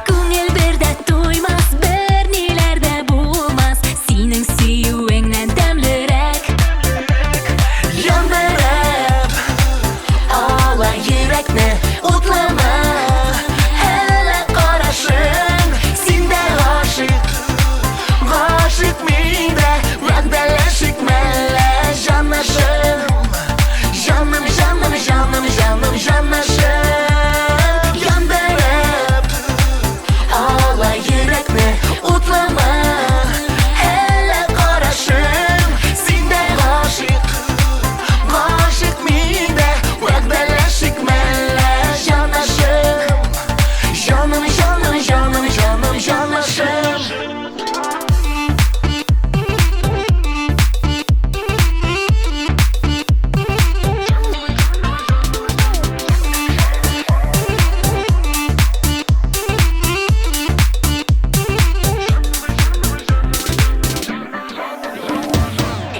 I: Күңел бердә туймас, берниләр дә булмас Синең сөюеңнән тәмлерәк
L: Яндырып Ала йөрәкне утлама Әле карашым Синдә гашык Гашык миндә Вәгъдәләшик мәллә жанашым Жаным, жаным, жаным, жаным, жанашым Яндырып Ала йөрәкне утлама Әле карашым Синдә гашык Гашык миндә Вәгъдәләшик мәллә жанашым Жаным, жаным, жаным, жаным, жанашым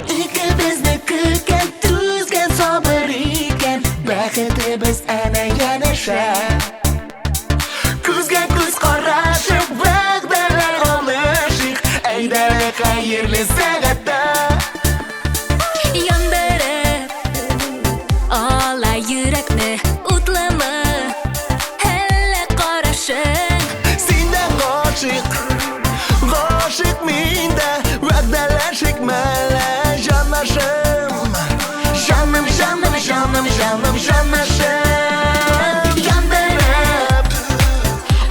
L: Икебезне көткән, түзгән сабыр икән Бәхетебез әнә янәшә Күзгә күз карашып, вәгъдәләр алышыйк Әйдәле хәерле сәгатьтә
I: Яндырып Ала йөрәкне утлама Әле карашың
L: Синдә гашык Гашык миндә Вәгъдәләшик мәллә жанашым Жаным, жаным, жаным, жаным, жанашым Яндырып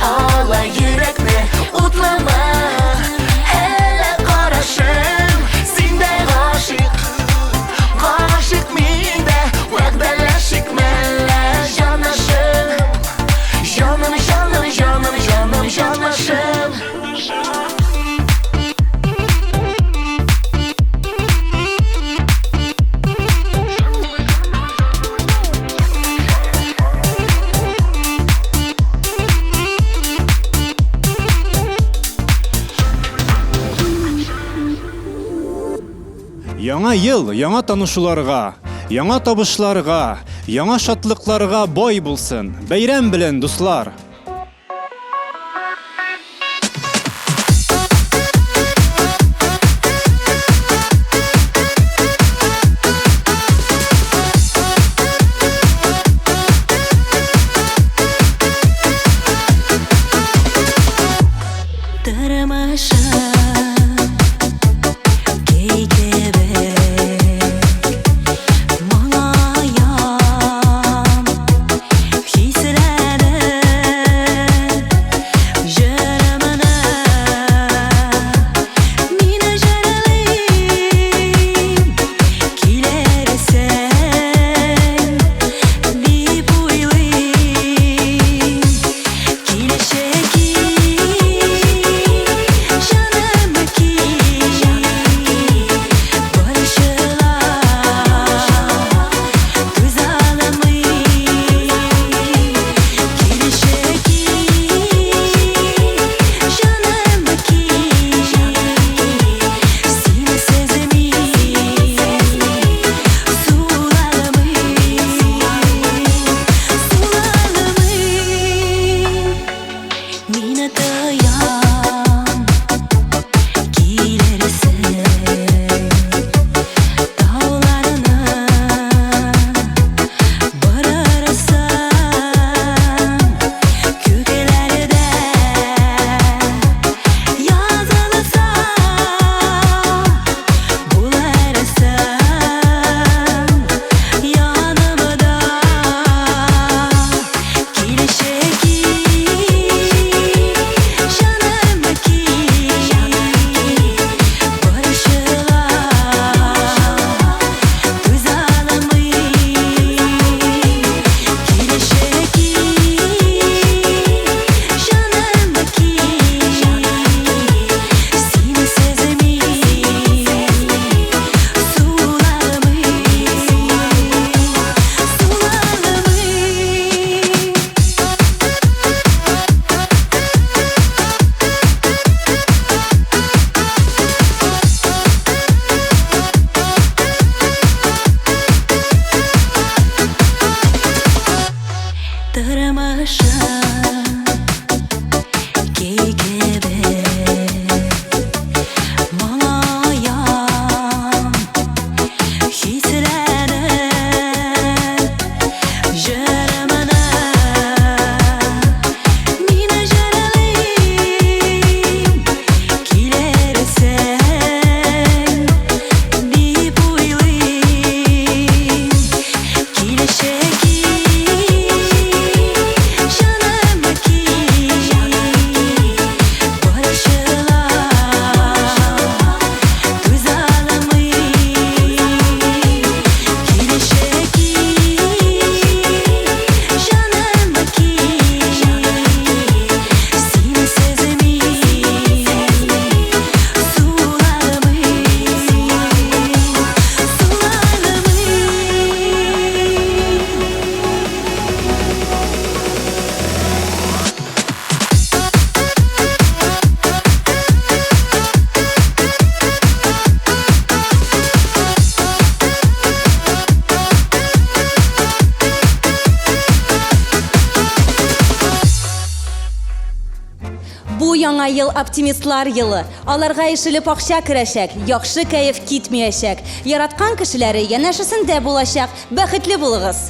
L: Ала йөрәкне утлама Әле карашым Синдә гашык Гашык миндә Вәгъдәләшик мәллә жанашым Жаным, жаным, жаным, жаным, жанашым
R: Яңа ел, яңа танышуларга, яңа табышларга, яңа шатлыкларга бай булсын. Бәйрәм белән, дуслар!
I: Моңаям, хисләнем Tırmışım Kekebe Manayam Hislerim Jırmını Mine jaralayım Kilersen Deyip uylayım Kileşeki
D: Бу яңа ел оптимистлар елы. Аларга ишелеп акча керәчәк, яхшы кайф китмәячәк. Яраткан кешеләре янәшәсендә булачак. Бәхетле булыгыз.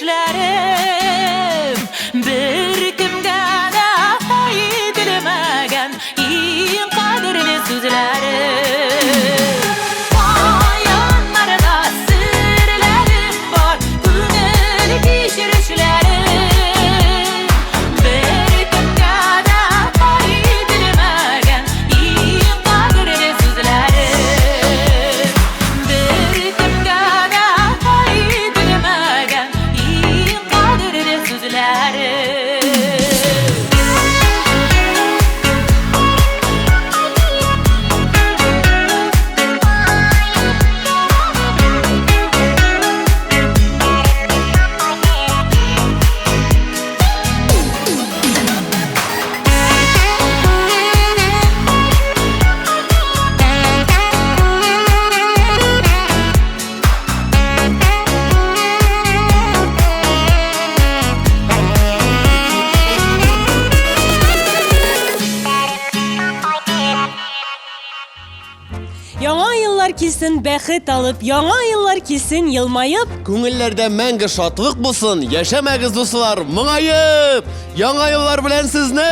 I: Kişirişlerim bir kimge de yetilmegen en kadirli sözlerim Ayanlarda sırlarım var Gönül kişirişlerim bir kimge de yetilmegen en kadirli sözlerim Bir kimge de yetilmegen Kadirli sözlerim
D: еллар килсен бәхет алып, яңа еллар килсен елмаеп.
K: Күңелләрдә мәңге шатлык булсын, яшәмәгез дуслар, моңаеп! Яңа еллар белән сезне!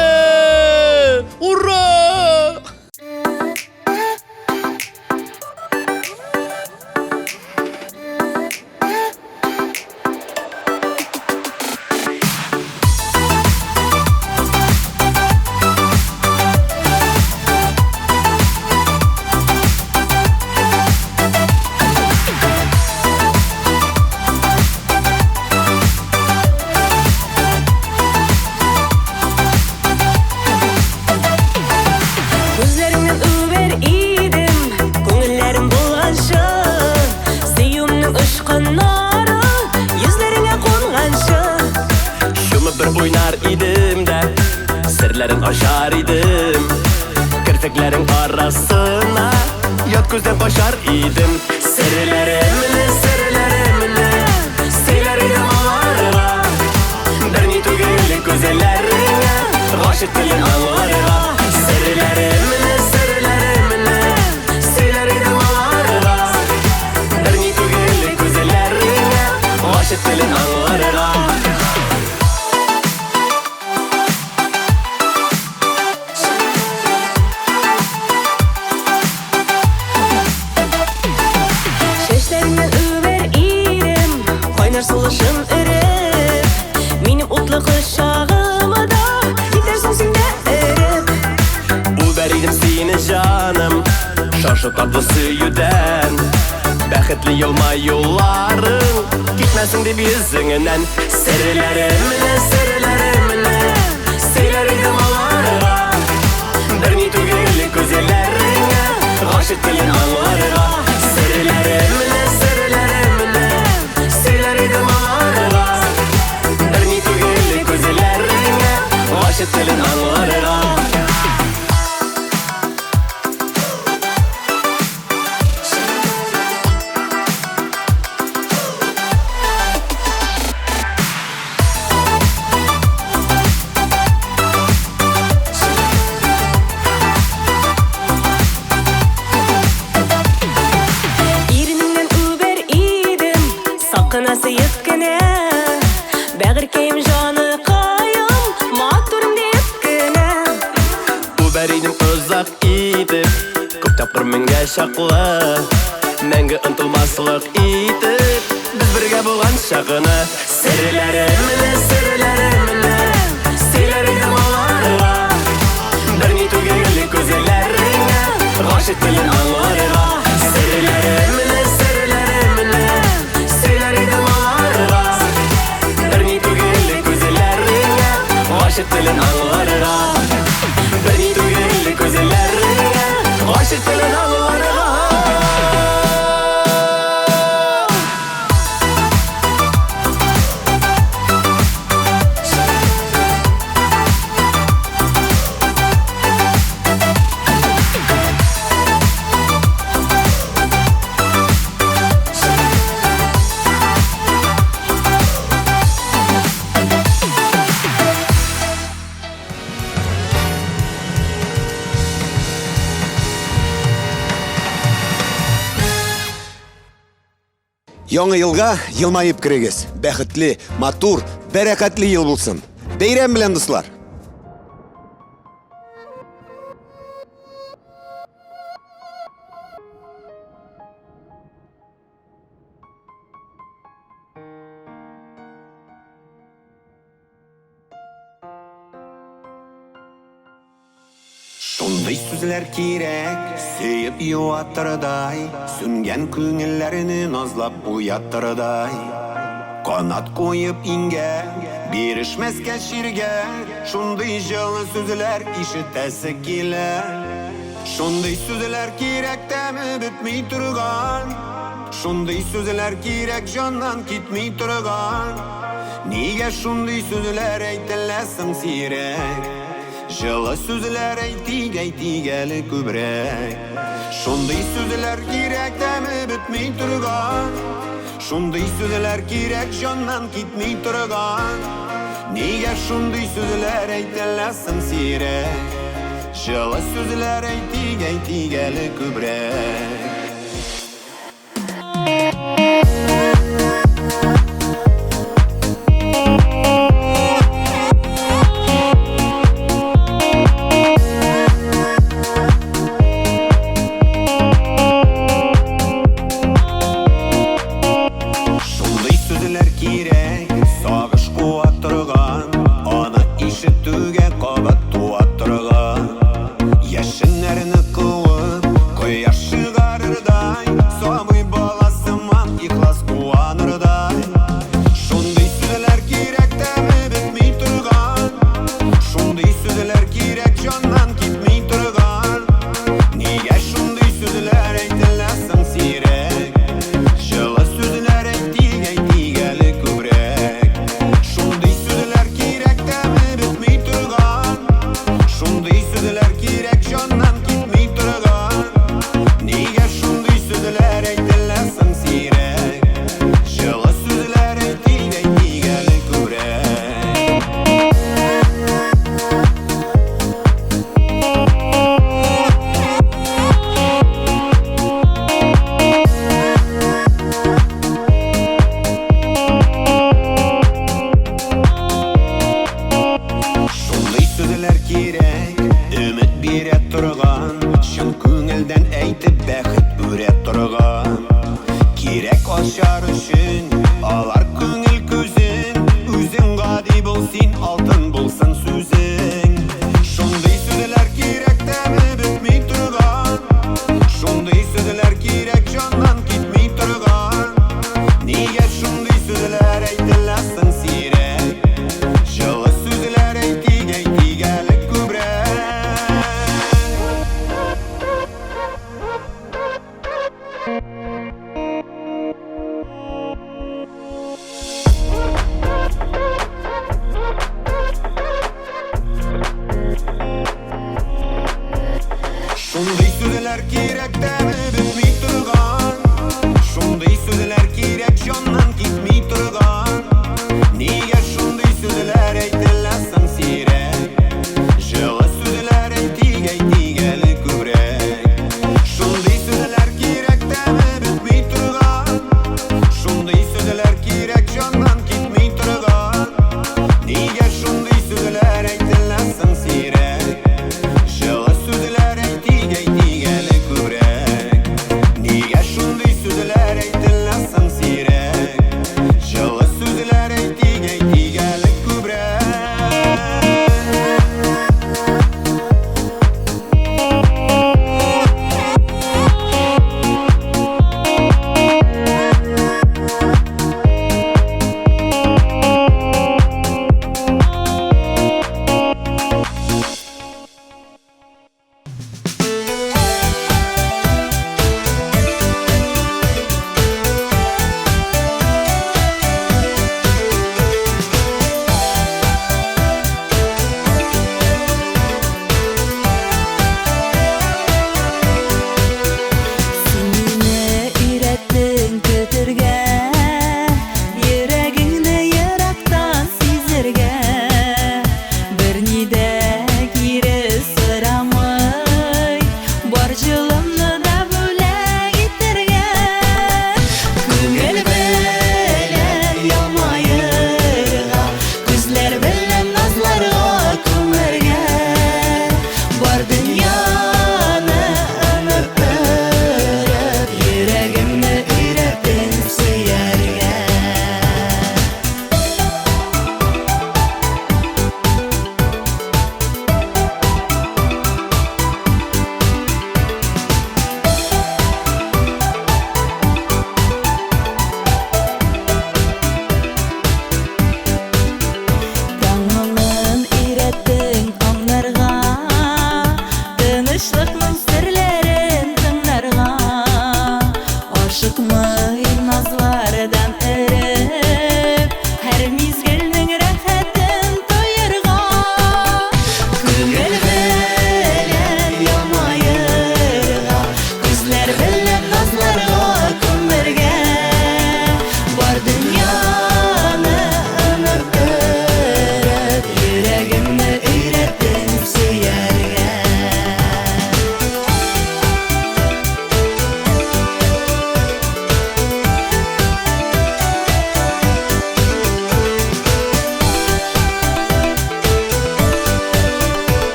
K: Ура!
D: Gözlerimden över idim, көңелләрем булганчы, сөюемнең ышкын нары, йөзләреңә кунганчы.
K: Шуны bir уйнар идем дә, серләрен ачар идем. Кирпекләрең арасына, ят күздән качар идем. Серләремне, сөйләр идем аларга. Берни түгел күзләреңә, гашык телен аңларга. Серләремне, сөйләр идем аларга. Берни түгел күзләреңә, гашык телен аңларга.
D: Чәчләреңнән үбәр идем, кайнар сулышым өреп. Минем утлы кочагыма да китәрсең син дә эреп.
K: Үбәр идем сине җаным, шашы татлы сөюдән. Бәхетле елмаюларың, китмәсен дип йөзеңнән. Серләремне, сөйләр идем аларга. Берни түгел күзләреңә, гашык телен аңларга. Серләремне, сөйләр идем аларга. Берни түгел күзләреңә, гашык телен аңларга.
D: Иренеңнән үбәр идем, сакына сөеп кенә. Бәгыркәем җаны каем, матурым дип кенә.
K: Үбәр идем озак итеп, күп тапкыр меңгә чаклы. Мәңге онтылмаслык итеп, без бергә булган чагына. Серләремне, сөйләр идем аларга. Берни түгел күзләреңә, гашык телен аңларга. Серләремне, сөйләр идем аларга. Берни түгел күзләреңә, гашык телен аңларга. Берни түгел күзләреңә, гашык телен аңларга.
S: Яңа елга елмаеп кирегез. Бәхетле, матур, бәрәкәтле ел булсын. Бәйрәм белән дуслар.
T: Шундай сүзләр кирәк, сөеп юаттырдай, сүнгән күңелләрне назлап уяттырдай. Канат коеп иңгән, бирешмәскә ширгә, шундай җылы сүзләр ишетәсе килә. Шундай сүзләр кирәк, тәме бетми торган, шундай сүзләр кирәк, җаннан китми торган. Нигә шундай сүзләр әйтеләсең сирәк? Жылы сүзләр әйтик әле күбрәк. Шундай сүзләр кирәк, тәме бетми торган, шундай сүзләр кирәк, җаннан китми торган. Нигә шундай сүзләр әйтеләсең сирәк? Жылы сүзләр әйтик әле күбрәк. күрә торган. Кирәк ачар өчен алар күңел күзен. Үзең гади бул син, алтын булсын сүзең. Шундый сүзләр кирәк тәме бетми торган. Шундый сүзләр кирәк җаннан китми торган. Нигә шундый сүзләр әйтеләсең сирәк? Җылы сүзләр әйтик әле күбрәк. Шундый сүзләр кирәк тәме бетми торган. Шундый сүзләр кирәк җаннан китми торган. Нигә шундый сүзләр әйтеләсең сирәк? Җылы сүзләр әйтик әле күбрәк. Шундый сүзләр кирәк тәме бетми торган. Шундый сүзләр кирәк җаннан китми торган. Нигә шундый сүзләр әйтеләсең сирәк? Җылы сүзләр әйтик әле күбрәк. Нигә шундый сүзләр әйтеләсең сирәк? Җылы сүзләр әйтик әле күбрәк.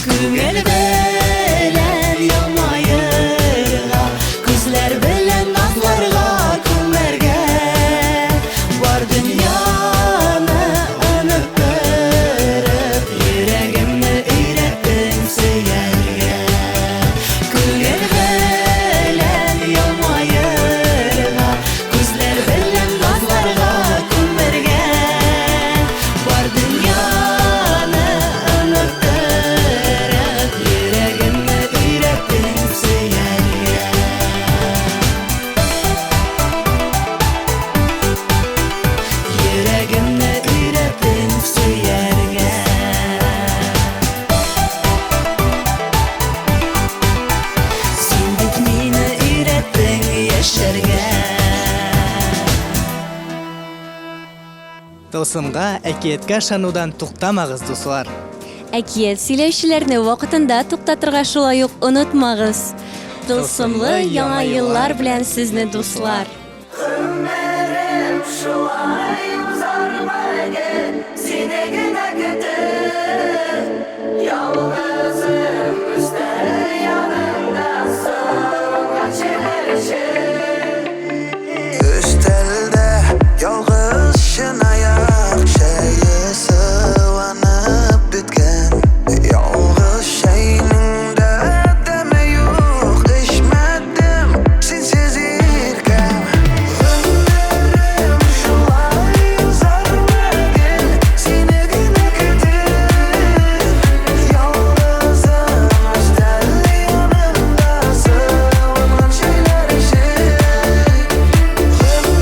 L: Күңел белән елмаерга, күзләр белән назларга, күмәргә, бар дөньяны оныттырып, йөрәгемне өйрәттең сөяргә. Күңел белән елмаерга, күзләр белән назларга, күмәргә, бар дөньяны оныттырып,
N: Тылсымға, әкиеткә ышанудан туктамагыз, дуслар.
D: Әкият сөйләүчеләрне вакытында туктатырга шулай ук онытмагыз. Тылсымлы яңа еллар белән сезне, дуслар.
L: Ömrüm şulay uzarmagen seni gene kötü Yalnızım üstte yanındasın kaçırışım
T: Üstelde yalğız şınayak şeyi sıvanıp bitken Yalğız şeyninde deme yok içmedim sensiz irken Ömrüm şulay uzarmagen seni gene kötü Yalnızım üstte yanındasın şeyler işi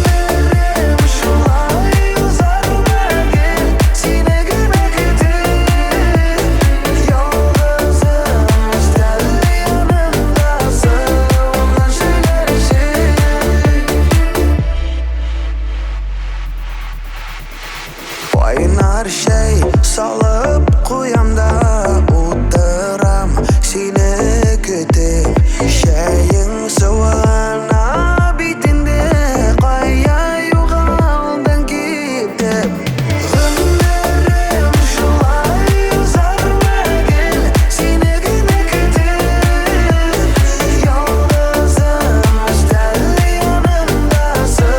T: Ömrüm şulay uzarmagen seni gene kötü Yalnızım üstte yanındasın şeyler işi Oynar şey salıp kuyamda oturam seni kütüp Şeyin sıvına bitinde kaya yuğaldın gittim Ömrüm şulay uzarmagen seni gene kütüp Yalnızım üstte yanındasın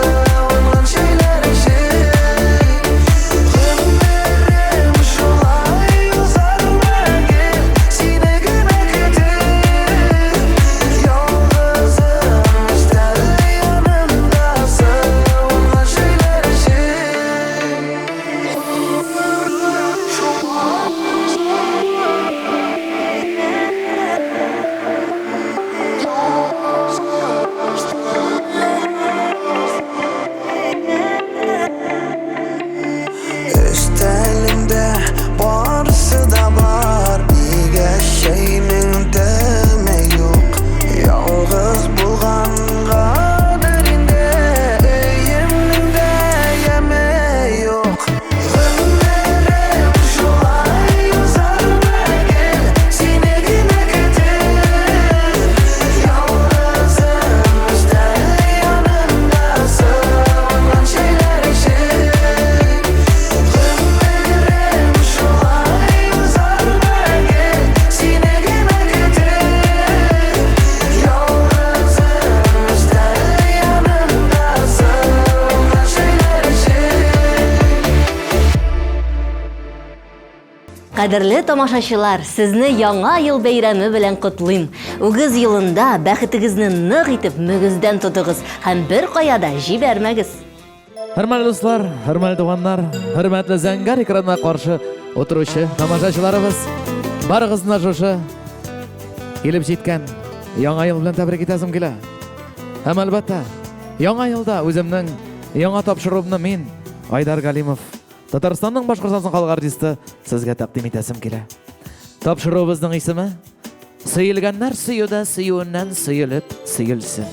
T: şeyler işi Ömrüm şulay uzarmagen seni gene kötü Yalnızım üstte yanındasın şeyler işi Üstelimde barısı da var Ege şeyinin deme yok Yalğız bulgan kaderinde Öyümün de yeme yok Ömrüm şulay uzarmagen seni gene kötü Yalnızım üstte yanındasın şeyler işi Ömrüm şulay uzarmagen seni gene kötü Yalnızım üstte yanındasın şeyler işi
U: Кадерле тамашачылар, сезне яңа ел бәйрәме белән котлыйм. Үгез елында бәхетегезне нык итеп мөгездән тотыгыз һәм бер кая да җибәрмәгез.
V: Hörmətli dostlar, hörmətli туганнар, hörmətli зәңгәр экранына каршы отыручы тамашачыларыбыз, барыгызны шушы килеп җиткән яңа ел белән тәбрик итәсем килә. Һәм әлбәттә, яңа елда үземнең яңа тапшыруымны мин, Айдар Галимов, Татарстанның Башкортстан халык артисты сезгә тәкъдим итәсем килә. Тапшыруыбызның исеме Сөйелгәннәр сөюдә сөюеннән сөелеп сөелсен.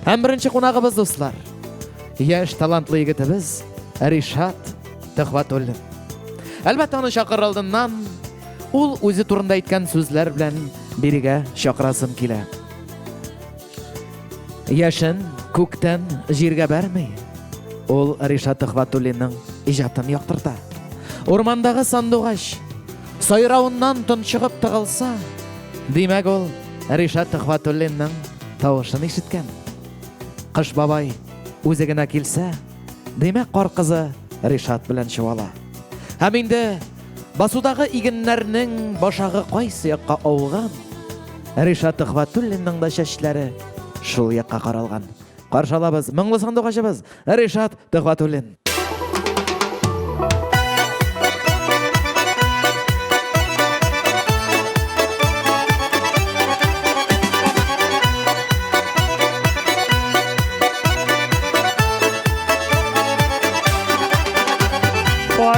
V: Һәм беренче кунагыбыз дуслар, яшь талантлы егетебез Ришат Төхвәтуллин. Әлбәттә аны чакыр алдыннан ул үзе турында әйткән сүзләр белән бирегә чакырасым килә. Яшен күктән җиргә бәрми. Ул Ришат Төхвәтуллинның иҗатын яктырта. Урмандагы сандугач сайравыннан тончыгып тыгылса, димәк ул Ришат Төхвәтуллинның тавышын ишеткән. Кыш бабай үзе генә килсә, димәк кар кызы Ришат белән чуала. Һәм инде басудагы игеннәрнең башагы кайсы якка ауган, Ришат Төхвәтуллинның да чәчләре шул якка каралган. Каршы алабыз моңлы сандугачыбыз Ришат Төхвәтуллин.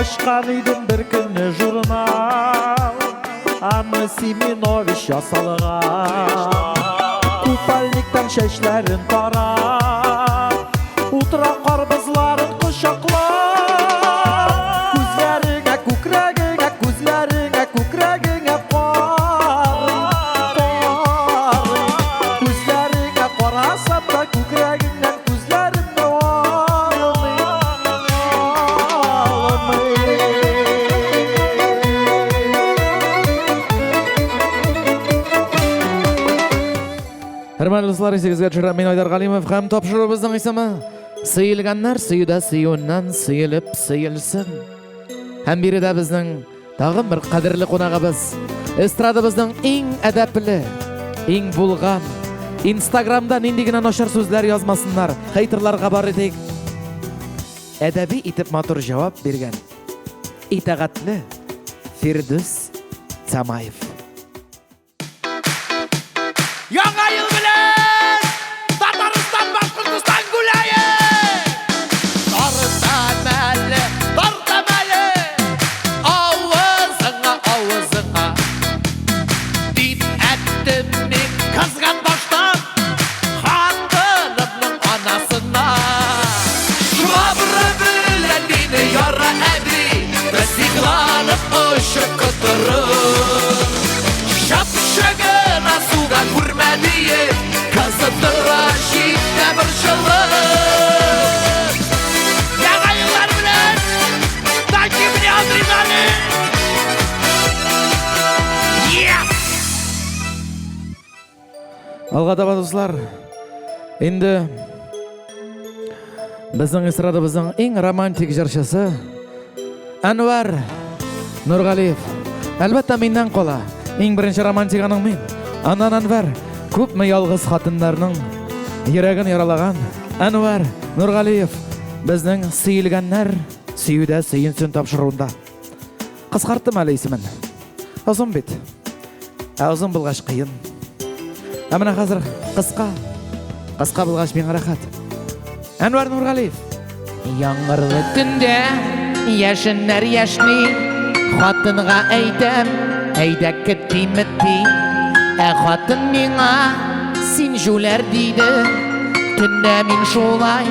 V: Ашқан идем бір күні журнал, Анна Семенович ясалған. Купальниктан шәчләрен тарап, утыра қарбызларын құшақлап. Hürmetli dostlar, sizге чыра мен Айдар Галимов һәм тапшырыбызның исеме Сыйылганнар сөйдә сөюеннән сөйелеп сөйелсен. Һәм биредә безнең тагын бер кадерле кунагыбыз, эстрадабызның иң әдәпле, иң булган, Instagramда нинди генә начар сүзләр язмасыннар, хейтерларга бар идек. Әдәби итеп матур җавап биргән итәгатьле Фирдүс Самаев.
T: Яңа ел белән Татарстан, Башкортстан гүләе! Тарта мәле, авызыңа, авызыңа. Дип әттем мин кызган баштан хатынымның анасына. Швабра белән мине яра әби, без сыйланып очып котырып. Шапшагына суга күрмәдие, кызыдыра җитә бер җылы. Яңа еллар белән, дайте мне адреналин. Yes!
V: Алга таба дуслар, инде безнең эстрадабызның иң романтик җырчысы Әнвәр Нургалиев. Әлбәттә миннән кала. Иң беренче романтиканың мин. Аннан Әнвәр күпме ялгыз хатыннарның йөрәген яралаган Әнвәр Нургалиев безнең сөйелгәннәр сөюдә сөйенсен тапшыруында. Кыскарттым әле исемен. Озын бит. Озын булгач кыен. Ә менә хәзер кыска булгач миңа рәхәт. Әнвәр Нургалиев. Яңгырлы төндә яшеннәр яшни, хатынга әйтәм, әйдә китти-метти. Ә хатын миңа син җүләр диде. Төндә мин шулай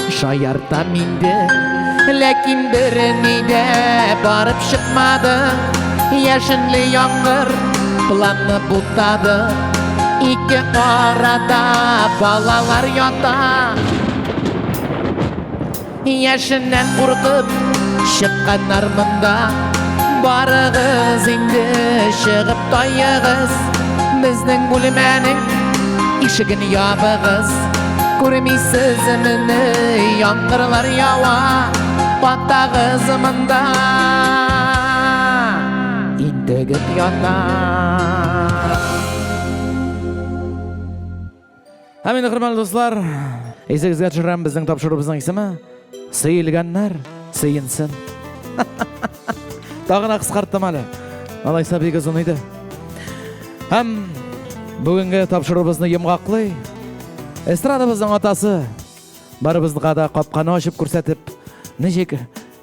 V: шаяртам инде. Ләкин берни дә барып чыкмады. Яшенле яңгыр планны бутады. Ике арада балалар ята. Яшеннән куркып чыкканнар монда. Барыгыз инде чыгып тайыгыз. Безнең бүлмәнең ишеген ябыгыз. Күрмисезме яңгырлар ява. Батагыз монда. Интегеп ята. Әмин хөрмәтле дуслар, исегезгә төшерәм безнең тапшырыбызның исеме Сөйелгәннәр сөйенсен. Тагын кыскарттым әле. Алайса бик озын иде. Һәм бүгенге тапшырыбызны йомгаклый эстрадабызның атасы барыбызга да капканы ачып күрсәтеп, ничек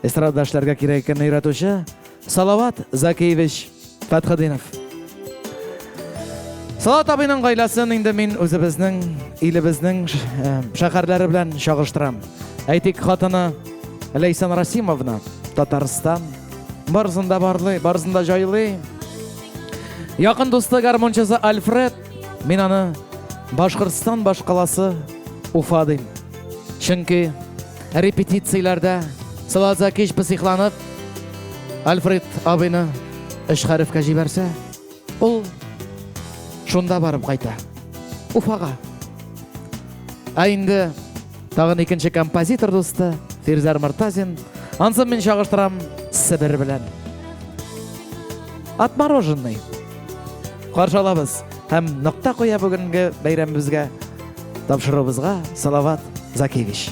V: эстрада эшләргә кирәк икәнне өйрәтүче Салават Закиевич Фәтхетдинов. Салават абыйның гаиләсен инде мин үзебезнең илебезнең шәһәрләре белән чагыштырам. Әйтик, хатыны Лейсан Расимовна, Татарстан, барысында барлый, барысында жайлый. Якын дусты гармончысы Альфред, мин аны Башкортстан башкаласы Уфа дим. Чөнки репетицияләрдә Салават Закиевич психланып, Альфред абыйны эш хәрефкә җибәрсә, ул шунда барып кайта. Уфага. Ә инде тагын икенче композитор дусты Фирзар Мортазин. Ансын мин чагыштырам Себер белән. Отмороженный. Каршы алабыз һәм нокта куя бүгенге бәйрәмебезгә, тапшырыбызга Салават Закиевич.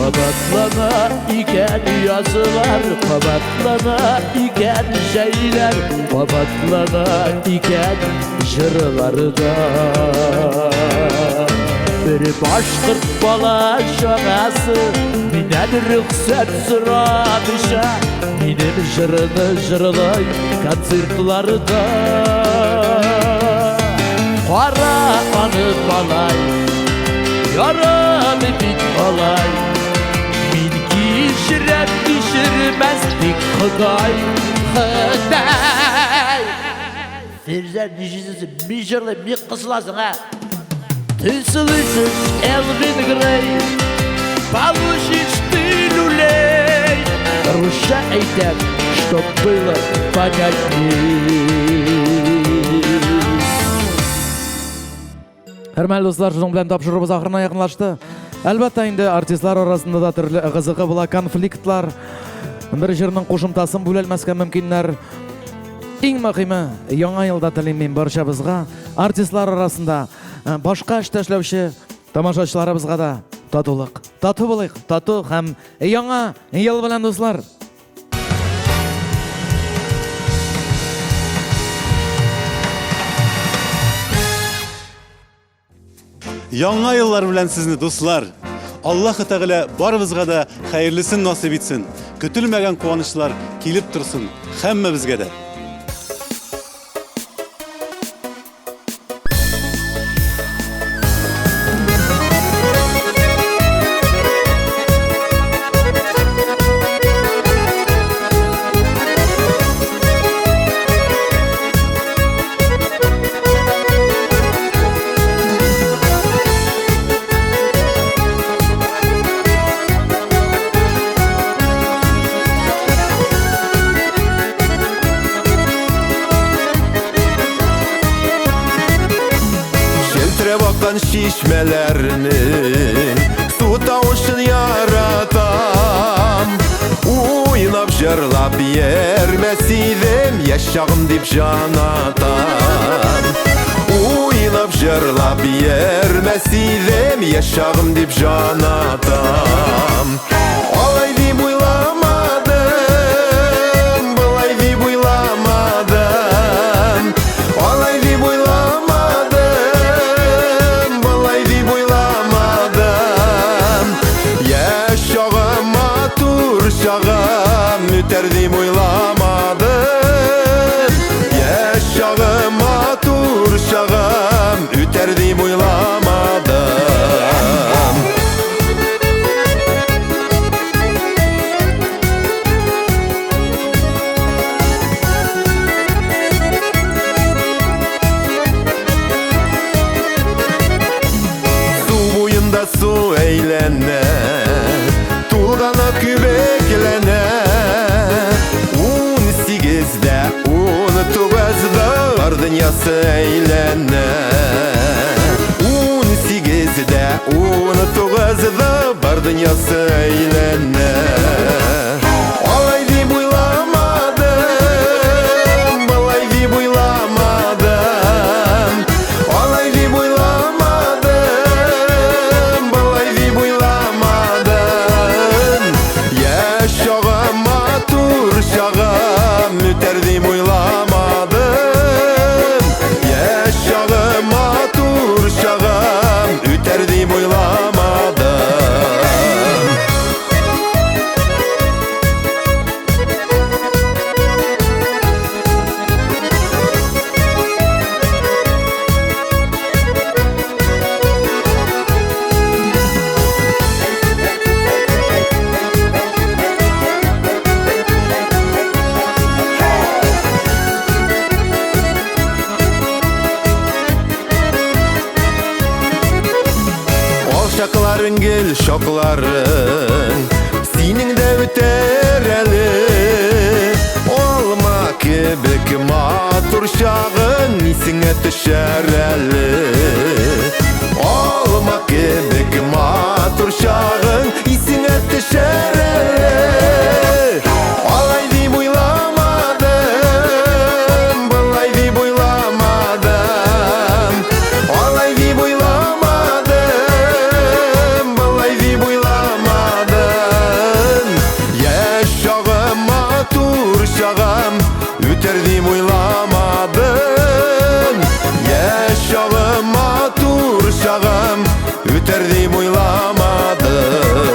E: Qabatlana iken yazılar, qabatlana iken şeyler, qabatlana iken jırlarda. Bir başkırt bala şağası, minen rüksat sıramışa, minin jırını jırlay konsertlarda. Qara anı balay, yaramı bit balay. Kişirem kişirmezdik Xıday, Xıday. Firzen dişisi bir jırlı bir kısılasın ha. Ты слышишь, Элвин Грей? Получишь ты люлей. Руша эйтят, чтоб было понятней.
V: Hörmətli dostlar, şunun bilen tapşırığımız ahırına yakınlaştı. Әлбәттә инде артистлар арасында да төрле кызыгы була, конфликтлар, бер җырның кушымтасын бүләлмәскә мөмкиннәр. Иң мөһиме, яңа елда телим мин барчабызга, артистлар арасында башка эштә эшләүче тамашачыларыбызга да татулык, тату булыйк, тату һәм яңа ел белән дуслар.
C: Яңа еллар белән сезне, дуслар. Аллаһы Тәгалә барыбызга да хәерлесен насыйп итсен. Көтелмәгән куанычлар килеп торсын һәммәбезгә дә.
M: Şişmelerinin su tavuşun yaratam. Uynap jırlap yermesiydim yaşağım dip janatam. Uynap jırlap yermesiydim yaşağım dip janatam. Olay dip uylamadım, bulay dip uylamadım. Olay dip uylamadım. Müterdim uylamadım. Yaşağım atur şağım, üterdim uylamadım. Su boyunda su eğlene, tulgana kübeklene. Dünyası eğlene 18'de 19'da bar dünyası eğlene. Olay dip uylamadım, bulay dip uylamadım. Olay dip uylamadım, bulay dip uylamadım. Yaşağım atur şağım, müterdim uylamadım. Üterdim uylamadım. Şakların gel şokların senin de üter eli. Olma kebek matur şağın isine düşer eli. Olma kebek matur şağın isine düşer eli. Olay dip uylamadım, bulay dip uylamadım. Olay dip uylamadım. Üterdim uylamadım. Yaşağım atur şağım, üterdim uylamadım.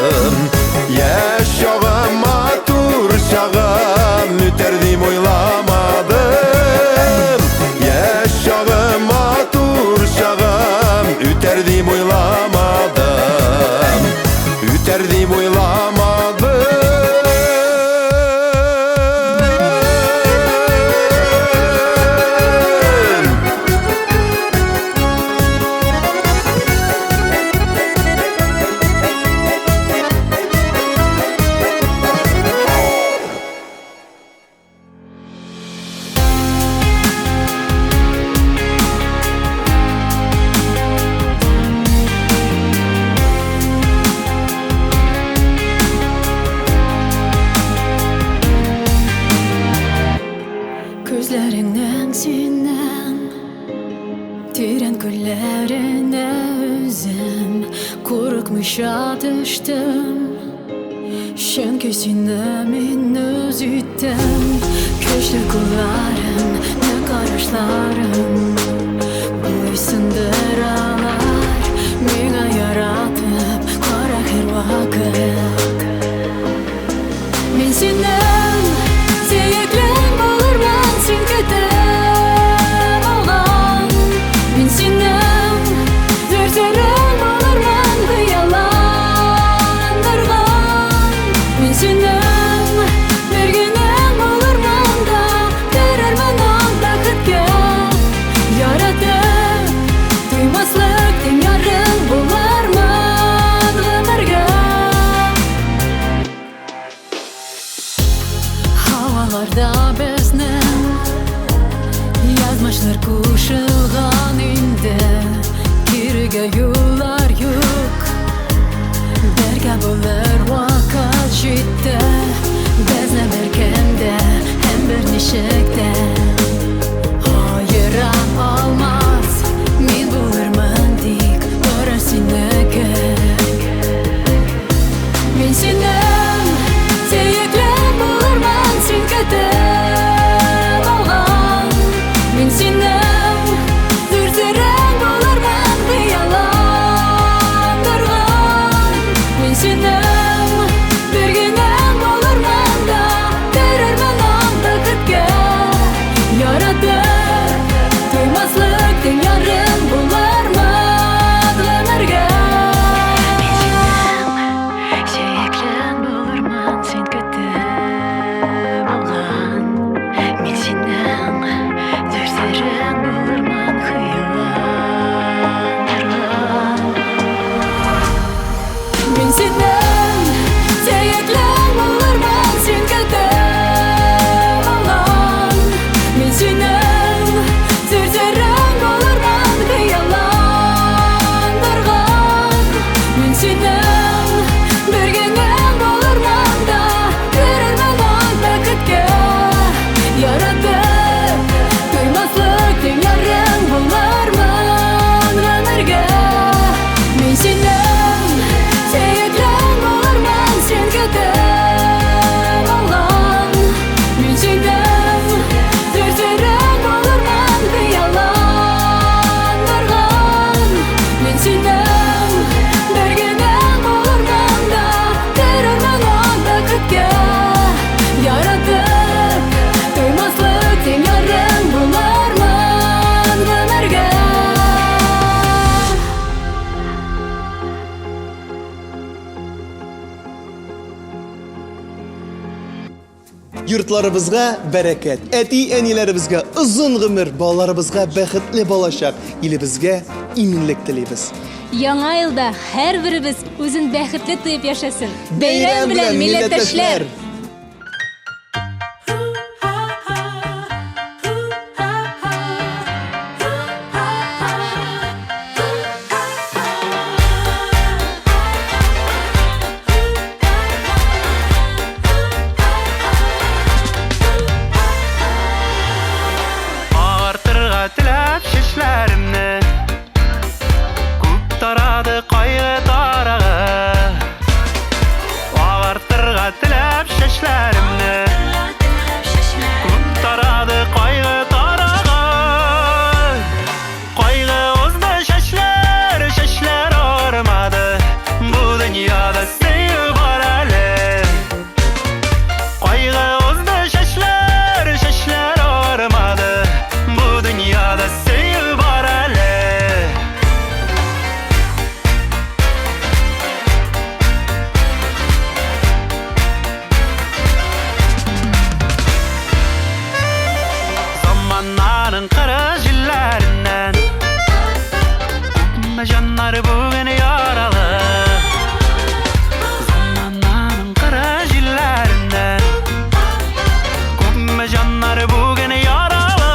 I: Тирен күлләренә үзем Курыкмыйча төштем Чөнки сине мин үз иттем Көчле кулларың, нык карашларың Буйсындыралар Миңа яратып кара һәр вакыт Мин синең сөеклең булырмын син көтеп алган Мин синең зөрзәрең булырмын хыялландырган Мин синең бергенең булырмын да терермен ан бәхеткә яратып туймаслык тиң ярың булырмын гомергә Havalarda безнең язмышлар кушылган инде Кирегә юллар юк Бергә булыр вакыт җитте Безне беркем дә һәм бер ничек тә Аера алмас Мин булырмын тик бары синеке Мин синең сөеклең булырмын син көтеп алган Мин синең зөрзәрәң булырмын хыялландырган Мин синең бергенең булырмын да терермен ан бәхеткә яратып туймаслык тиң ярың булырмын гомергә Сөеклең булырмын син көтеп алган Мин синең зөрзәрәң булырмын хыялландырган Мин синең сөеклең булырмын син көтеп алган Мин синең зөрзәрәң булырмын хыялландырган Мин синең бергенең булырмын да терермен ан бәхеткә яратып туймаслык тиң ярың булырмын гомергә Мин синең сөеклең булырмын син көтеп алган Мин синең зөрзәрәң булырмын хыялландырган Мин синең бергенең булырмын да терермен ан бәхеткә яратып туймаслык тиң ярың булырмын гомергә
F: Йортларыбызга бәрәкәт, әти-әниләребезгә озын гомер, балаларыбызга бәхетле балачак, илебезгә иминлек телибез.
D: Яңа елда һәрберебез үзен бәхетле тоеп яшәсен.
F: Бәйрәм белән, милләттәшләр!
Q: Артырга теләп шешләремне Күп тарады кайгы тарагы Артырга теләп шешләремне Күп тарады кайгы тарагы Кайгы узды шешләр армады Бу дөньяда сөю бар әле Кайгы узды шешләр армады Бу дөньяда сөю бар әле Zamanların kara jillerinden Күпме жаннар бүген яралы Zamanların kara jillerinden Күпме жаннар бүген яралы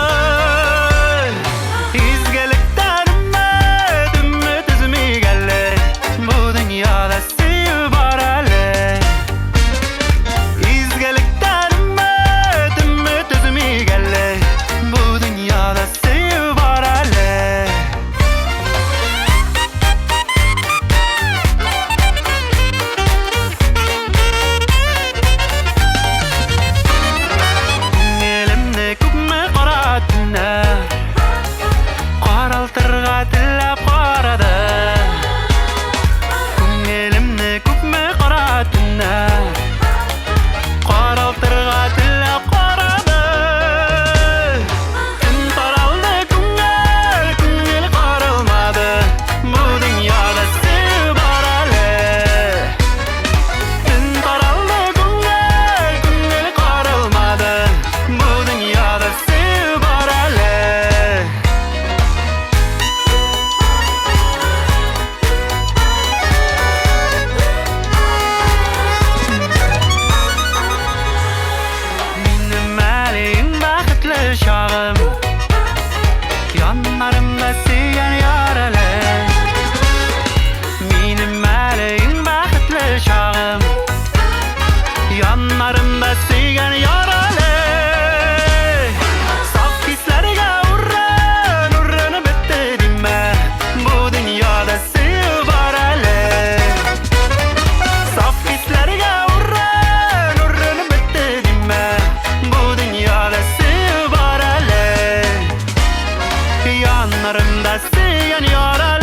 G: Canlarında süyen yaralar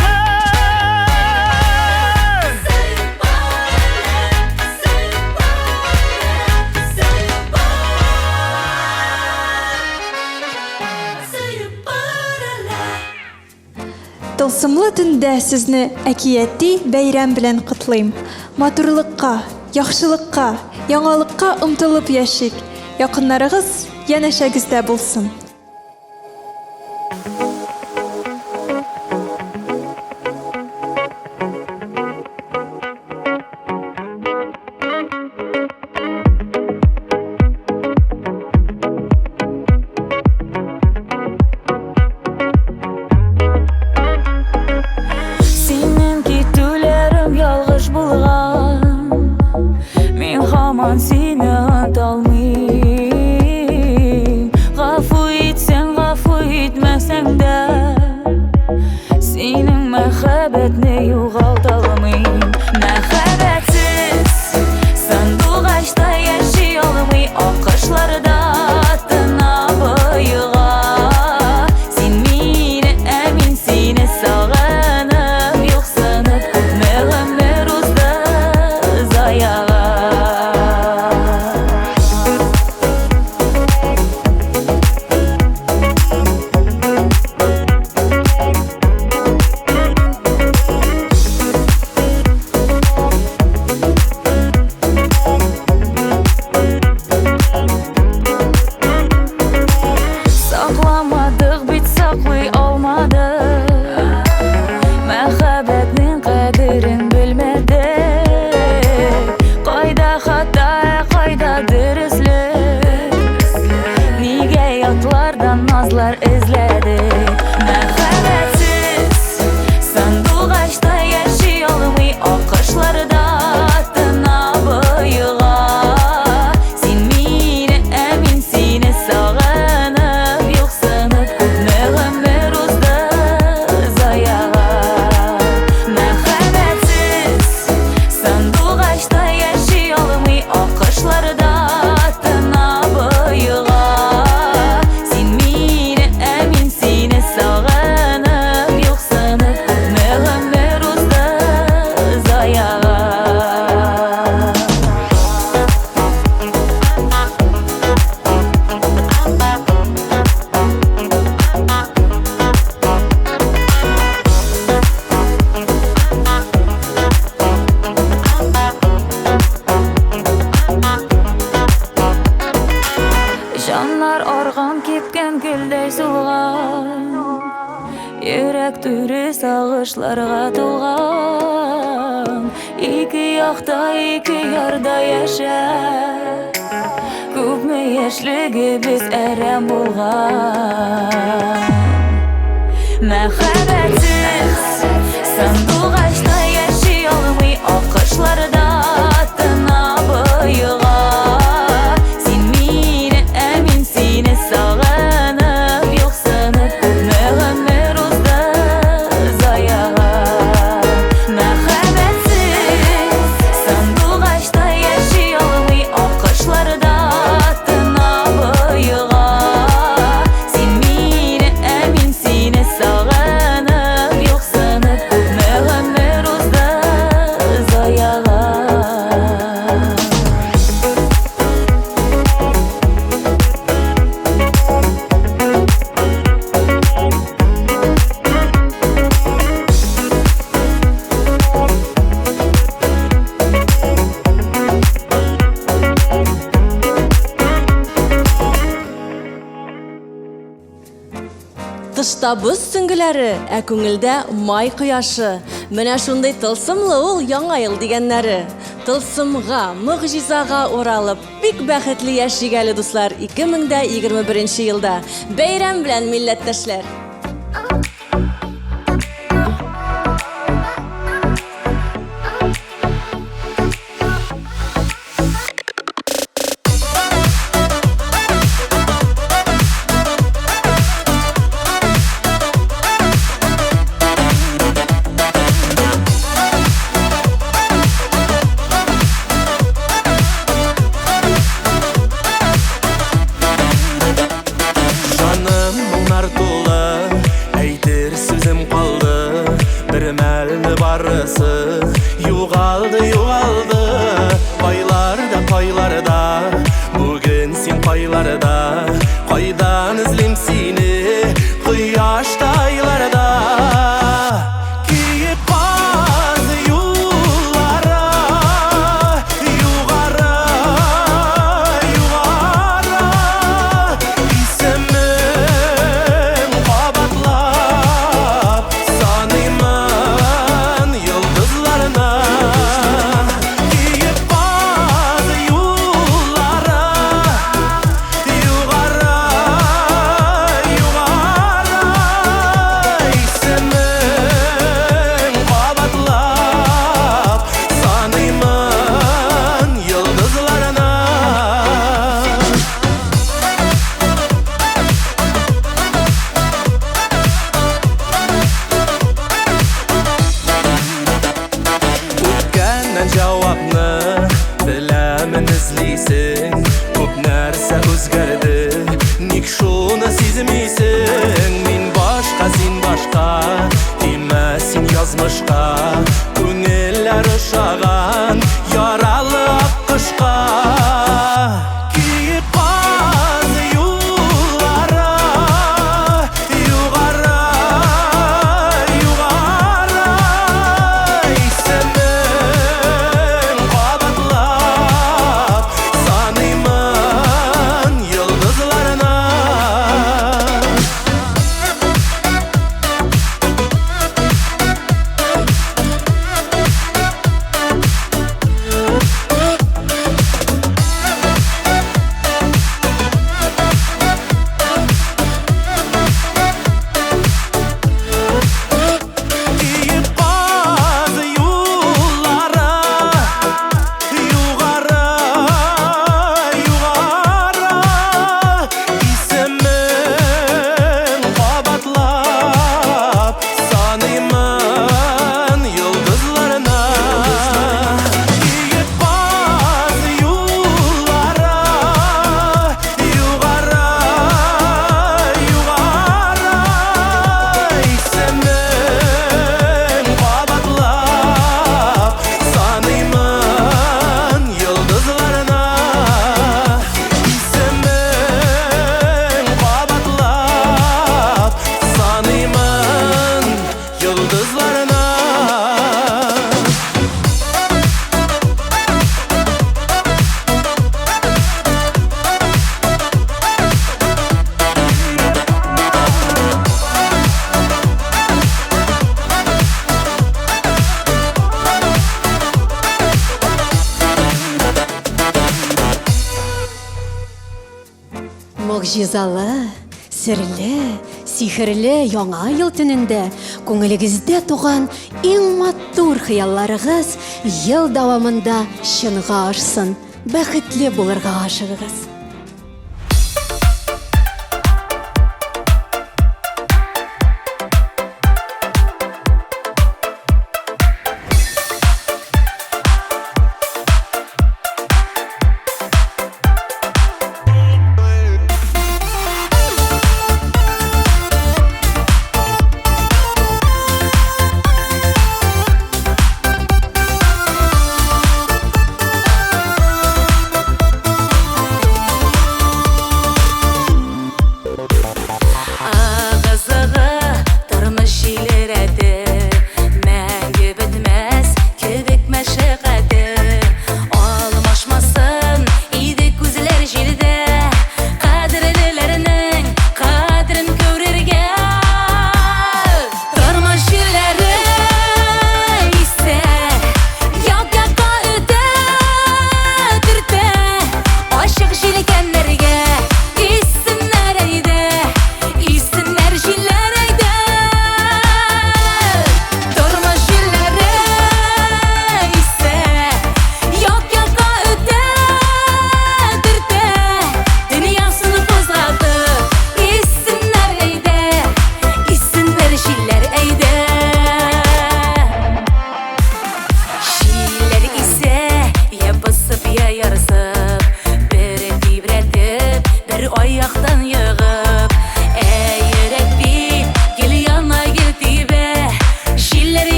B: Тылсымлы төндә сезне әкияти бәйрәм белән котлыйм. Матурлыкка, яхшылыкка, яңалыкка омтылып яшик. Якыннарыгыз янәшәгездә булсын.
L: Синең китүләрем ялгыш булган. Мин һаман сине оныта алмыйм. Гафу итсәң, гафу итмәсәң дә, синең мәхәббәтне югалта алмыйм. Мәхәббәтсез сандугачта яши алмый, акышларда тына боега. Син мине, ә мин сине сагынып, юксынып, күпме гомер узды заяга. Сакламадык бит, саклый алмадык. Мәхәббәтнең кадерен белмәдек. Кайда хата, кайда дөрестлек? Нигә ятлардан назлар эзләдек? Мәхәббәтсез сандугачта яши алмый, акышларда тына боега. Син мине, ә мин сине сагынып, юксынып, күпме гомер узды заяга. Мәхәббәтсез сандугачта яши алмый, акышларда тына боега. Син мине, ә мин сине сагынып, юксынып, күпме гомер узды заяга. Жаннар арган кипкән гөлдәй сулган. Йөрәк түре сагышларга тулган. Ике якта, ике ярда яшә. Күпме яшьлегебез әрәм булган. Мәхәббәтсез сандугачта яши алмый, акышларда тына боега. Син мине, ә мин сине сагынып, юксынып, күпме гомер узды заяга. Мәхәббәтсез сандугачта яши алмый, акышларда тына боега. Син мине, ә мин сине сагынып, юксынып, күпме гомер узды заяга.
D: Тышта боз сөңгеләре, ә күңелдә май кояшы. Менә шундый тылсымлы ул яңа ел дигәннәре. Тылсымга, мөгъҗизага оралып, бик бәхетле яшигәле дуслар 2021 елда. Бәйрәм белән милләттәшләр.
G: Жаным моңнар тулы, әйтеп тормышка күңелләр ошаган яралы аккошка киеп каз юллары югары югары исемен кабатлап саныймын йолдызларына киеп каз юллары югары югары исемен кабатлап саныймын йолдызларына киеп каз юллары югары югары исемен кабатлап саныймын йолдызларына исемен кабатлап саныймын йолдызларына
D: Могҗизалы, серле, сихерле яңа ел төнендә күңелегездә туган иң матур хыялларыгыз ел дәвамында чынга ашсын. Бәхетле булырга ашыгыгыз.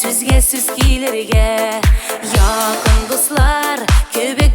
L: сүзгә сүз килергә якын дуслар көбек